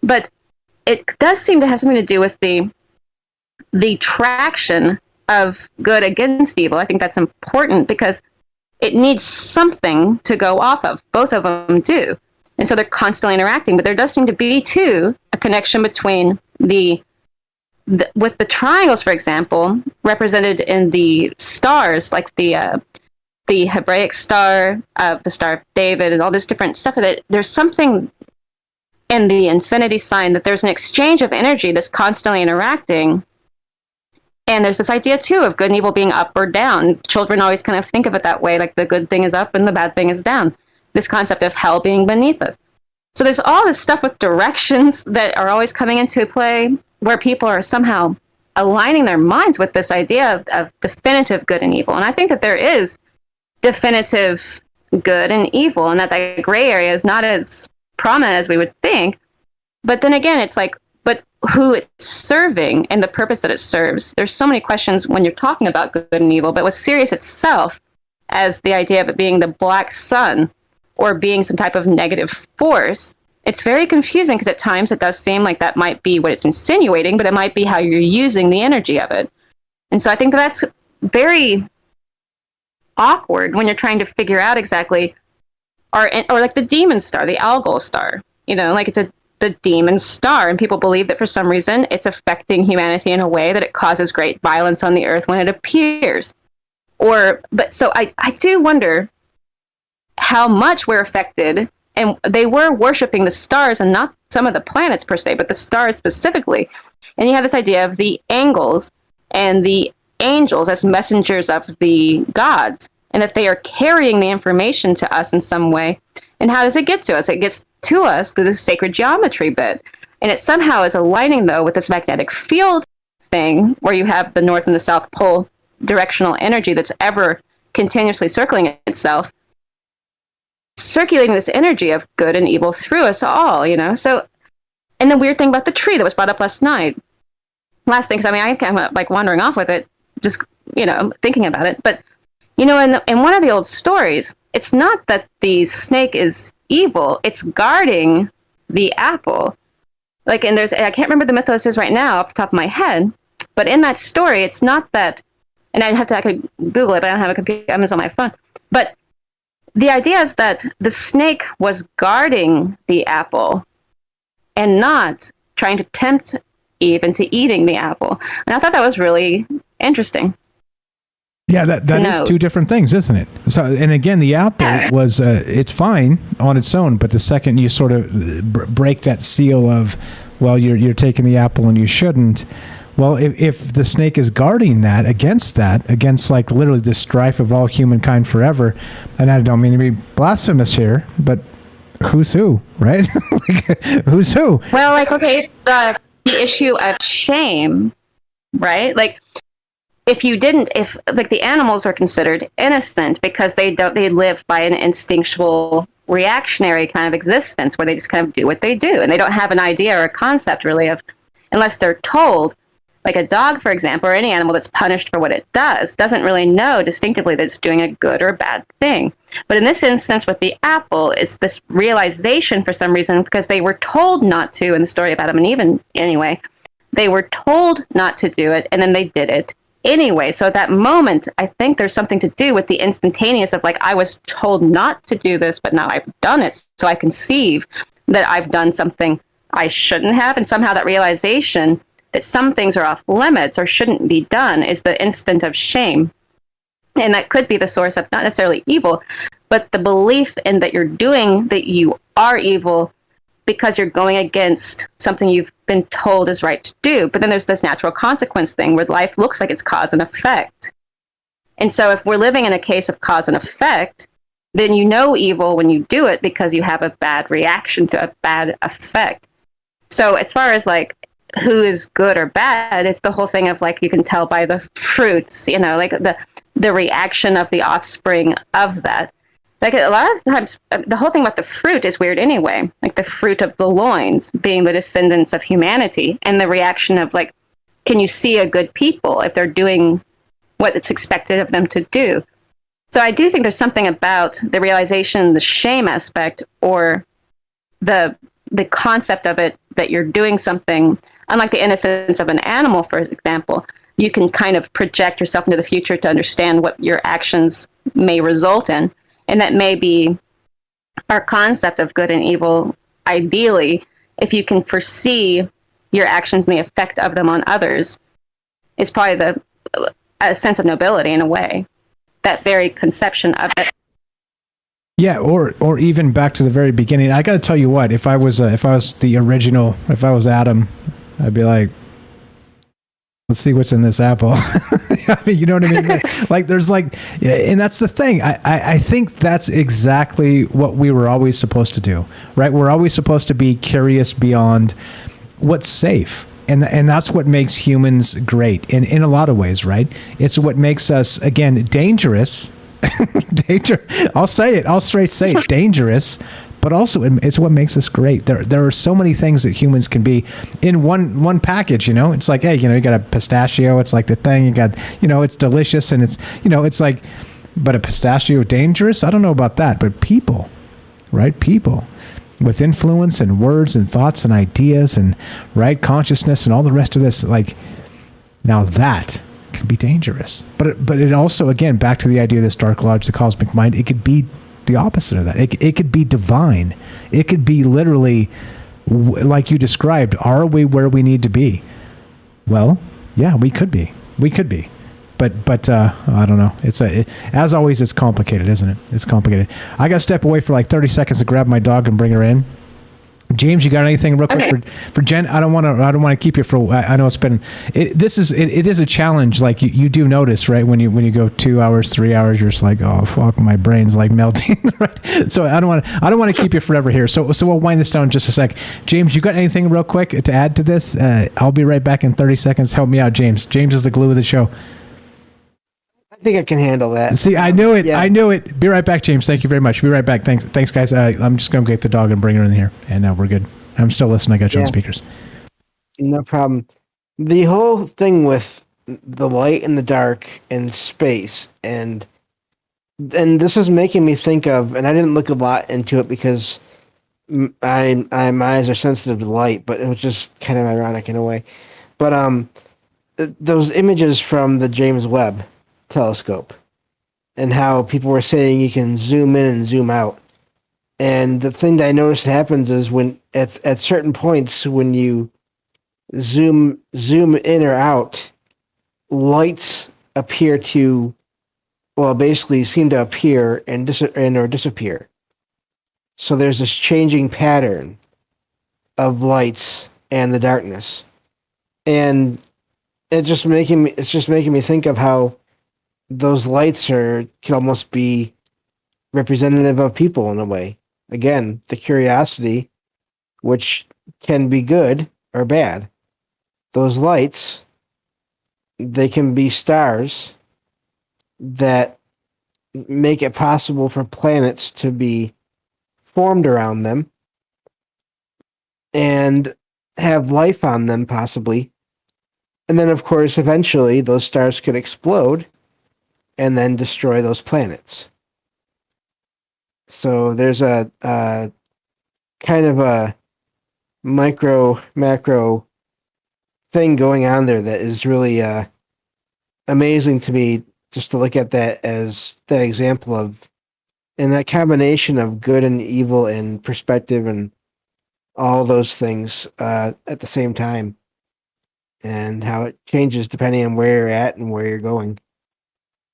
But it does seem to have something to do with the traction of good against evil. I think that's important because it needs something to go off of. Both of them do. And so they're constantly interacting. But there does seem to be, too, a connection between with the triangles, for example, represented in the stars, like the Hebraic star, of the Star of David, and all this different stuff. That there's something in the infinity sign that there's an exchange of energy that's constantly interacting. And there's this idea, too, of good and evil being up or down. Children always kind of think of it that way, like the good thing is up and the bad thing is down. This concept of hell being beneath us. So there's all this stuff with directions that are always coming into play where people are somehow aligning their minds with this idea of definitive good and evil. And I think that there is definitive good and evil, and that gray area is not as prominent as we would think. But then again, it's like, but who it's serving and the purpose that it serves. There's so many questions when you're talking about good and evil, but with Sirius itself, as the idea of it being the black sun or being some type of negative force, it's very confusing because at times it does seem like that might be what it's insinuating, but it might be how you're using the energy of it. And so I think that's very awkward when you're trying to figure out exactly, or like the demon star, the Algol star, like it's the demon star, and people believe that for some reason it's affecting humanity in a way that it causes great violence on the earth when it appears. But so I do wonder how much we're affected, and they were worshiping the stars and not some of the planets per se, but the stars specifically. And you have this idea of the angels and the angels as messengers of the gods, and that they are carrying the information to us in some way. And how does it get to us? It gets to us through the sacred geometry bit. And it somehow is aligning, though, with this magnetic field thing, where you have the North and the South Pole directional energy that's ever continuously circling itself, circulating this energy of good and evil through us all, So, and the weird thing about the tree that was brought up last thing, because I kind of like wandering off with it, just, thinking about it. But, in one of the old stories, it's not that the snake is evil, it's guarding the apple. Like, and I can't remember the mythos is right now off the top of my head, but in that story, it's not that, and I could Google it, but I don't have a computer, I'm just on my phone. But the idea is that the snake was guarding the apple and not trying to tempt Eve into eating the apple. And I thought that was really interesting.
Yeah, that is two different things, isn't it? So, and again, the apple was, it's fine on its own, but the second you sort of break that seal of, well, you're taking the apple and you shouldn't. Well, if the snake is guarding that, against like literally the strife of all humankind forever, and I don't mean to be blasphemous here, but who's who, right? Like, who's who?
Well, like, okay, the issue of shame, right? Like, if the animals are considered innocent because they live by an instinctual reactionary kind of existence where they just kind of do what they do, and they don't have an idea or a concept really of, unless they're told. Like a dog, for example, or any animal that's punished for what it doesn't really know distinctively that it's doing a good or a bad thing. But in this instance with the apple, it's this realization for some reason, because they were told not to, in the story of Adam and Eve anyway, they were told not to do it, and then they did it anyway. So at that moment, I think there's something to do with the instantaneous of, like, I was told not to do this, but now I've done it, so I conceive that I've done something I shouldn't have. And somehow that realization that some things are off limits or shouldn't be done is the instant of shame. And that could be the source of not necessarily evil, but the belief in that you're doing that you are evil because you're going against something you've been told is right to do. But then there's this natural consequence thing where life looks like it's cause and effect. And so if we're living in a case of cause and effect, then you know evil when you do it because you have a bad reaction to a bad effect. So as far as like who is good or bad, it's the whole thing of like you can tell by the fruits, you know, like the reaction of the offspring of that. Like a lot of times, the whole thing about the fruit is weird anyway. Like the fruit of the loins being the descendants of humanity, and the reaction of like, can you see a good people if they're doing what it's expected of them to do? So I do think there's something about the realization, the shame aspect, or the concept of it that you're doing something, unlike the innocence of an animal, for example. You can kind of project yourself into the future to understand what your actions may result in. And that may be our concept of good and evil, ideally, if you can foresee your actions and the effect of them on others, is probably a sense of nobility in a way. That very conception of it.
Yeah, or even back to the very beginning. I got to tell you what, if I was the original, if I was Adam, I'd be like, let's see what's in this apple. I mean, you know what I mean? Like there's like, and that's the thing. I think that's exactly what we were always supposed to do, right? We're always supposed to be curious beyond what's safe. And that's what makes humans great in a lot of ways, right? It's what makes us, again, dangerous. I'll say it. I'll straight say it. Dangerous. But also, it's what makes us great. There are so many things that humans can be in one package, you know? It's like, hey, you know, you got a pistachio. It's like the thing. You got, you know, it's delicious. And it's, you know, it's like, but a pistachio dangerous? I don't know about that. But people, right? People with influence and words and thoughts and ideas and right consciousness and all the rest of this, like, now that can be dangerous. But it also, again, back to the idea of this dark lodge, the cosmic mind, it could be the opposite of that. It could be divine. It could be literally, like you described, are we where we need to be? Well, yeah, we could be. We could be. But I don't know. As always, it's complicated, isn't it? It's complicated. I got to step away for like 30 seconds to grab my dog and bring her in. James, you got anything real quick for Jen? I don't want to keep you for. I know it's been. It is a challenge. Like you do notice, right? When you go 2 hours, 3 hours, you're just like, oh fuck, my brain's like melting. Right? So I don't want to keep you forever here. So we'll wind this down in just a sec. James, you got anything real quick to add to this? I'll be right back in 30 seconds. Help me out, James. James is the glue of the show.
I think I can handle that.
See, I knew it. Yeah. I knew it. Be right back, James. Thank you very much. Be right back. Thanks, guys. I'm just going to get the dog and bring her in here, and we're good. I'm still listening. I got you on speakers.
No problem. The whole thing with the light and the dark and space, and this was making me think of, and I didn't look a lot into it because my eyes are sensitive to light, but it was just kind of ironic in a way. But those images from the James Webb telescope and how people were saying you can zoom in and zoom out. And the thing that I noticed happens is when at certain points when you zoom in or out, lights appear to, well, basically seem to appear and or disappear. So there's this changing pattern of lights and the darkness. And it's just making me think of how those lights can almost be representative of people in a way. Again, the curiosity, which can be good or bad. Those lights, they can be stars that make it possible for planets to be formed around them and have life on them possibly. And then, of course, eventually those stars could explode and then destroy those planets. So there's a kind of a macro thing going on there that is really amazing to me, just to look at that as that example of, and that combination of good and evil and perspective and all those things at the same time, and how it changes depending on where you're at and where you're going.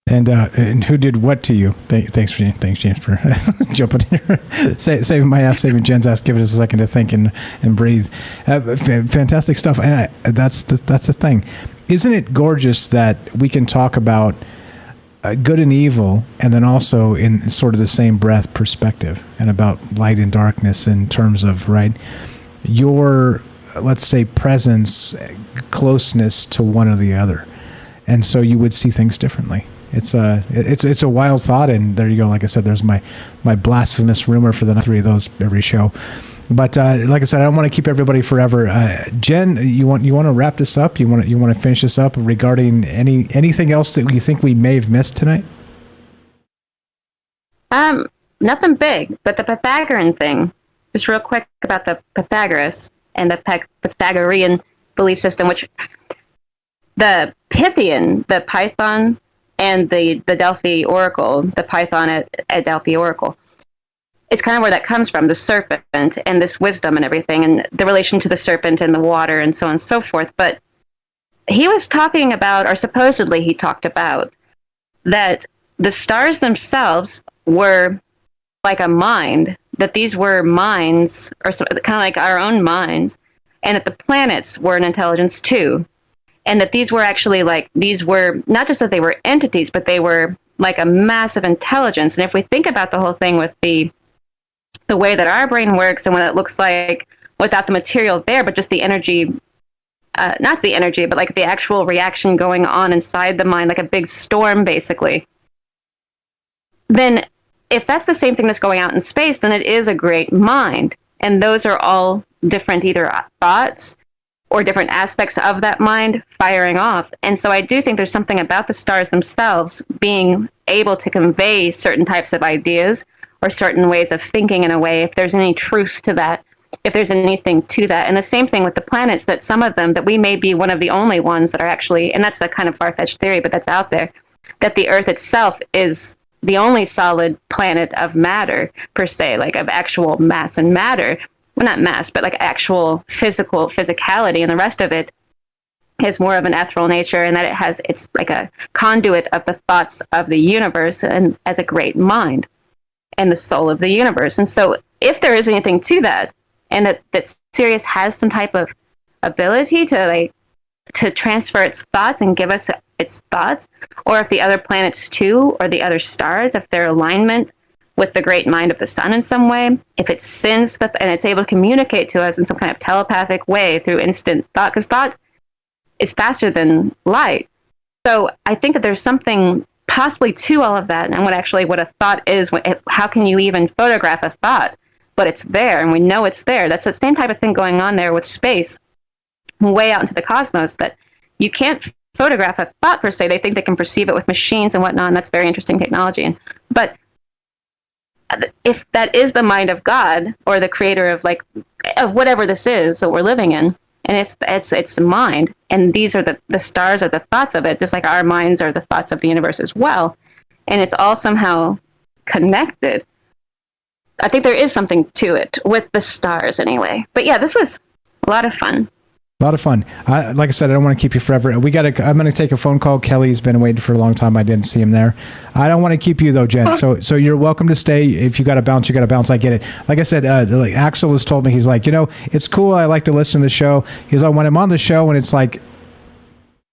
And who did what to you? Thanks, James, for jumping in here. Saving my ass, saving Jen's ass. Give it a second to think and breathe. Fantastic stuff. And that's the thing. Isn't it gorgeous that we can talk about good and evil, and then also in sort of the same breath perspective, and about light and darkness in terms of, right, your, let's say, presence, closeness to one or the other. And so you would see things differently. It's a wild thought, and there you go. Like I said, there's my blasphemous rumor for the 3 of those every show. But like I said, I don't want to keep everybody forever. Jen, you want to wrap this up? You want to finish this up regarding anything else that you think we may have missed tonight?
Nothing big, but the Pythagorean thing. Just real quick about the Pythagoras and the Pythagorean belief system, which the Pythian, the Python, and the Delphi Oracle, the Python at Delphi Oracle. It's kind of where that comes from, the serpent and this wisdom and everything, and the relation to the serpent and the water and so on and so forth. But he was talking about, or supposedly he talked about, that the stars themselves were like a mind, that these were minds, or kind of like our own minds, and that the planets were an intelligence too. And that these were actually these were not just that they were entities, but they were like a massive intelligence. And if we think about the whole thing with the way that our brain works and what it looks like without the material there, but just the energy, not the energy, but like the actual reaction going on inside the mind, like a big storm, basically. Then if that's the same thing that's going out in space, then it is a great mind. And those are all different either thoughts or different aspects of that mind firing off. And so I do think there's something about the stars themselves being able to convey certain types of ideas or certain ways of thinking in a way, if there's any truth to that, if there's anything to that. And the same thing with the planets, that some of them, that we may be one of the only ones that are actually, and that's a kind of far-fetched theory, but that's out there, that the Earth itself is the only solid planet of matter, per se, like of actual mass and matter. Well, not mass, but like actual physicality, and the rest of it is more of an ethereal nature, and that it's like a conduit of the thoughts of the universe, and as a great mind and the soul of the universe. And so if there is anything to that, and that Sirius has some type of ability to transfer its thoughts and give us its thoughts, or if the other planets too, or the other stars, if their alignment with the great mind of the sun in some way, if it sends and it's able to communicate to us in some kind of telepathic way through instant thought, because thought is faster than light. So I think that there's something possibly to all of that, and what a thought is. How can you even photograph a thought? But it's there, and we know it's there. That's the same type of thing going on there with space, way out into the cosmos, that you can't photograph a thought per se. They think they can perceive it with machines and whatnot, and that's very interesting technology. But if that is the mind of God, or the creator of of whatever this is that we're living in, and it's mind, and these are the stars are the thoughts of it, just like our minds are the thoughts of the universe as well, and it's all somehow connected. I think there is something to it with the stars anyway. But yeah, this was a lot of fun.
A lot of fun. Like I said, I don't want to keep you forever. I'm going to take a phone call. Kelly's been waiting for a long time. I didn't see him there. I don't want to keep you though, Jen. So you're welcome to stay. If you got to bounce, you got to bounce. I get it. Like I said, Axel has told me, he's like, it's cool. I like to listen to the show. He's like, when I'm on the show and it's like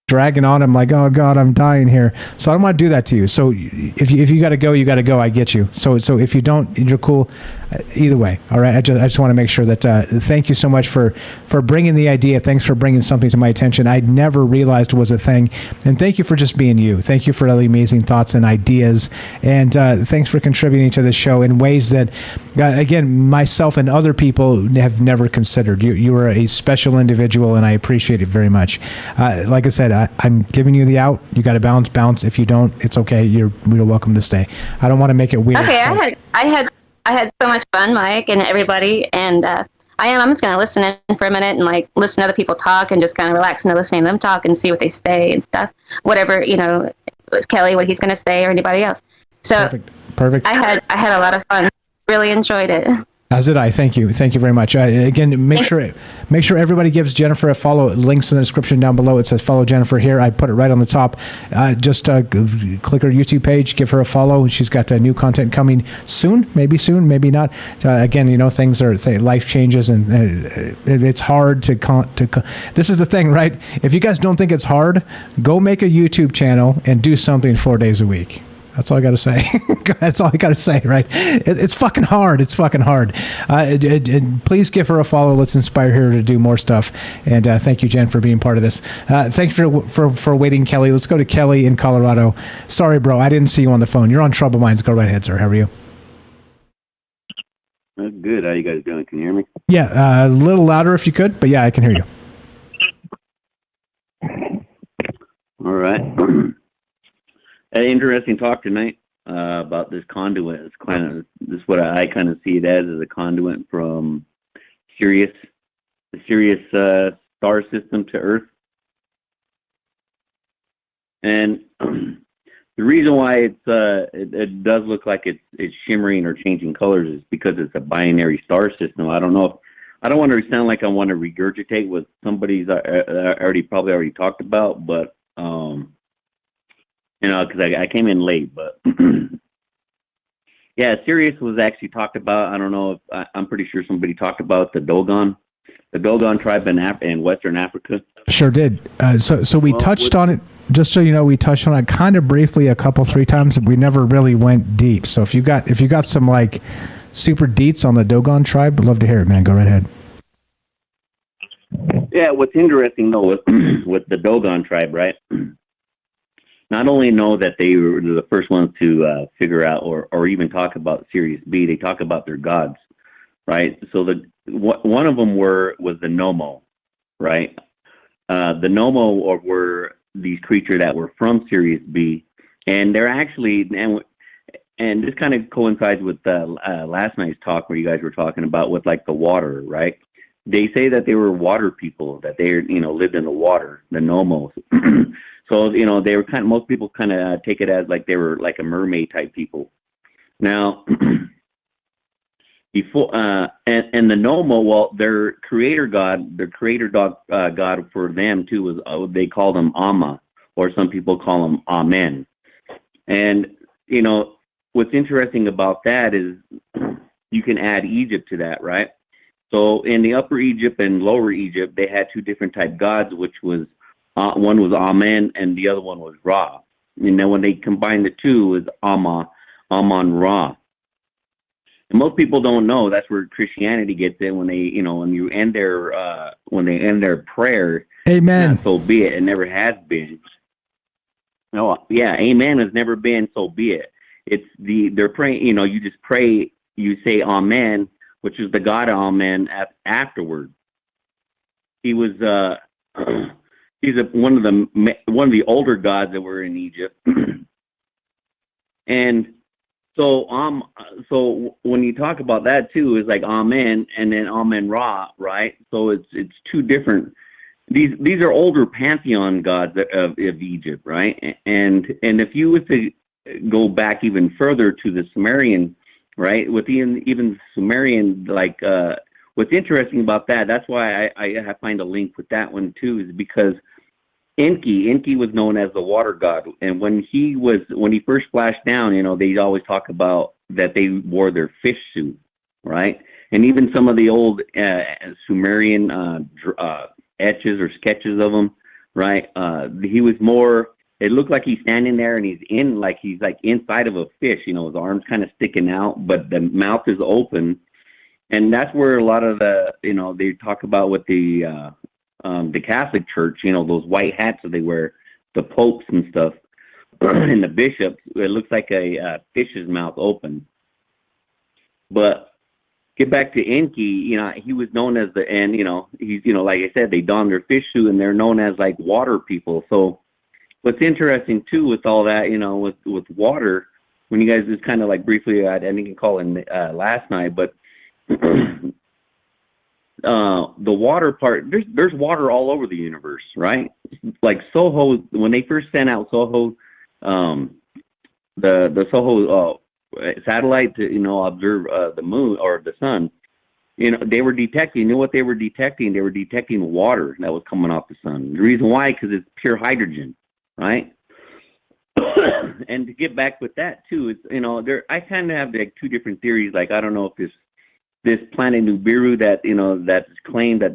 dragging on, I'm like, oh God, I'm dying here. So I don't want to do that to you. So if you got to go, you got to go. I get you. So if you don't, you're cool. Either way, all right. I just want to make sure that thank you so much for bringing the idea. Thanks for bringing something to my attention I never realized was a thing, and thank you for just being you. Thank you for all the amazing thoughts and ideas, and thanks for contributing to the show in ways that, again, myself and other people have never considered. You are a special individual, and I appreciate it very much. Like I said, I'm giving you the out. You got to bounce. If you don't, it's okay. You're welcome to stay. I don't want to make it weird.
Okay,
so.
I had so much fun, Mike, and everybody, and I'm just going to listen in for a minute and listen to other people talk and just kind of relax into listening to them talk and see what they say and stuff. Whatever, Kelly, what he's going to say, or anybody else. So
Perfect.
I had a lot of fun. Really enjoyed it.
As did I. Thank you. Thank you very much. Again, make sure everybody gives Jennifer a follow. Links in the description down below. It says follow Jennifer here. I put it right on the top. Just click her YouTube page, give her a follow. She's got new content coming soon, maybe not. Again, things are life changes, and it's hard to. This is the thing, right? If you guys don't think it's hard, go make a YouTube channel and do something 4 days a week. That's all I got to say. That's all I got to say, right? It's fucking hard. It's fucking hard. Please give her a follow. Let's inspire her to do more stuff. And thank you, Jen, for being part of this. Thanks for waiting, Kelly. Let's go to Kelly in Colorado. Sorry, bro. I didn't see you on the phone. You're on Trouble Minds. Go right ahead, sir. How are you?
Good. How you guys doing? Can you hear me?
Yeah, a little louder if you could. But yeah, I can hear
you. All right. An interesting talk tonight about this conduit. This is what I kind of see it as a conduit from Sirius, the Sirius star system to Earth. And the reason why it does look like it's shimmering or changing colors is because it's a binary star system. I don't know. I don't want to sound like I want to regurgitate what somebody's probably already talked about, but because I came in late, but yeah, Sirius was actually talked about. I don't know if I'm pretty sure somebody talked about the Dogon Tribe in Western Africa.
Sure did. So we touched on it. Just so you know, we touched on it kind of briefly a couple, 3 times. We never really went deep. So if you got some like super deets on the Dogon Tribe, I'd love to hear it, man. Go right ahead.
Yeah, what's interesting though with the Dogon Tribe, right? Not only know that they were the first ones to figure out or even talk about Sirius B, they talk about their gods, right? So one of them was the Nomo, right? The Nomo were these creatures that were from Sirius B, and they're actually and this kind of coincides with last night's talk where you guys were talking about with like the water, right? They say that they were water people, that they lived in the water, the Nomos. So, they were most people kind of take it as like they were like a mermaid type people. Now, before, and the Nomo, well, their creator god for them too was, they called him Amma, or some people call him Amen. And, what's interesting about that is you can add Egypt to that, right? So in the Upper Egypt and Lower Egypt, they had 2 different type gods, which was, one was Amen and the other one was Ra. And then when they combined the 2, it was Amon-Ra. And most people don't know that's where Christianity gets in when they, when you end when they end their prayer.
Amen.
So be it. It never has been. No, yeah, amen has never been. So be it. It's they're praying. You just pray. You say Amen, which is the God Amen afterward. He was he's one of the older gods that were in Egypt, and so when you talk about that too, it's like Amen and then Amen-Ra, right? So it's 2 different. These are older pantheon gods of Egypt, right? And if you were to go back even further to the Sumerian, right? With even Sumerian, like what's interesting about that's why I find a link with that one too, is because Enki was known as the water god, and when he first splashed down, they always talk about that they wore their fish suit, right? And even some of the old Sumerian etches or sketches of him, right? He was more. It looked like he's standing there and he's inside of a fish. His arms kind of sticking out, but the mouth is open, and that's where a lot of the they talk about with the Catholic Church. Those white hats that they wear, the popes and stuff, and the bishops. It looks like a fish's mouth open. But get back to Enki, he was known as he's, like I said, they don their fish suit and they're known as like water people. So what's interesting too with all that, with water, when you guys just kind of like briefly, I didn't even call in last night, but the water part, there's water all over the universe, right? Like Soho, when they first sent out Soho, the Soho satellite to observe the moon or the sun, they were detecting. You know what they were detecting? They were detecting water that was coming off the sun. The reason why, because it's pure hydrogen, right? And to get back with that too, it's I kind of have like two different theories. Like I don't know if this planet Nibiru that's claimed that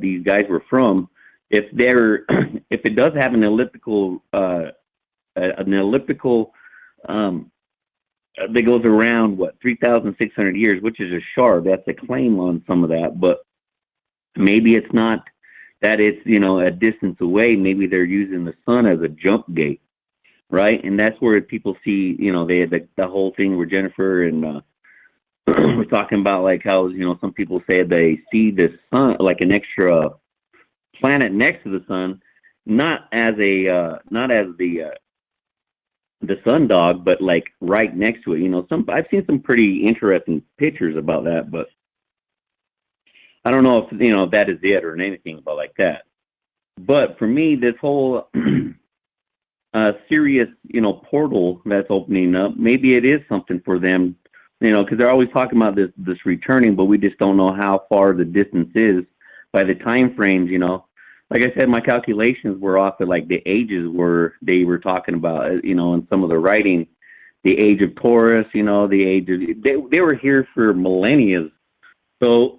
these guys were from, if it does have an elliptical that goes around 3,600 years, which is a shard. That's a claim on some of that, but maybe it's not that it's a distance away. Maybe they're using the sun as a jump gate, right? And that's where people see they had the whole thing where Jennifer and we're talking about like how some people say they see the sun like an extra planet next to the sun, not as the sun dog, but like right next to it. I've seen some pretty interesting pictures about that, but I don't know if that is it or anything about like that. But for me, this whole Sirius portal that's opening up, maybe it is something for them, because they're always talking about this returning, but we just don't know how far the distance is by the time frames. Like I said, my calculations were off at like the ages where they were talking about, in some of the writing, the age of Taurus, the age of, they were here for millennia. So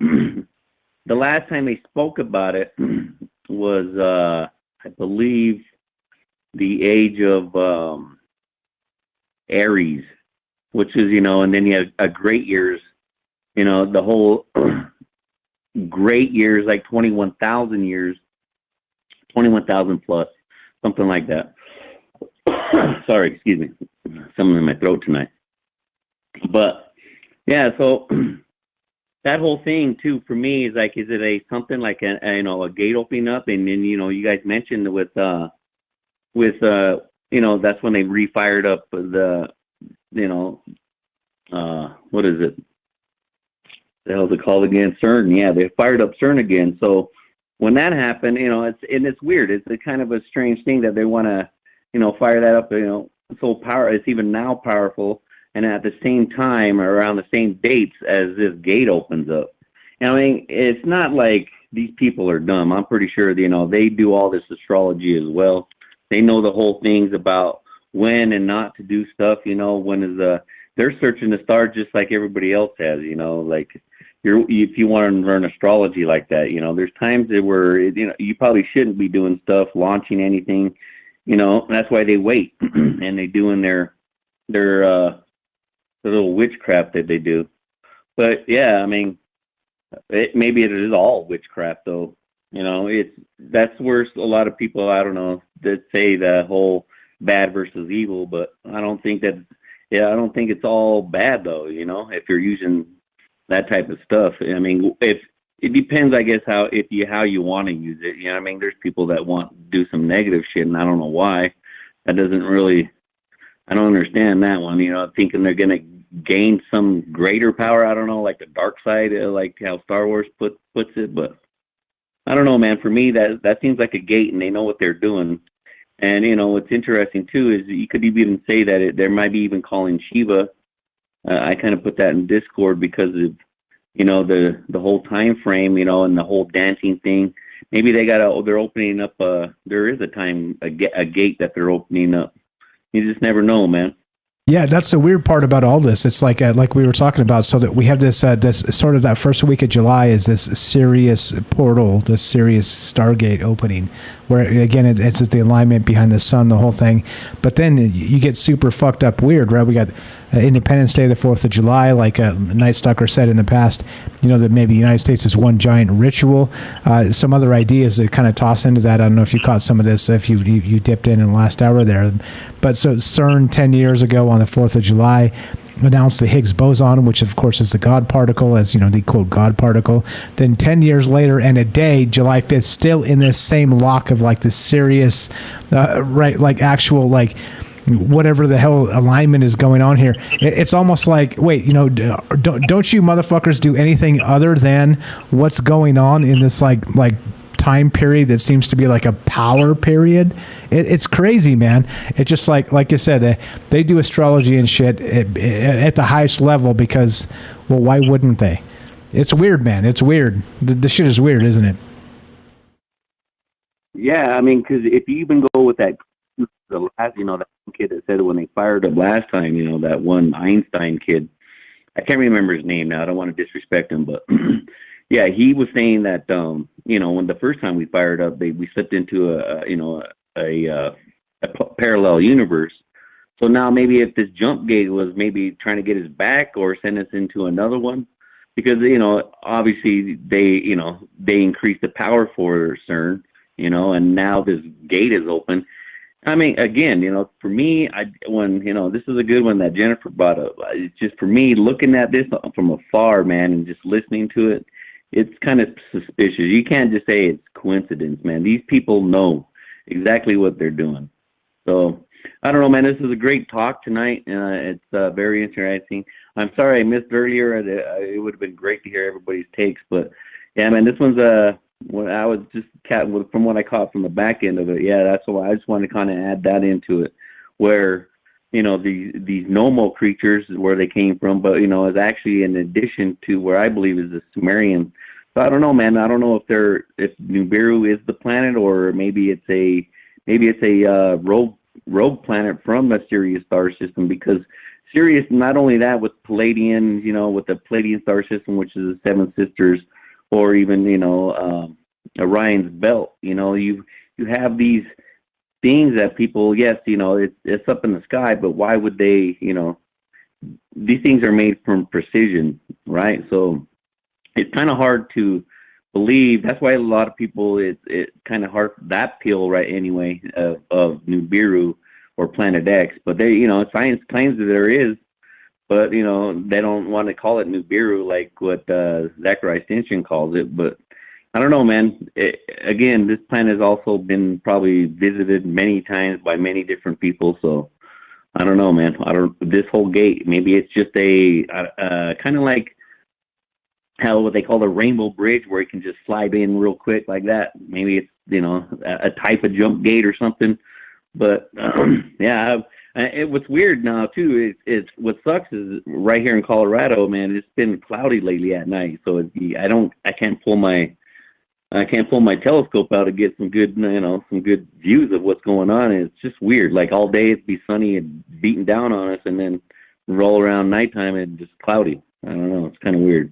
the last time they spoke about it was, I believe, the age of Aries, which is, and then you have a great years, the whole great years, like 21,000 years, 21,000 plus, something like that. Sorry, excuse me. Something in my throat tonight. But yeah, so that whole thing too for me is like, is it something like a gate opening up? And then you guys mentioned with that's when they refired up the what is it? The hell's it called again? CERN. Yeah, they fired up CERN again. So when that happened, it's weird. It's a kind of a strange thing that they want to, fire that up. It's even now powerful, and at the same time, around the same dates as this gate opens up. And I mean, it's not like these people are dumb. I'm pretty sure they do all this astrology as well. They know the whole things about when and not to do stuff. When is they're searching the stars just like everybody else has. Like. If you want to learn astrology like that, there's times where you probably shouldn't be doing stuff, launching anything, that's why they wait and they doing their little witchcraft that they do. But yeah, I mean, maybe it is all witchcraft though. That's where a lot of people, I don't know, that say the whole bad versus evil, but I don't think it's all bad though. If you're using that type of stuff. I mean, it depends, I guess, how you want to use it. I mean, there's people that want to do some negative shit, and I don't know why. That doesn't really, I don't understand that one. Thinking they're gonna gain some greater power. I don't know, like the dark side, like how Star Wars puts it. But I don't know, man. For me, that seems like a gate, and they know what they're doing. And what's interesting too is you could even say that there might be even calling Shiva. I kind of put that in Discord because of, the whole time frame, and the whole dancing thing. Maybe they're opening up, there is a gate that they're opening up. You just never know, man.
Yeah, that's the weird part about all this. It's like we were talking about, so that we have this sort of that first week of July is this Sirius portal, this Sirius Stargate opening, where again it's the alignment behind the sun, the whole thing. But then you get super fucked up weird, right? We got Independence Day, the 4th of July, like Night Stalker said in the past, that maybe the United States is one giant ritual. Some other ideas that kind of toss into that. I don't know if you caught some of this, if you dipped in the last hour there. But so CERN 10 years ago on the 4th of July announced the Higgs boson, which of course is the God particle, as the quote God particle. Then 10 years later and a day, July 5th, still in this same lock of like the Sirius, right, like actual like whatever the hell alignment is going on here. It's almost like, wait, don't you motherfuckers do anything other than what's going on in this like time period that seems to be like a power period? It's crazy, man. It's just like you said, they do astrology and shit at the highest level because, well, why wouldn't they? It's weird, man. It's weird. The shit is weird, isn't it?
Yeah, I mean, because if you even go with that, the last, that kid that said when they fired up last time, that one Einstein kid, I can't remember his name now. I don't want to disrespect him, but yeah, he was saying that, when the first time we fired up, we slipped into a parallel universe. So now maybe if this jump gate was maybe trying to get us back or send us into another one, because, obviously they increased the power for CERN, and now this gate is open. I mean, again, for me, this is a good one that Jennifer brought up. It's just for me, looking at this from afar, man, and just listening to it, it's kind of suspicious. You can't just say it's coincidence, man. These people know exactly what they're doing. So, I don't know, man. This is a great talk tonight. It's very interesting. I'm sorry I missed earlier. It would have been great to hear everybody's takes, but yeah, man, this one's when I was just from what I caught from the back end of it. Yeah, that's why I just wanted to kind of add that into it, where these Nomo creatures, where they came from, but is actually in addition to where I believe is the Sumerian. So I don't know, man. I don't know if Nibiru is the planet, or maybe it's a rogue planet from the Sirius star system, because Sirius, not only that, with Palladian, with the Palladian star system, which is the Seven Sisters, or even Orion's belt, you have these things that people, yes, it's up in the sky, but why would they, these things are made from precision, right? So it's kind of hard to believe. That's why a lot of people, it's kind of hard, that pill, right, anyway, of Nibiru or Planet X. But science claims that there is, but they don't want to call it Nibiru like what Zachariah Stinson calls it. But I don't know, man. Again, this planet has also been probably visited many times by many different people. So I don't know, man. This whole gate, maybe it's just a kind of like what they call the Rainbow Bridge, where you can just slide in real quick like that. Maybe it's a type of jump gate or something. But yeah, what's weird now too is what sucks is right here in Colorado, man, it's been cloudy lately at night, so I can't pull my telescope out to get some good views of what's going on. And it's just weird. Like all day it'd be sunny and beating down on us, and then roll around nighttime and just cloudy. I don't know. It's kind of weird.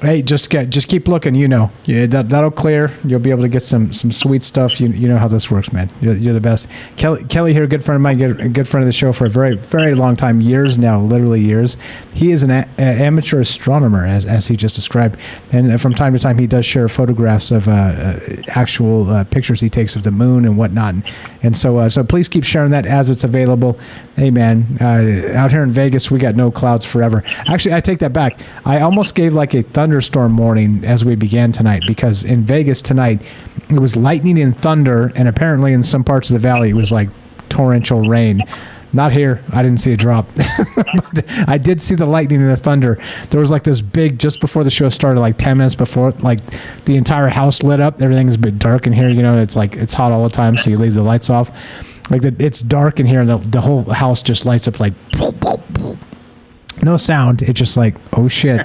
Hey, just keep looking. Yeah, that'll clear. You'll be able to get some sweet stuff. You know how this works, man. You're the best. Kelly here, a good friend of mine, a good friend of the show for a very, very long time, years now, literally years. He is an amateur astronomer, as he just described, and from time to time he does share photographs of actual pictures he takes of the moon and whatnot. And so please keep sharing that as it's available. Hey, man, out here in Vegas, we got no clouds forever. Actually, I take that back. I almost gave like a thunderstorm warning as we began tonight, because in Vegas tonight, it was lightning and thunder, and apparently in some parts of the valley, it was like torrential rain. Not here. I didn't see a drop. But I did see the lightning and the thunder. There was like this big, just before the show started, like 10 minutes before, like the entire house lit up. Everything is a bit dark in here. It's like, it's hot all the time, so you leave the lights off. Like it's dark in here, and the whole house just lights up like no sound. It's just like, oh shit.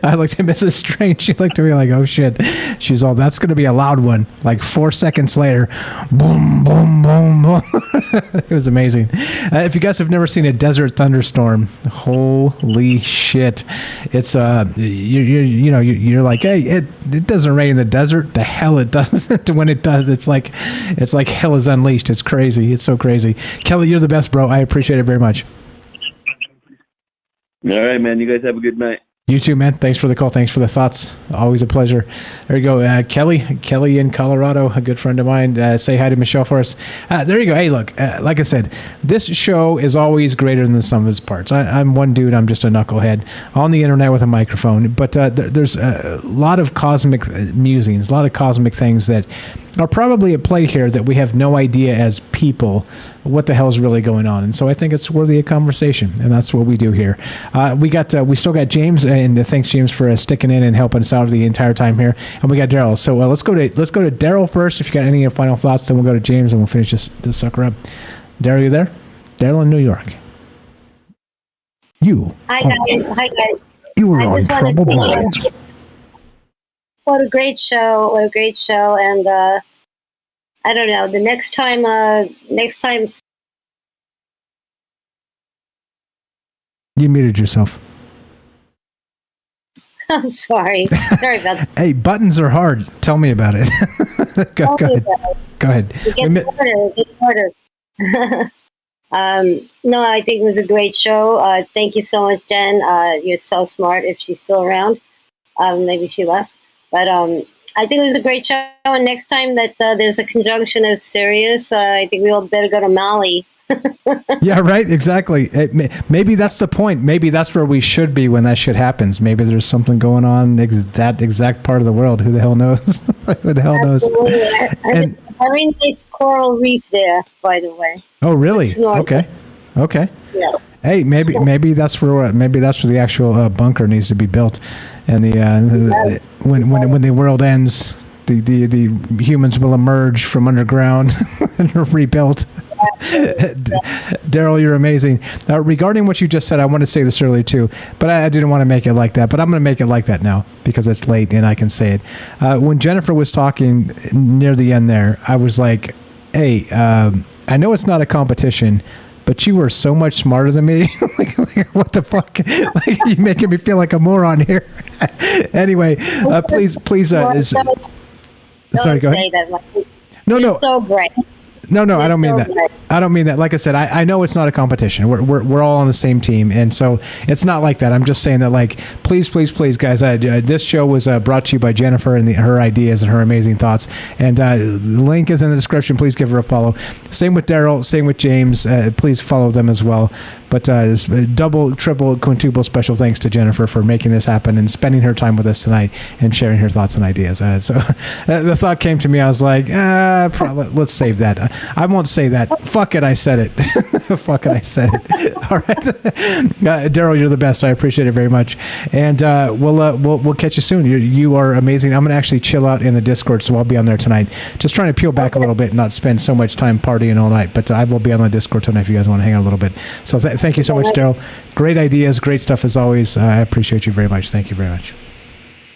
I looked at Mrs. Strange. She looked at me like, oh shit. She's all, that's going to be a loud one. Like 4 seconds later, boom, boom, boom, boom. It was amazing. If you guys have never seen a desert thunderstorm, holy shit. It's, you're like, hey, it doesn't rain in the desert. The hell it doesn't. When it does, it's like hell is unleashed. It's crazy. It's so crazy. Kelly, you're the best, bro. I appreciate it very much.
All right, man. You guys have a good night.
You too, man. Thanks for the call. Thanks for the thoughts. Always a pleasure. There you go. Kelly in Colorado, a good friend of mine. Say hi to Michelle for us. There you go. Hey, look, like I said, this show is always greater than the sum of its parts. I'm one dude. I'm just a knucklehead on the internet with a microphone. But there's a lot of cosmic musings, a lot of cosmic things that are probably at play here that we have no idea as people what the hell is really going on. And so I think it's worthy of conversation, and that's what we do here. We still got James, and thanks James for sticking in and helping us out the entire time here. And we got Daryl. So let's go to Daryl first. If you got any final thoughts, then we'll go to James and we'll finish this sucker up. Daryl, you there? Daryl in New York.
Hi guys.
You were
I
on
just want to
Troubled
say,
Minds.
what a great show! What a great show! And I don't know. The next time,
You muted yourself.
I'm sorry. Sorry about that.
Hey, buttons are hard. Tell me about it. go ahead. Go ahead.
It gets harder. It gets harder. No, I think it was a great show. Thank you so much, Jen. You're so smart. If she's still around, maybe she left. But I think it was a great show. And next time that there's a conjunction of Sirius, I think we all better go to Mali.
Yeah, right. Exactly. Maybe that's the point. Maybe that's where we should be when that shit happens. Maybe there's something going on that exact part of the world. Who the hell knows? Who the hell knows?
And very nice coral reef there, by the way.
Oh, really? Okay.
Yeah.
Hey, maybe that's where the actual bunker needs to be built, and when the world ends, the humans will emerge from underground and rebuilt. Daryl, you're amazing. Regarding what you just said, I want to say this earlier too, but I didn't want to make it like that. But I'm going to make it like that now because it's late and I can say it. When Jennifer was talking near the end there, I was like, "Hey, I know it's not a competition, but you were so much smarter than me. like, what the fuck? Like, you're making me feel like a moron here." Anyway, please. Sorry, go ahead. No.
So bright.
No, I don't mean that. I don't mean that. Like I said, I know it's not a competition. We're all on the same team, and so it's not like that. I'm just saying that, like, please, guys. This show was brought to you by Jennifer and her ideas and her amazing thoughts. And the link is in the description. Please give her a follow. Same with Daryl. Same with James. Please follow them as well. But double, triple, quintuple special thanks to Jennifer for making this happen and spending her time with us tonight and sharing her thoughts and ideas. So the thought came to me. I was like, let's save that. I won't say that. Fuck it, I said it. Fuck it, I said it. All right, Daryl, you're the best. I appreciate it very much, and we'll catch you soon. You are amazing. I'm gonna actually chill out in the Discord, so I'll be on there tonight. Just trying to peel back a little bit, and not spend so much time partying all night. But I will be on the Discord tonight if you guys want to hang out a little bit. So thank you so much, Daryl. Great ideas, great stuff as always. I appreciate you very much. Thank you very much.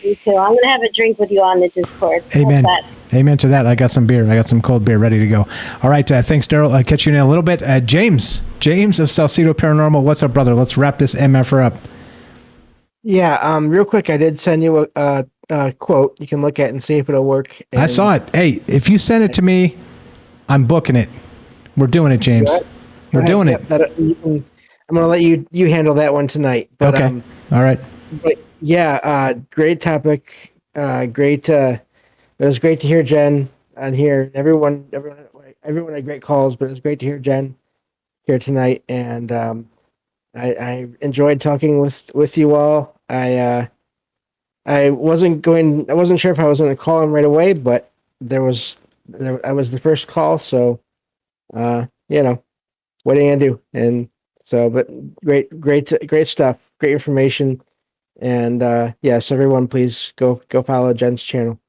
You too. I'm gonna have a drink with you on the Discord.
Amen. Amen to that. I got some beer. I got some cold beer ready to go. All right. Thanks, Daryl. I'll catch you in a little bit. James of Salcedo Paranormal. What's up, brother? Let's wrap this MFR up.
Yeah. Real quick, I did send you a quote. You can look at and see if it'll work.
I saw it. Hey, if you send it to me, I'm booking it. We're doing it, James. We're doing it.
I'm going to let you handle that one tonight. But,
okay. All right.
But yeah, great topic. Great. It was great to hear Jen on here. Everyone had great calls, but it was great to hear Jen here tonight. And I enjoyed talking with you all. I wasn't sure if I was going to call him right away, but I was the first call, so what are you gonna do? And so, but great stuff, great information, and so everyone, please go follow Jen's channel.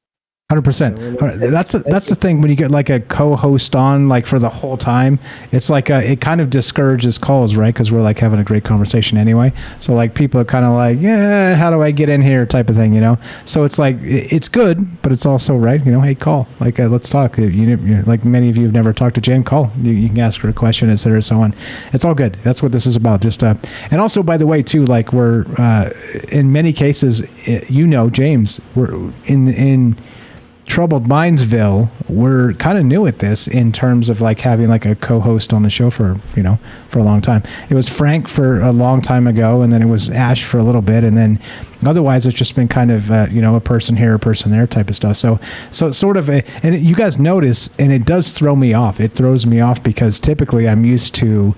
100%. That's the thing when you get like a co-host on like for the whole time. It's like it kind of discourages calls, right? Because we're like having a great conversation anyway. So like people are kind of like, yeah, how do I get in here, type of thing, So it's like it's good, but it's also right, hey, call, like let's talk. Like many of you have never talked to Jen, call. You can ask her a question, etc. So on. It's all good. That's what this is about. Just and also by the way too, like we're in many cases, James, we're in Troubled Mindsville, we're kind of new at this in terms of like having like a co-host on the show for a long time. It was Frank for a long time ago, and then it was Ash for a little bit, and then otherwise it's just been kind of a person here, a person there type of stuff. So sort of and you guys notice, and it does throw me off. It throws me off because typically I'm used to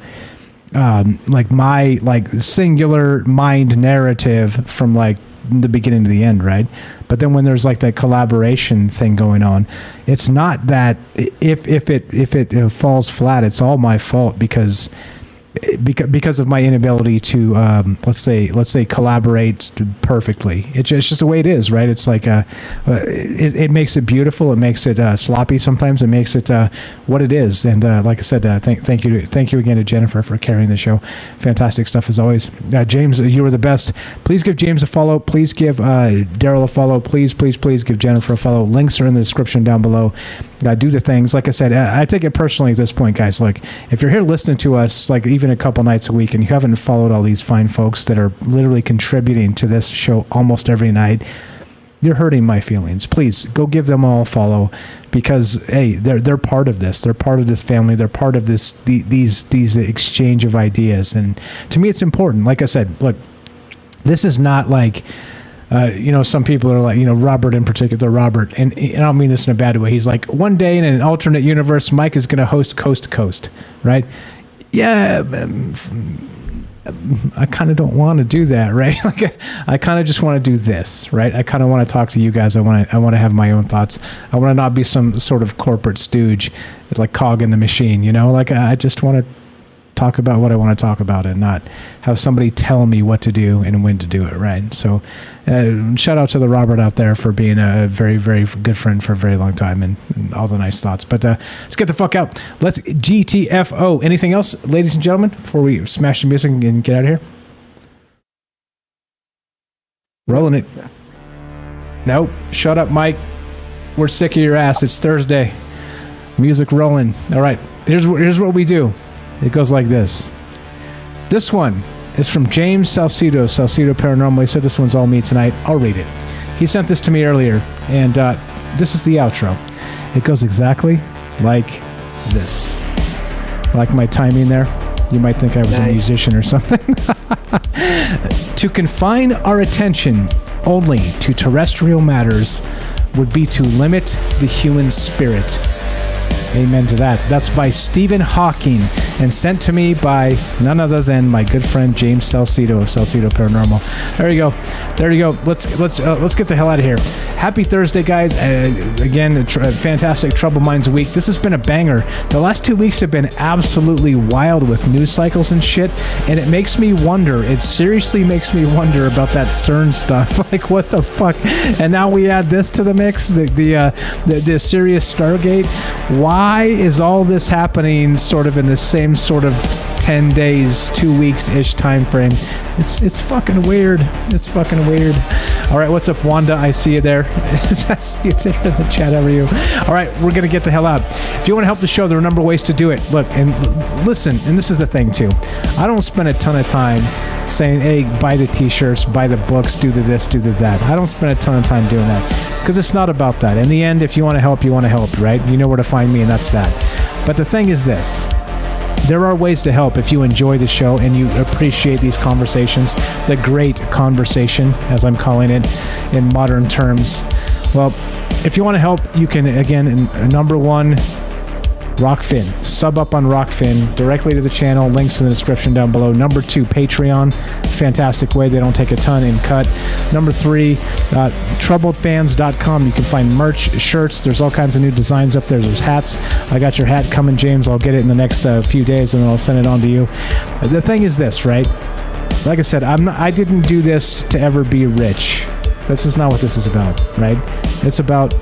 like my like singular mind narrative from like the beginning to the end, right? But then when there's like that collaboration thing going on, it's not that if it falls flat, it's all my fault because because of my inability to let's say collaborate perfectly. It's just the way it is, right? It's like it makes it beautiful. It makes it sloppy sometimes. It makes it what it is. And like I said, thank you again to Jennifer for carrying the show. Fantastic stuff as always. James, you were the best. Please give James a follow. Please give Daryl a follow. Please give Jennifer a follow. Links are in the description down below. Do the things. Like I said, I take it personally at this point, guys. Like, if you're here listening to us, like even a couple nights a week, and you haven't followed all these fine folks that are literally contributing to this show almost every night, you're hurting my feelings. Please go give them all a follow, because hey, they're part of this. They're part of this family. They're part of these exchange of ideas, and to me, it's important. Like I said, look, this is not like. Some people are like, Robert in particular, Robert, and I don't mean this in a bad way. He's like, one day in an alternate universe, Mike is going to host Coast to Coast, right? Yeah, I kind of don't want to do that, right? Like, I kind of just want to do this, right? I kind of want to talk to you guys. I want to have my own thoughts. I want to not be some sort of corporate stooge, like cog in the machine, Like, I just want to talk about what I want to talk about and not have somebody tell me what to do and when to do it, right? So shout out to the Robert out there for being a very, very good friend for a very long time and all the nice thoughts. But let's get the fuck out. Let's GTFO. Anything else, ladies and gentlemen, before we smash the music and get out of here? Rolling it. Nope. Shut up, Mike. We're sick of your ass. It's Thursday. Music rolling. All right. Here's what we do. It goes like this. This one is from James Salcido Paranormal. He said this one's all me tonight. I'll read it. He sent this to me earlier, and this is the outro. It goes exactly like this. Like my timing there. You might think I was a musician or something. To confine our attention only to terrestrial matters would be to limit the human spirit. Amen to that. That's by Stephen Hawking and sent to me by none other than my good friend James Salcido of Salcido Paranormal. There you go. Let's get the hell out of here. Happy Thursday, guys. Again, a fantastic Troubled Minds week. This has been a banger. The last 2 weeks have been absolutely wild with news cycles and shit, and it makes me wonder. It seriously makes me wonder about that CERN stuff. Like, what the fuck? And now we add this to the mix, the Sirius Stargate. Why is all this happening sort of in the same sort of 10 days, 2 weeks-ish time frame? It's fucking weird. It's fucking weird. All right, what's up, Wanda? I see you there. I see you there in the chat. How are you? All right, we're going to get the hell out. If you want to help the show, there are a number of ways to do it. Look, and listen, and this is the thing, too. I don't spend a ton of time saying, hey, buy the t-shirts, buy the books, do the this, do the that. I don't spend a ton of time doing that because it's not about that. In the end, if you want to help, right? You know where to find me, and that's that. But the thing is this. There are ways to help if you enjoy the show and you appreciate these conversations, the great conversation, as I'm calling it in modern terms. Well, if you want to help, you can, again, number one, Rockfin. Sub up on Rockfin directly to the channel. Links in the description down below. Number two, Patreon. Fantastic way. They don't take a ton in cut. Number three, troubledfans.com. You can find merch, shirts. There's all kinds of new designs up there. There's hats. I got your hat coming, James. I'll get it in the next few days and then I'll send it on to you. The thing is this, right? Like I said, I didn't do this to ever be rich. This is not what this is about, right? It's about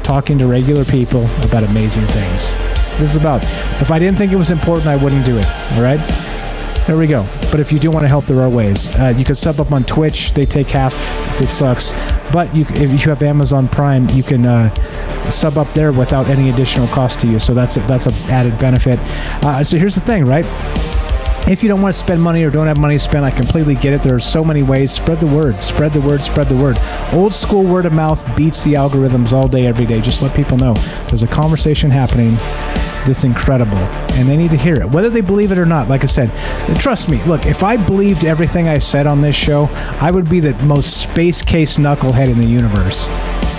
talking to regular people about amazing things. This is about, if I didn't think it was important, I wouldn't do it. All right? There we go. But if you do want to help, there are ways. You can sub up on Twitch. They take half. It sucks. But if you have Amazon Prime, you can sub up there without any additional cost to you. So that's an added benefit. So here's the thing, right? If you don't want to spend money or don't have money to spend, I completely get it. There are so many ways. Spread the word. Spread the word. Spread the word. Old school word of mouth beats the algorithms all day, every day. Just let people know there's a conversation happening that's incredible, and they need to hear it, whether they believe it or not. Like I said, trust me. Look, if I believed everything I said on this show, I would be the most space case knucklehead in the universe.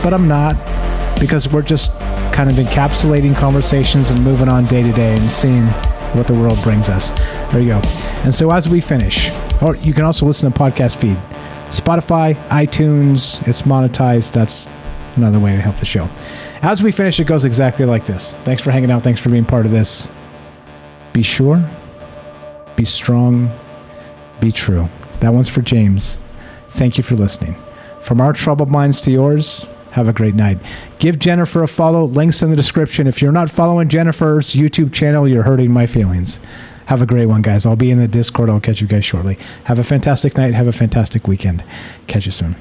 But I'm not, because we're just kind of encapsulating conversations and moving on day to day and seeing what the world brings us. There you go. And so as we finish, or you can also listen to podcast feed, Spotify, iTunes, it's monetized. That's another way to help the show. As we finish, it goes exactly like this. Thanks for hanging out. Thanks for being part of this. Be sure be strong, be true. That one's for James. Thank you for listening. From our troubled minds to yours, have a great night. Give Jennifer a follow. Links in the description. If you're not following Jennifer's YouTube channel, you're hurting my feelings. Have a great one, guys. I'll be in the Discord. I'll catch you guys shortly. Have a fantastic night. Have a fantastic weekend. Catch you soon.